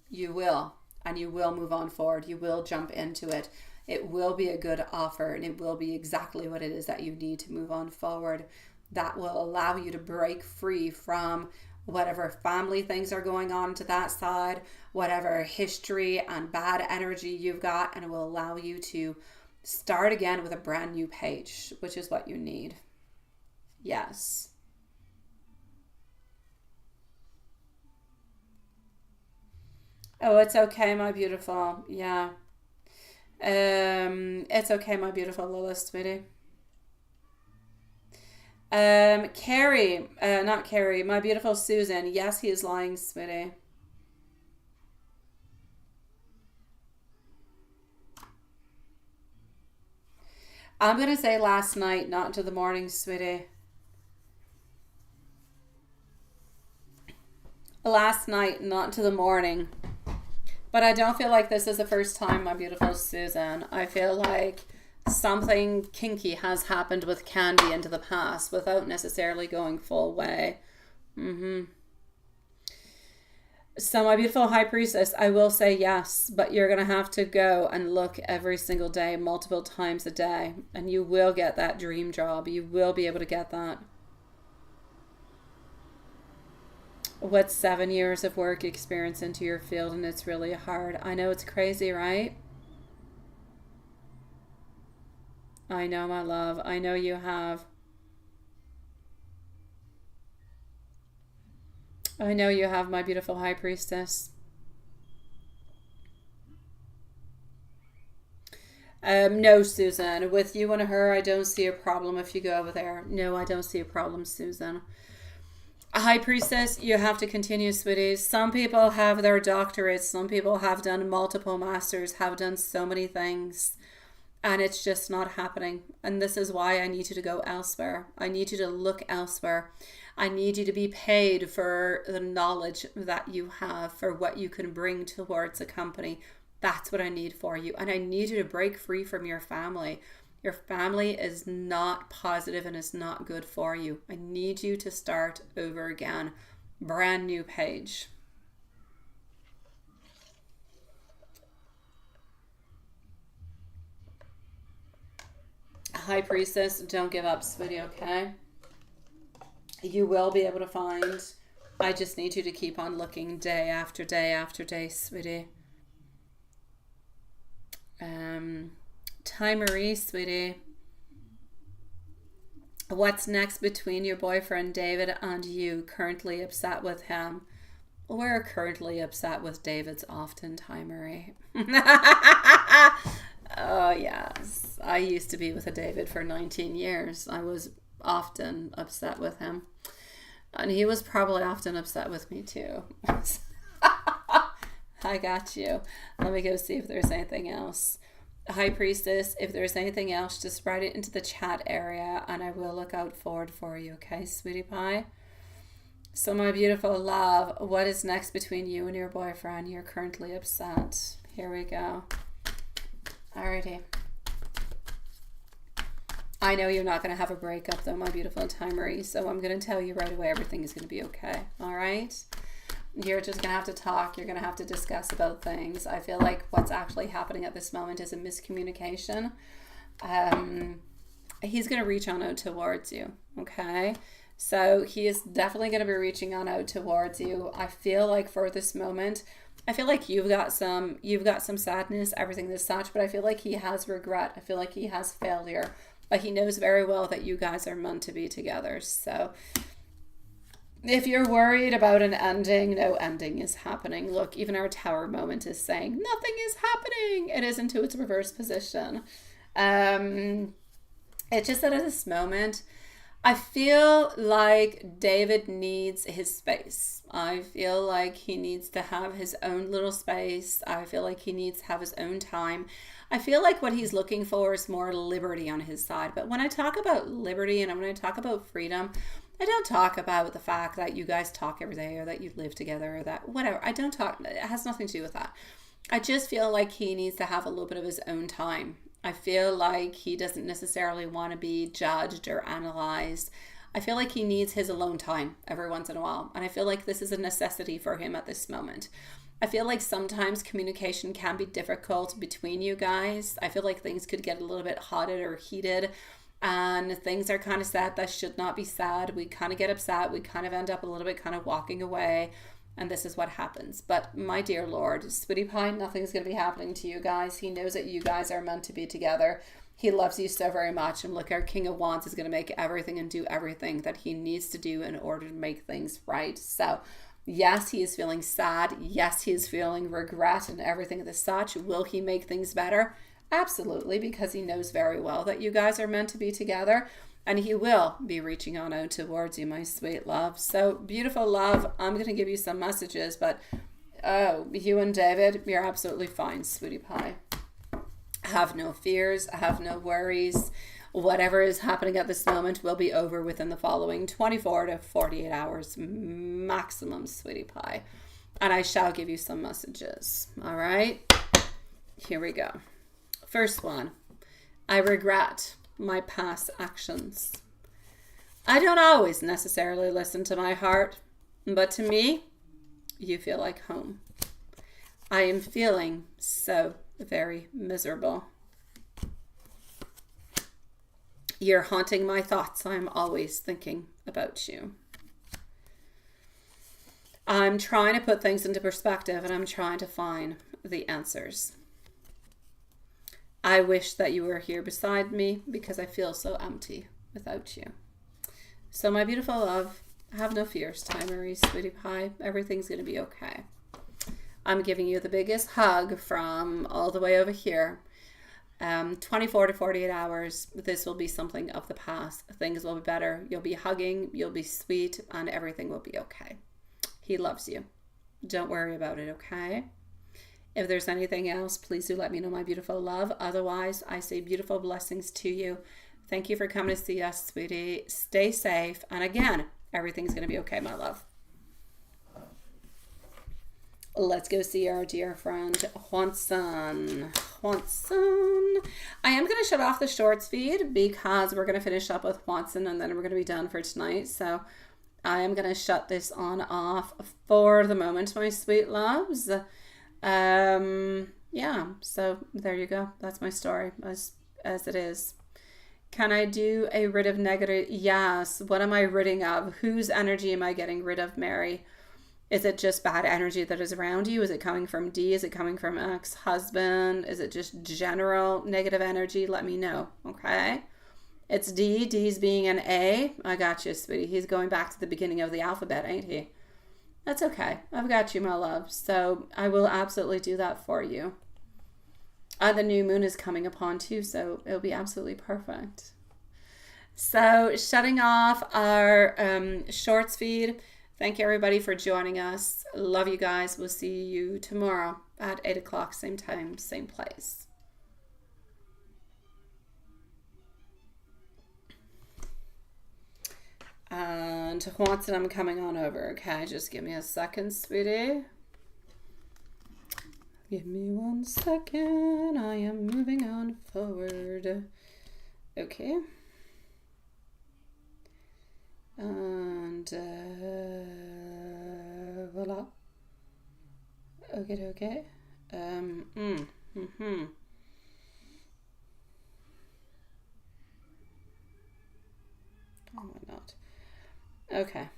You will, and you will move on forward. You will jump into it. It will be a good offer, and it will be exactly what it is that you need to move on forward. That will allow you to break free from whatever family things are going on to that side, whatever history and bad energy you've got, and it will allow you to start again with a brand new page, which is what you need. Yes. Oh, it's okay, my beautiful. Yeah. It's okay, my beautiful Lilith, sweetie. Carrie, not Carrie, my beautiful Susan. Yes, he is lying, sweetie. I'm going to say last night, not into the morning, sweetie. Last night, not into the morning. But I don't feel like this is the first time, my beautiful Susan. I feel like something kinky has happened with Candy into the past without necessarily going full way. So my beautiful high priestess, I will say yes, but you're going to have to go and look every single day, multiple times a day, and you will get that dream job. You will be able to get that. What's 7 years of work experience into your field, and it's really hard. I know, it's crazy, right? I know, my love. I know you have. I know you have, my beautiful high priestess. No, Susan. With you and her, I don't see a problem if you go over there. No, I don't see a problem, Susan. A high priestess, you have to continue, sweeties. Some people have their doctorates. Some people have done multiple masters, have done so many things. And it's just not happening. And this is why I need you to go elsewhere. I need you to look elsewhere. I need you to be paid for the knowledge that you have, for what you can bring towards a company. That's what I need for you. And I need you to break free from your family. Your family is not positive and is not good for you. I need you to start over again. Brand new page. High priestess, don't give up, sweetie, okay? You will be able to find. I just need you to keep on looking day after day after day, sweetie. Ty Marie, sweetie. What's next between your boyfriend David and you? Currently upset with him? We're currently upset with David's often, Ty Marie. Oh, yes. I used to be with a David for 19 years. I was often upset with him. And he was probably often upset with me too. I got you. Let me go see if there's anything else. High priestess, if there's anything else, just write it into the chat area and I will look out forward for you, okay, sweetie pie? So my beautiful love, what is next between you and your boyfriend? You're currently upset. Here we go. Alrighty. I know you're not going to have a breakup though, my beautiful Ty Marie, so I'm going to tell you right away everything is going to be okay, alright? You're just going to have to talk. You're going to have to discuss about things. I feel like what's actually happening at this moment is a miscommunication. He's going to reach on out towards you, okay? So he is definitely going to be reaching on out towards you. I feel like for this moment, I feel like you've got some sadness, everything is such, but I feel like he has regret. I feel like he has failure. But he knows very well that you guys are meant to be together. So if you're worried about an ending, no ending is happening. Look, even our tower moment is saying nothing is happening. It is into its reverse position. It's just that at this moment, I feel like David needs his space. I feel like he needs to have his own little space. I feel like he needs to have his own time. I feel like what he's looking for is more liberty on his side. But when I talk about liberty and when I talk about freedom, I don't talk about the fact that you guys talk every day or that you live together or that whatever. I don't talk, it has nothing to do with that. I just feel like he needs to have a little bit of his own time. I feel like he doesn't necessarily want to be judged or analyzed. I feel like he needs his alone time every once in a while. And I feel like this is a necessity for him at this moment. I feel like sometimes communication can be difficult between you guys. I feel like things could get a little bit hotted or heated and things are kind of sad that should not be sad. We kind of get upset. We kind of end up a little bit kind of walking away. And this is what happens. But my dear Lord, Sweetie Pie, nothing's going to be happening to you guys. He knows that you guys are meant to be together. He loves you so very much. And look, our King of Wands is going to make everything and do everything that he needs to do in order to make things right. So yes, he is feeling sad. Yes, he is feeling regret and everything of the such. Will he make things better? Absolutely, because he knows very well that you guys are meant to be together. And he will be reaching on out towards you, my sweet love. So, beautiful love, I'm going to give you some messages. But, oh, you and David, you're absolutely fine, Sweetie Pie. Have no fears. Have no worries. Whatever is happening at this moment will be over within the following 24 to 48 hours maximum, Sweetie Pie. And I shall give you some messages. All right? Here we go. First one. I regret my past actions. I don't always necessarily listen to my heart, but to me, you feel like home. I am feeling so very miserable. You're haunting my thoughts. I'm always thinking about you. I'm trying to put things into perspective and I'm trying to find the answers. I wish that you were here beside me because I feel so empty without you. So my beautiful love, have no fears, Marie, Sweetie Pie. Everything's going to be okay. I'm giving you the biggest hug from all the way over here. 24 to 48 hours, this will be something of the past. Things will be better. You'll be hugging, you'll be sweet, and everything will be okay. He loves you. Don't worry about it, okay? If there's anything else, please do let me know, my beautiful love. Otherwise, I say beautiful blessings to you. Thank you for coming to see us, sweetie. Stay safe. And again, everything's going to be okay, my love. Let's go see our dear friend, Juanson. Juanson. I am going to shut off the shorts feed because we're going to finish up with Juanson and then we're going to be done for tonight. So I am going to shut this on off for the moment, my sweet loves. Yeah, so there you go. That's my story as it is. Can I do a rid of negative? Yes. What am I ridding of? Whose energy am I getting rid of, Mary? Is it just bad energy that is around you? Is it coming from D? Is it coming from ex-husband? Is it just general negative energy? Let me know, okay? It's D. D's being an A. I got you, sweetie. He's going back to the beginning of the alphabet, ain't he? That's okay. I've got you, my love. So I will absolutely do that for you. The new moon is coming upon too, so it'll be absolutely perfect. So shutting off our shorts feed. Thank you, everybody, for joining us. Love you guys. We'll see you tomorrow at 8 o'clock, same time, same place. And Juanson, I'm coming on over. Okay, just give me a second, sweetie. Give me 1 second. I am moving on forward. Okay. And voila. Okay. Oh my God. Okay.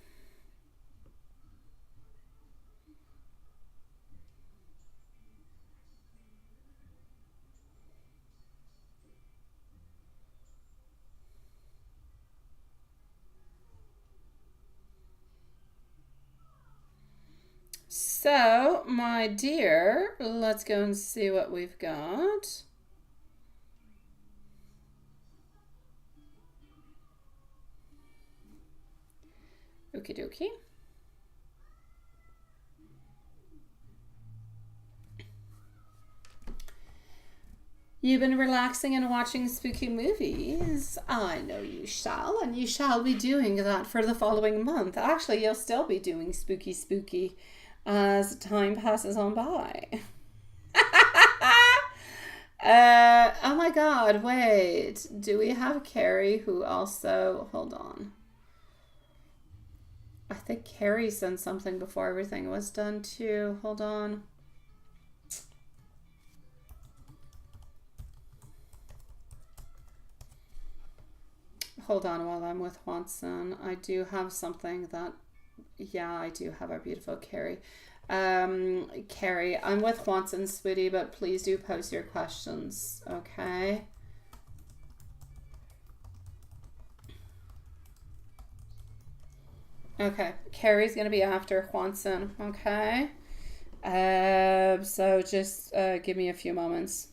So, my dear, let's go and see what we've got. Okie dokie. You've been relaxing and watching spooky movies. I know you shall, and you shall be doing that for the following month. Actually, you'll still be doing spooky as time passes on by. Oh my god, wait. Do we have Carrie who also... Hold on. I think Carrie sent something before everything was done too. Hold on. Hold on while I'm with Watson. I do have something that... Yeah, I do have our beautiful Carrie. Carrie, I'm with Watson, sweetie, but please do post your questions, okay? Okay, Carrie's gonna be after Watson, okay? So just give me a few moments.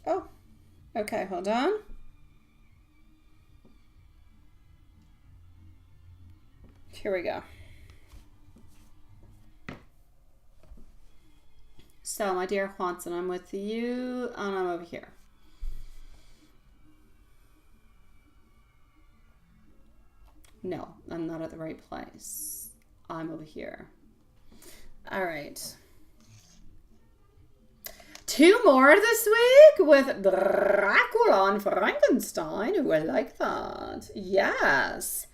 Oh, okay, hold on. Here we go. So, my dear Watson, I'm with you, and I'm over here. No, I'm not at the right place. I'm over here. All right. 2 more this week with Dracula and Frankenstein. Ooh, I like that. Yes.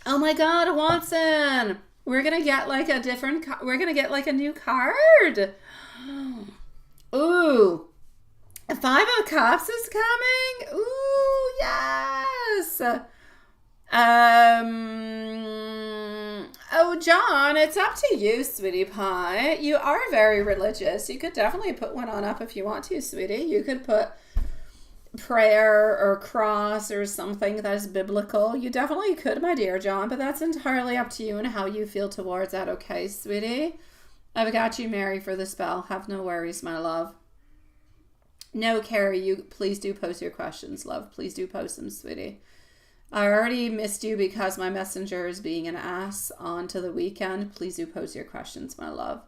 Oh my God, Watson. We're going to get like a different, we're going to get like a new card. Ooh. 5 of Cups is coming. Ooh, yes. Oh, John, it's up to you, sweetie pie. You are very religious. You could definitely put one on up if you want to, sweetie. You could put prayer or cross or something that is biblical. You definitely could, my dear John, but that's entirely up to you and how you feel towards that, okay, sweetie? I've got you, Mary, for the spell. Have no worries, my love. No, Carrie, you please do post your questions, love. Please do post them, sweetie. I already missed you because my messenger is being an ass on to the weekend. Please do post your questions, my love.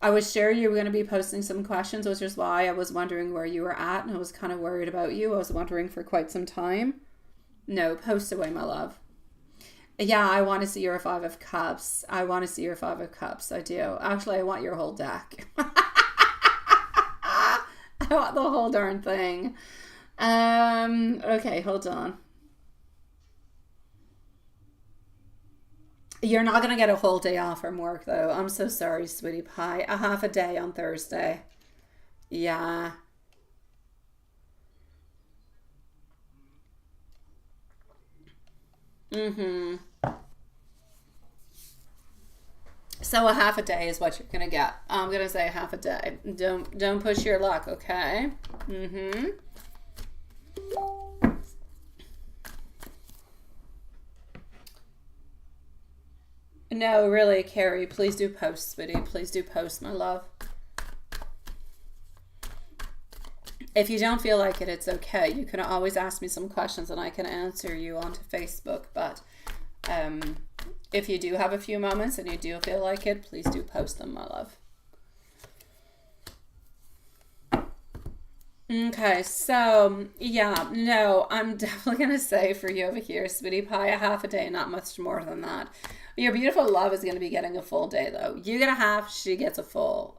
I was sure you were going to be posting some questions, which is why I was wondering where you were at, and I was kind of worried about you. I was wondering for quite some time. No, post away, my love. Yeah, I want to see your 5 of Cups. I want to see your 5 of Cups. I do. Actually, I want your whole deck. I want the whole darn thing. Okay, hold on. You're not going to get a whole day off from work, though. I'm so sorry, sweetie pie. A half a day on Thursday. Yeah. Mm-hmm. So a half a day is what you're going to get. I'm going to say half a day. Don't push your luck, okay? Mm-hmm. No, really, Carrie, please do post, sweetie. Please do post, my love. If you don't feel like it, it's okay. You can always ask me some questions and I can answer you onto Facebook. But if you do have a few moments and you do feel like it, please do post them, my love. Okay, so yeah, no, I'm definitely going to say for you over here, sweetie pie, a half a day, not much more than that. Your beautiful love is going to be getting a full day, though. You get a half, she gets a full.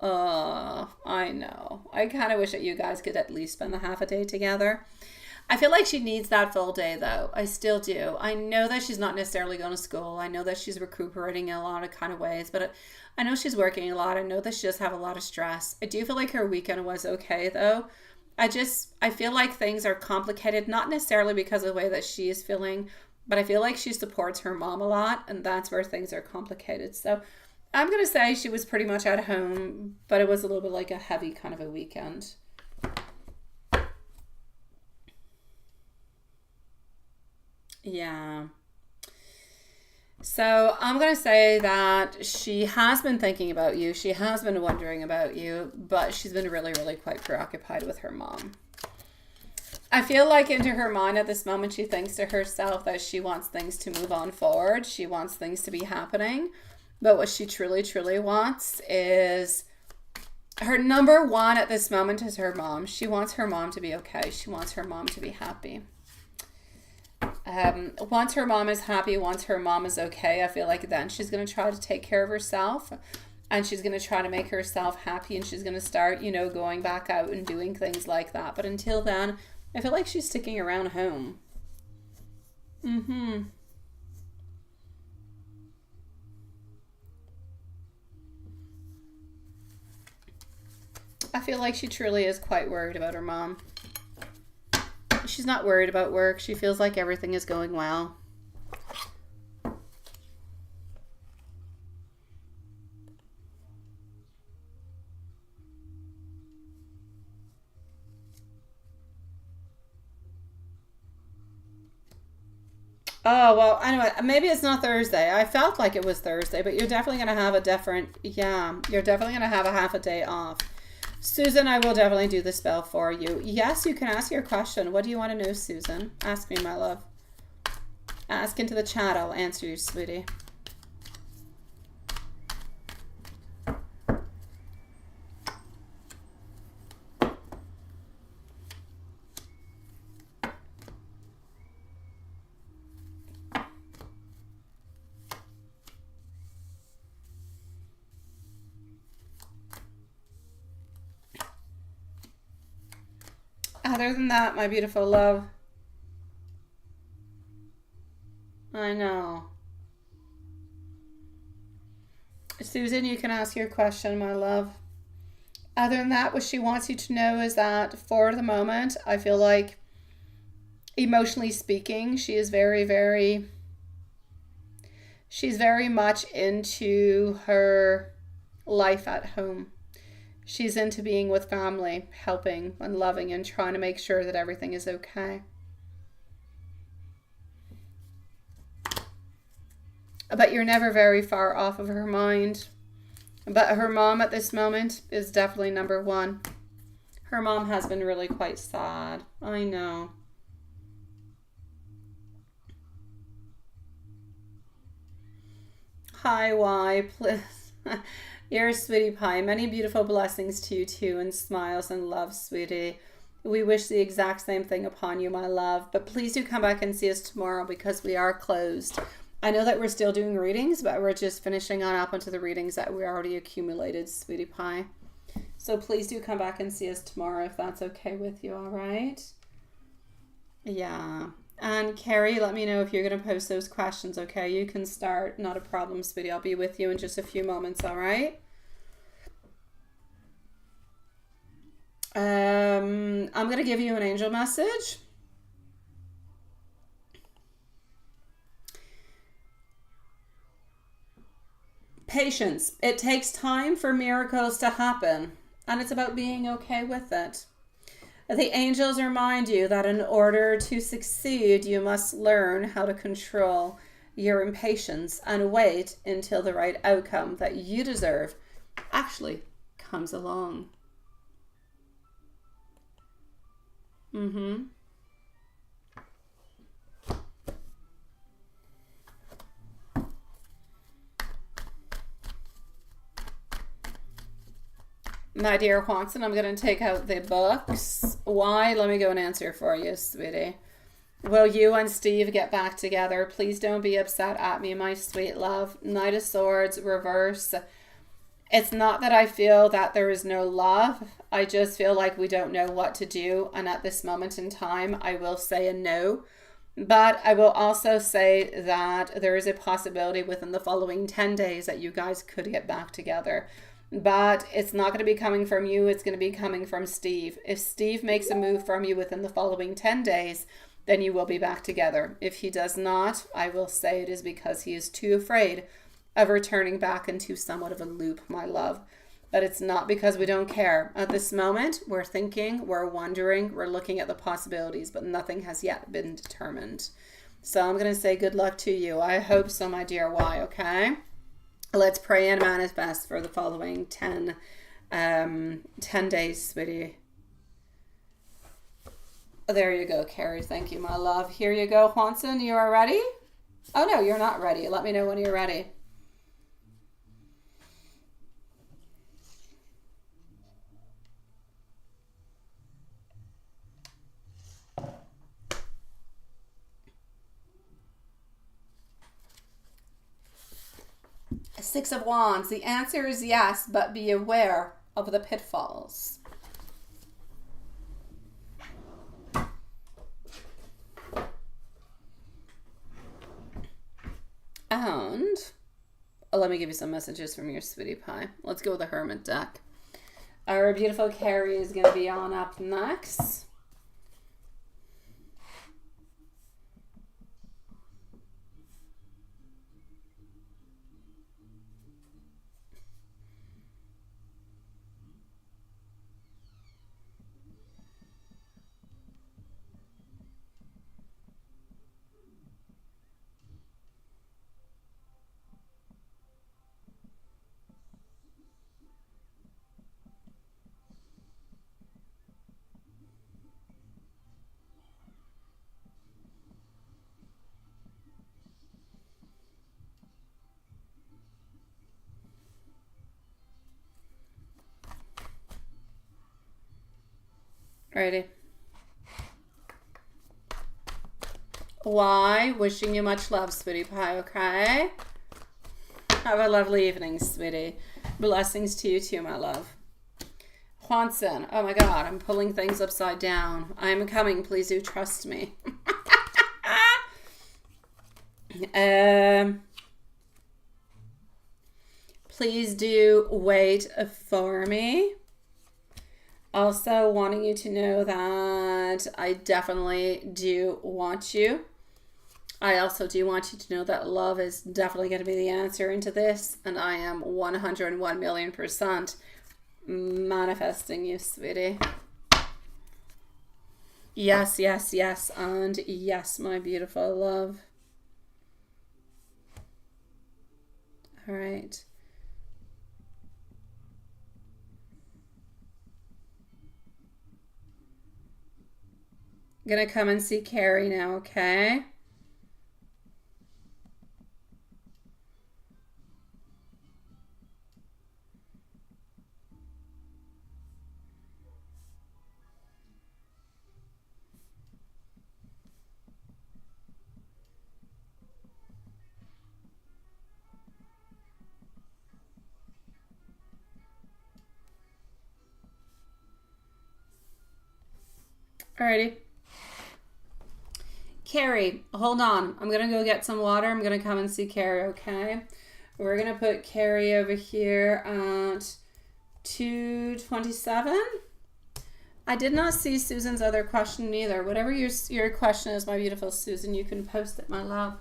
I know. I kind of wish that you guys could at least spend the half a day together. I feel like she needs that full day, though. I still do. I know that she's not necessarily going to school. I know that she's recuperating in a lot of kind of ways, but I know she's working a lot. I know that she does have a lot of stress. I do feel like her weekend was okay, though. I feel like things are complicated, not necessarily because of the way that she is feeling, But I feel like she supports her mom a lot, and that's where things are complicated. So I'm going to say she was pretty much at home, but it was a little bit like a heavy kind of a weekend. Yeah. So I'm going to say that she has been thinking about you. She has been wondering about you, but she's been really, really quite preoccupied with her mom. I feel like into her mind at this moment, she thinks to herself that she wants things to move on forward. She wants things to be happening. But what she truly, truly wants is her number one at this moment is her mom. She wants her mom to be okay. She wants her mom to be happy. Once her mom is happy, once her mom is okay, I feel like then she's going to try to take care of herself. And she's going to try to make herself happy. And she's going to start, you know, going back out and doing things like that. But until then, I feel like she's sticking around home. I feel like she truly is quite worried about her mom. She's not worried about work. She feels like everything is going well. Oh, well, anyway, maybe it's not Thursday. I felt like it was Thursday, but you're definitely going to have a different, you're definitely going to have a half a day off. Susan, I will definitely do the spell for you. Yes, you can ask your question. What do you want to know, Susan? Ask me, my love. Ask into the chat. I'll answer you, sweetie. Other than that, my beautiful love, I know. Susan, you can ask your question, my love. Other than that, what she wants you to know is that for the moment, I feel like emotionally speaking, she is she's very much into her life at home. She's into being with family, helping and loving and trying to make sure that everything is okay. But you're never very far off of her mind. But her mom at this moment is definitely number one. Her mom has been really quite sad. I know. Hi, why, please. You're a sweetie pie. Many beautiful blessings to you too, and smiles and love, sweetie. We wish the exact same thing upon you, my love. But please do come back and see us tomorrow because we are closed. I know that we're still doing readings, but we're just finishing on up into the readings that we already accumulated, sweetie pie. So please do come back and see us tomorrow if that's okay with you, all right? Yeah. And Carrie, let me know if you're going to post those questions, okay? You can start. Not a problem, sweetie. I'll be with you in just a few moments, all right? I'm going to give you an angel message. Patience. It takes time for miracles to happen, and it's about being okay with it. The angels remind you that in order to succeed, you must learn how to control your impatience and wait until the right outcome that you deserve actually comes along. My dear Watson, I'm going to take out the books. Why? Let me go and answer for you, sweetie. Will you and Steve get back together? Please don't be upset at me, my sweet love. Knight of Swords, reverse. It's not that I feel that there is no love. I just feel like we don't know what to do. And at this moment in time, I will say a no. But I will also say that there is a possibility within the following 10 days that you guys could get back together. But it's not going to be coming from you. It's going to be coming from Steve. If Steve makes a move from you within the following 10 days, then you will be back together. If he does not, I will say it is because he is too afraid of returning back into somewhat of a loop, my love. But it's not because we don't care. At this moment, we're thinking, we're wondering, we're looking at the possibilities, but nothing has yet been determined. So I'm going to say good luck to you. I hope so, my dear Y, okay? Let's pray and manifest for the following 10 days, sweetie. There you go, Carrie. Thank you, my love. Here you go, Juanson. You are ready? Oh, no, you're not ready. Let me know when you're ready. Six of Wands. The answer is yes, but be aware of the pitfalls. And let me give you some messages from your sweetie pie. Let's go with the Hermit deck. Our beautiful Carrie is going to be on up next. Ready? Why? Wishing you much love, sweetie pie, okay? Have a lovely evening, sweetie. Blessings to you too, my love. Juanson, oh my God, I'm pulling things upside down. I'm coming, please do trust me. Please do wait for me. Also wanting you to know that I definitely do want you. I also do want you to know that love is definitely going to be the answer into this. And I am 101,000,000% manifesting you, sweetie. Yes, yes, yes. And yes, my beautiful love. All right. I'm going to come and see Carrie now, okay? Alrighty. Carrie, hold on. I'm going to go get some water. I'm going to come and see Carrie, okay? We're going to put Carrie over here at 227. I did not see Susan's other question either. Whatever your question is, my beautiful Susan, you can post it, my love.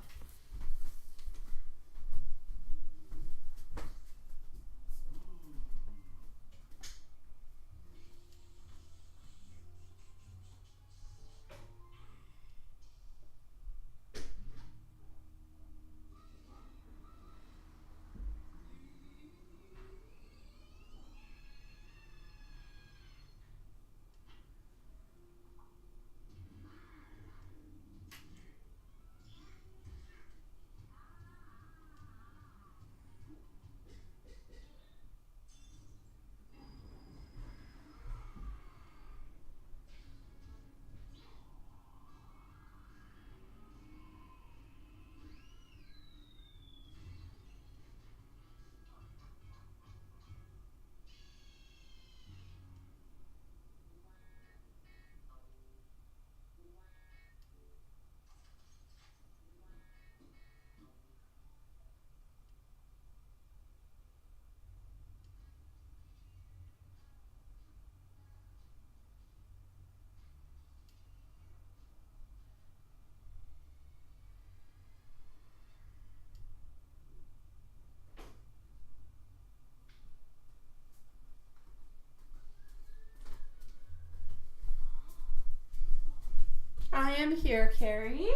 am here, Carrie.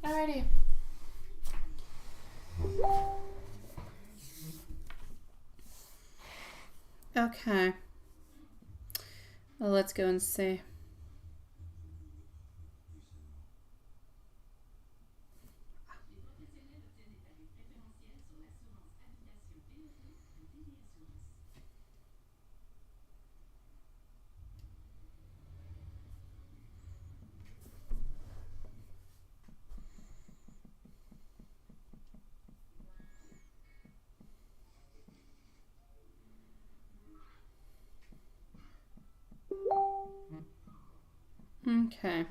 Alrighty. Okay. Well, let's go and see. Okay.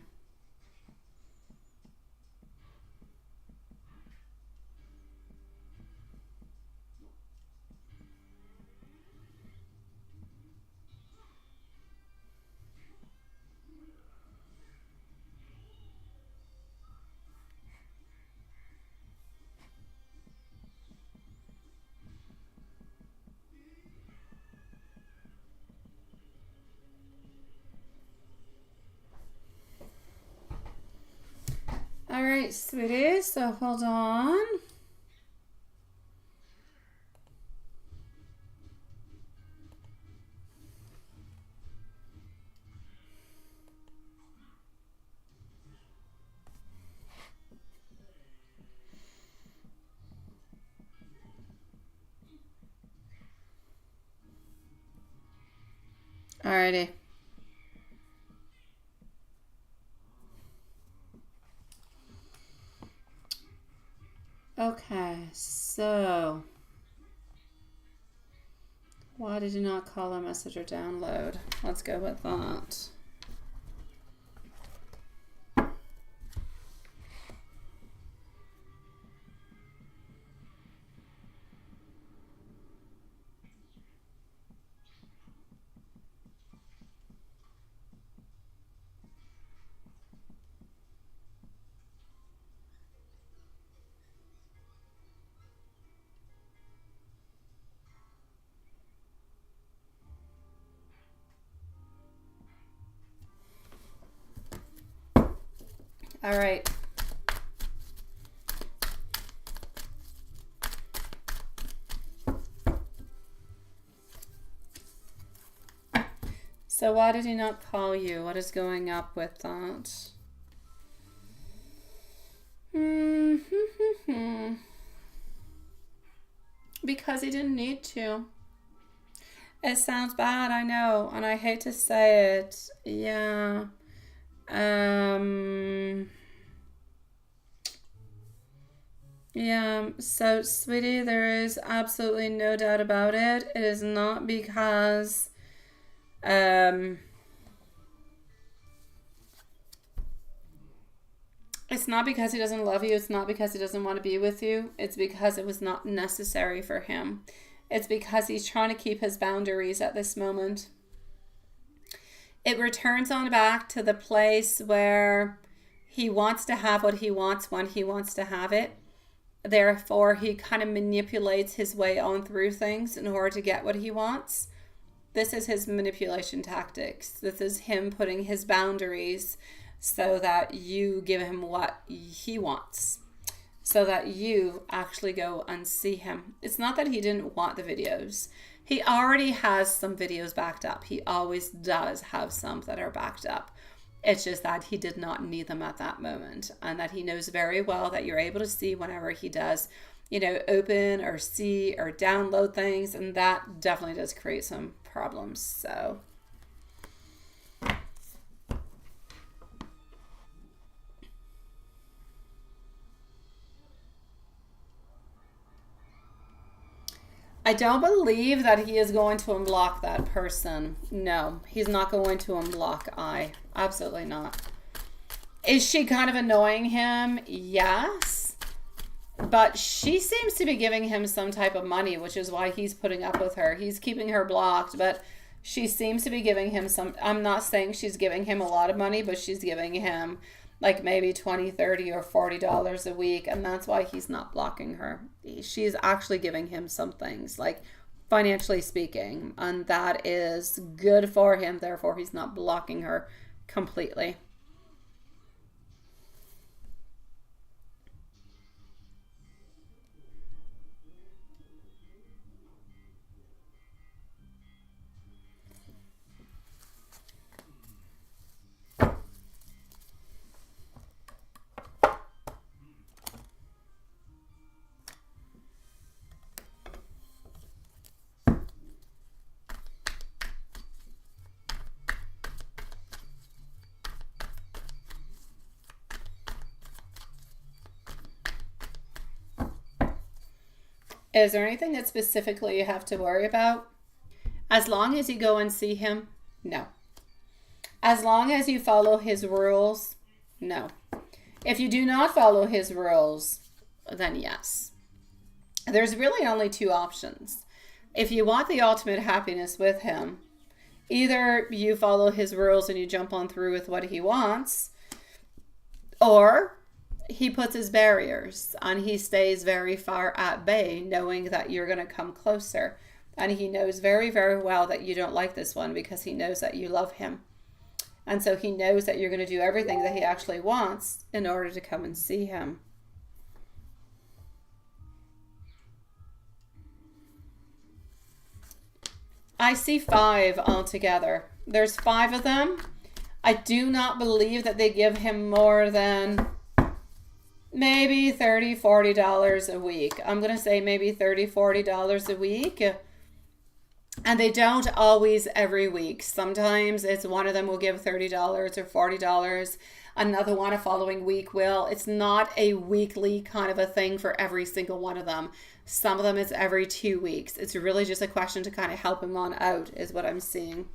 All right, sweetie, so hold on. Alrighty. Okay, so why did you not call a message or download? Let's go with that. All right. So why did he not call you? What is going up with that? Because he didn't need to. It sounds bad, I know, and I hate to say it. Yeah. Yeah, so sweetie, there is absolutely no doubt about it. It is not because it's not because he doesn't love you. It's not because he doesn't want to be with you. It's because it was not necessary for him. It's because he's trying to keep his boundaries at this moment. It returns on back to the place where he wants to have what he wants when he wants to have it. Therefore, he kind of manipulates his way on through things in order to get what he wants. This is his manipulation tactics. This is him putting his boundaries so that you give him what he wants, so that you actually go and see him. It's not that he didn't want the videos. He already has some videos backed up. He always does have some that are backed up. It's just that he did not need them at that moment, and that he knows very well that you're able to see whenever he does, you know, open or see or download things, and that definitely does create some problems. So I don't believe that he is going to unblock that person. No, he's not going to unblock I. Absolutely not. Is she kind of annoying him? Yes. But she seems to be giving him some type of money, which is why he's putting up with her. He's keeping her blocked, but she seems to be giving him some... I'm not saying she's giving him a lot of money, but she's giving him like maybe $20, $30, or $40 a week, and that's why he's not blocking her. She's actually giving him some things, like financially speaking, and that is good for him. Therefore, he's not blocking her completely. Is there anything that specifically you have to worry about? As long as you go and see him, no. As long as you follow his rules, no. If you do not follow his rules, then yes. There's really only two options. If you want the ultimate happiness with him, either you follow his rules and you jump on through with what he wants, or he puts his barriers and he stays very far at bay, knowing that you're going to come closer. And he knows very, very well that you don't like this one because he knows that you love him. And so he knows that you're going to do everything that he actually wants in order to come and see him. I see 5 altogether. There's 5 of them. I do not believe that they give him more than maybe $30, $40 a week. I'm going to say maybe $30, $40 a week. And they don't always every week. Sometimes it's one of them will give $30 or $40. Another one a following week will. It's not a weekly kind of a thing for every single one of them. Some of them it's every 2 weeks. It's really just a question to kind of help him on out is what I'm seeing.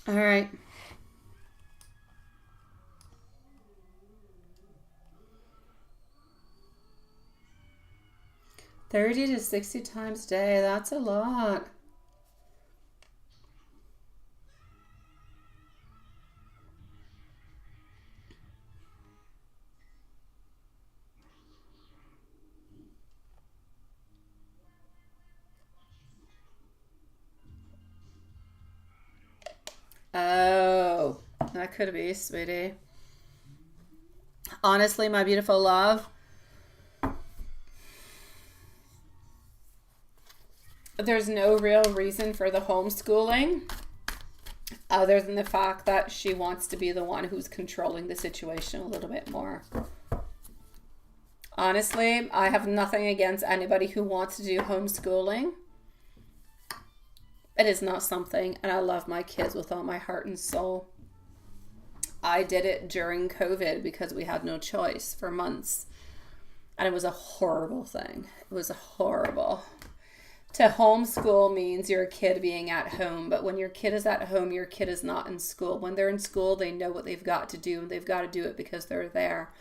All right. $30 to 60 times a day. That's a lot. Oh, that could be, sweetie. Honestly, my beautiful love, there's no real reason for the homeschooling other than the fact that she wants to be the one who's controlling the situation a little bit more. Honestly, I have nothing against anybody who wants to do homeschooling. It is not something, and I love my kids with all my heart and soul. I did it during COVID because we had no choice for months. And it was a horrible thing. It was horrible. To homeschool means your kid being at home, but when your kid is at home, your kid is not in school. When they're in school, they know what they've got to do, and they've got to do it because they're there.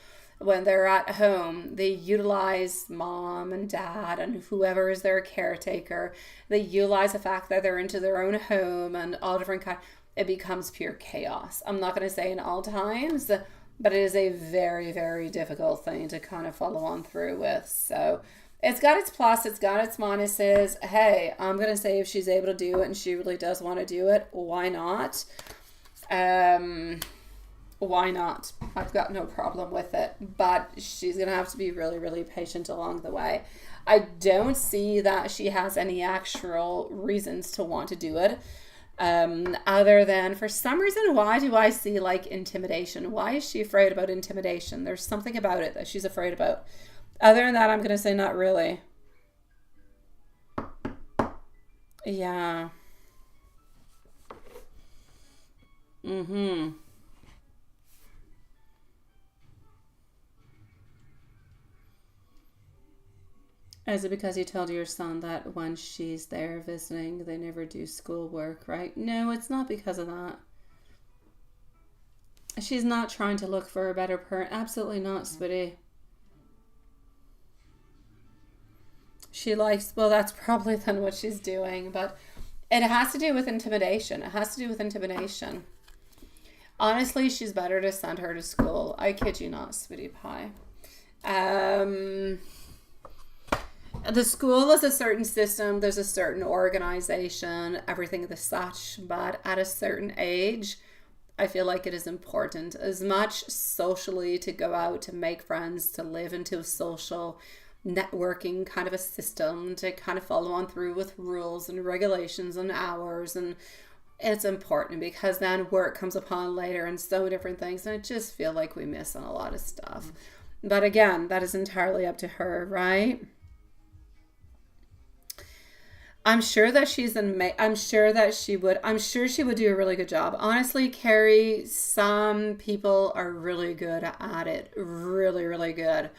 When they're at home, they utilize mom and dad and whoever is their caretaker. They utilize the fact that they're into their own home and all different kinds. It becomes pure chaos. I'm not going to say in all times, but it is a very, very difficult thing to kind of follow on through with. So it's got its plus, it's got its minuses. Hey, I'm going to say if she's able to do it and she really does want to do it, why not? Why not? I've got no problem with it, but she's going to have to be really, really patient along the way. I don't see that she has any actual reasons to want to do it. Other than, for some reason, why do I see like intimidation? Why is she afraid about intimidation? There's something about it that she's afraid about. Other than that, I'm going to say not really. Yeah. Mm-hmm. Is it because you told your son that when she's there visiting, they never do schoolwork, right? No, it's not because of that. She's not trying to look for a better parent. Absolutely not, sweetie. She likes, well, that's probably then what she's doing, but it has to do with intimidation. It has to do with intimidation. Honestly, she's better to send her to school. I kid you not, sweetie pie. The school is a certain system. There's a certain organization, everything the such. But at a certain age, I feel like it is important as much socially to go out, to make friends, to live into a social networking kind of a system, to kind of follow on through with rules and regulations and hours. And it's important because then work comes upon later and so different things. And I just feel like we miss on a lot of stuff. But again, that is entirely up to her, right? I'm sure that she would do a really good job. Honestly, Carrie, some people are really good at it. Really, really good.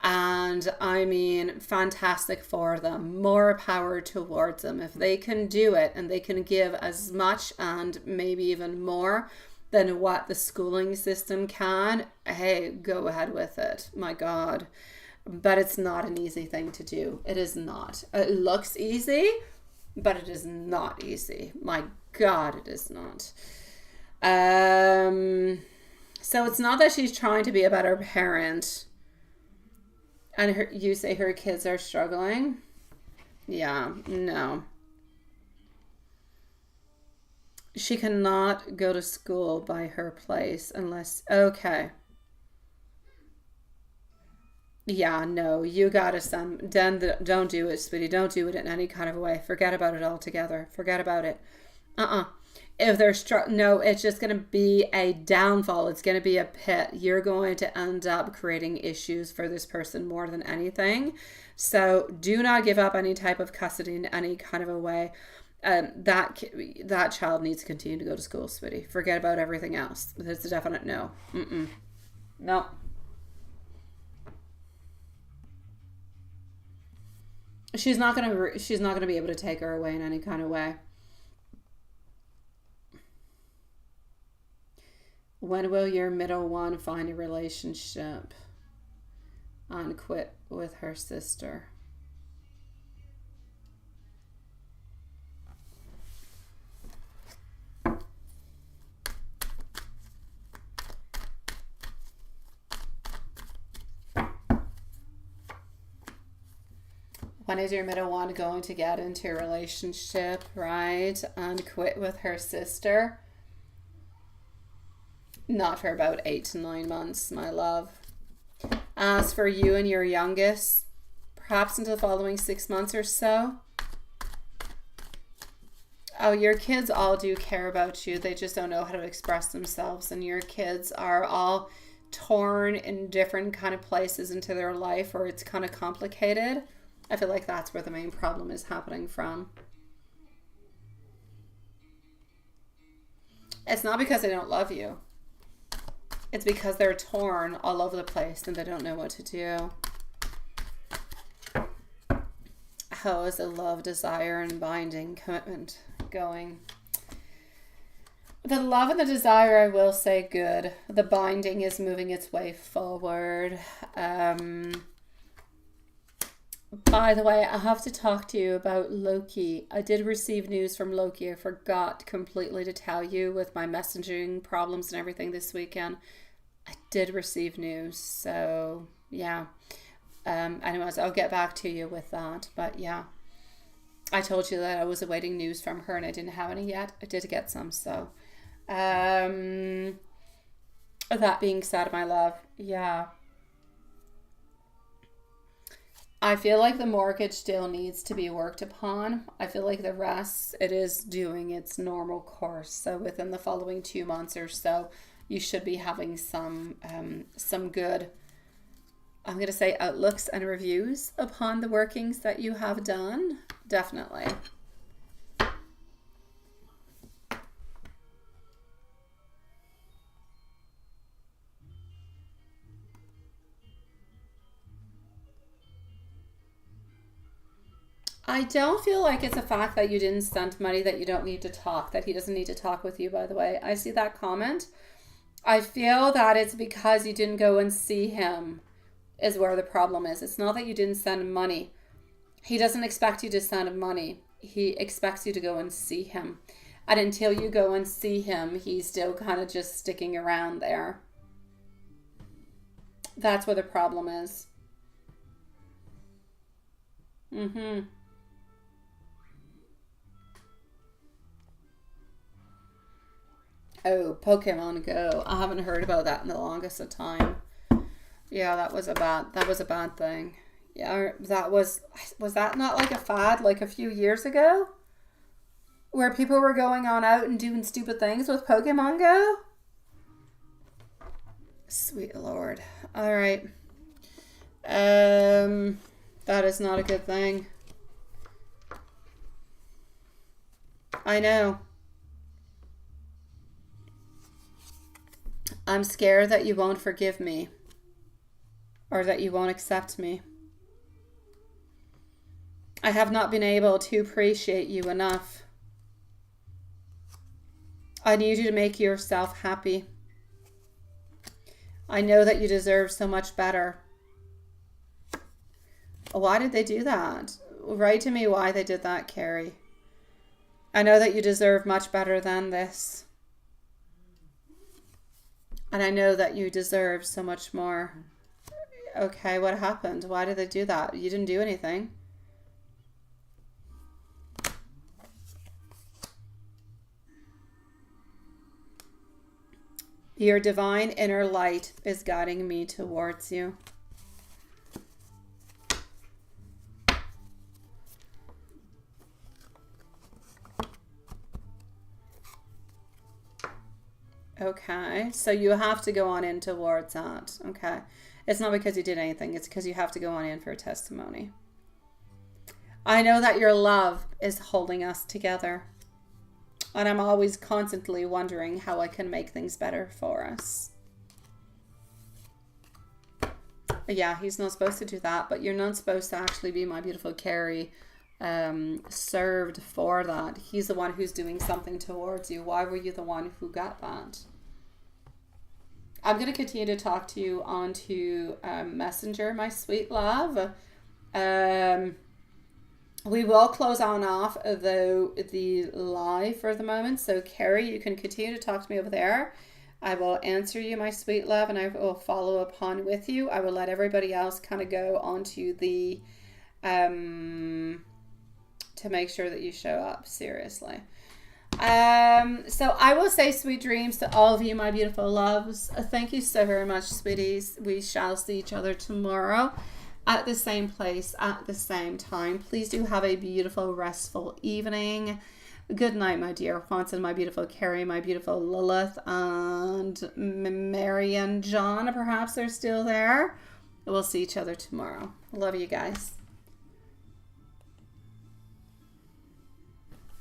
And I mean, fantastic for them. More power towards them. If they can do it and they can give as much and maybe even more than what the schooling system can, hey, go ahead with it. My God. But it's not an easy thing to do. It is not. It looks easy, but it is not easy. My God, it is not. So it's not that she's trying to be a better parent and you say her kids are struggling. Yeah, no. She cannot go to school by her place unless, okay. Yeah, no, you gotta don't do it, sweetie. Don't do it in any kind of way. Forget about it altogether. Forget about it. If they're no, it's just gonna be a downfall. It's gonna be a pit. You're going to end up creating issues for this person more than anything. So do not give up any type of custody in any kind of a way. That child needs to continue to go to school, sweetie. Forget about everything else. It's a definite no. No. She's not gonna be able to take her away in any kind of way. When will your middle one find a relationship and quit with her sister? When is your middle one going to get into a relationship, right? And quit with her sister? Not for about 8 to 9 months, my love. As for you and your youngest, perhaps until the following 6 months or so. Oh, your kids all do care about you. They just don't know how to express themselves. And your kids are all torn in different kind of places into their life where it's kind of complicated. I feel like that's where the main problem is happening from. It's not because they don't love you. It's because they're torn all over the place and they don't know what to do. How is the love, desire, and binding commitment going? The love and the desire, I will say, good. The binding is moving its way forward. By the way, I have to talk to you about Loki. I did receive news from Loki. I forgot completely to tell you with my messaging problems and everything this weekend. I did receive news. So, yeah. Anyways, I'll get back to you with that. But, yeah. I told you that I was awaiting news from her and I didn't have any yet. I did get some. So, that being said, my love, yeah. I feel like the mortgage still needs to be worked upon. I feel like the rest, it is doing its normal course. So within the following 2 months or so, you should be having some good, I'm going to say, outlooks and reviews upon the workings that you have done. Definitely. I don't feel like it's a fact that you didn't send money, that you don't need to talk, that he doesn't need to talk with you, by the way. I see that comment. I feel that it's because you didn't go and see him is where the problem is. It's not that you didn't send money. He doesn't expect you to send money. He expects you to go and see him. And until you go and see him, he's still kind of just sticking around there. That's where the problem is. Oh, Pokemon Go. I haven't heard about that in the longest of time. Yeah, that was a bad thing. Yeah, was that not like a fad like a few years ago? Where people were going on out and doing stupid things with Pokemon Go? Sweet Lord. All right. That is not a good thing. I know. I'm scared that you won't forgive me, or that you won't accept me. I have not been able to appreciate you enough. I need you to make yourself happy. I know that you deserve so much better. Why did they do that? Write to me why they did that, Carrie. I know that you deserve much better than this. And I know that you deserve so much more. Okay, what happened? Why did they do that? You didn't do anything. Your divine inner light is guiding me towards you. Okay, so you have to go on in towards that. Okay, it's not because you did anything. It's because you have to go on in for a testimony. I know that your love is holding us together. And I'm always constantly wondering how I can make things better for us. Yeah, he's not supposed to do that, but you're not supposed to actually be, my beautiful Carrie, served for that. He's the one who's doing something towards you. Why were you the one who got that? I'm going to continue to talk to you onto Messenger, my sweet love. We will close on off, though, the live for the moment. So, Carrie, you can continue to talk to me over there. I will answer you, my sweet love, and I will follow upon with you. I will let everybody else kind of go onto the, to make sure that you show up, seriously. So I will say sweet dreams to all of you, my beautiful loves. Thank you so very much, sweeties. We shall see each other tomorrow at the same place at the same time. Please do have a beautiful, restful evening. Good night, my dear Watson, my beautiful Carrie, my beautiful Lilith, and Mary and John. Perhaps they're still there. We'll see each other tomorrow. Love you guys.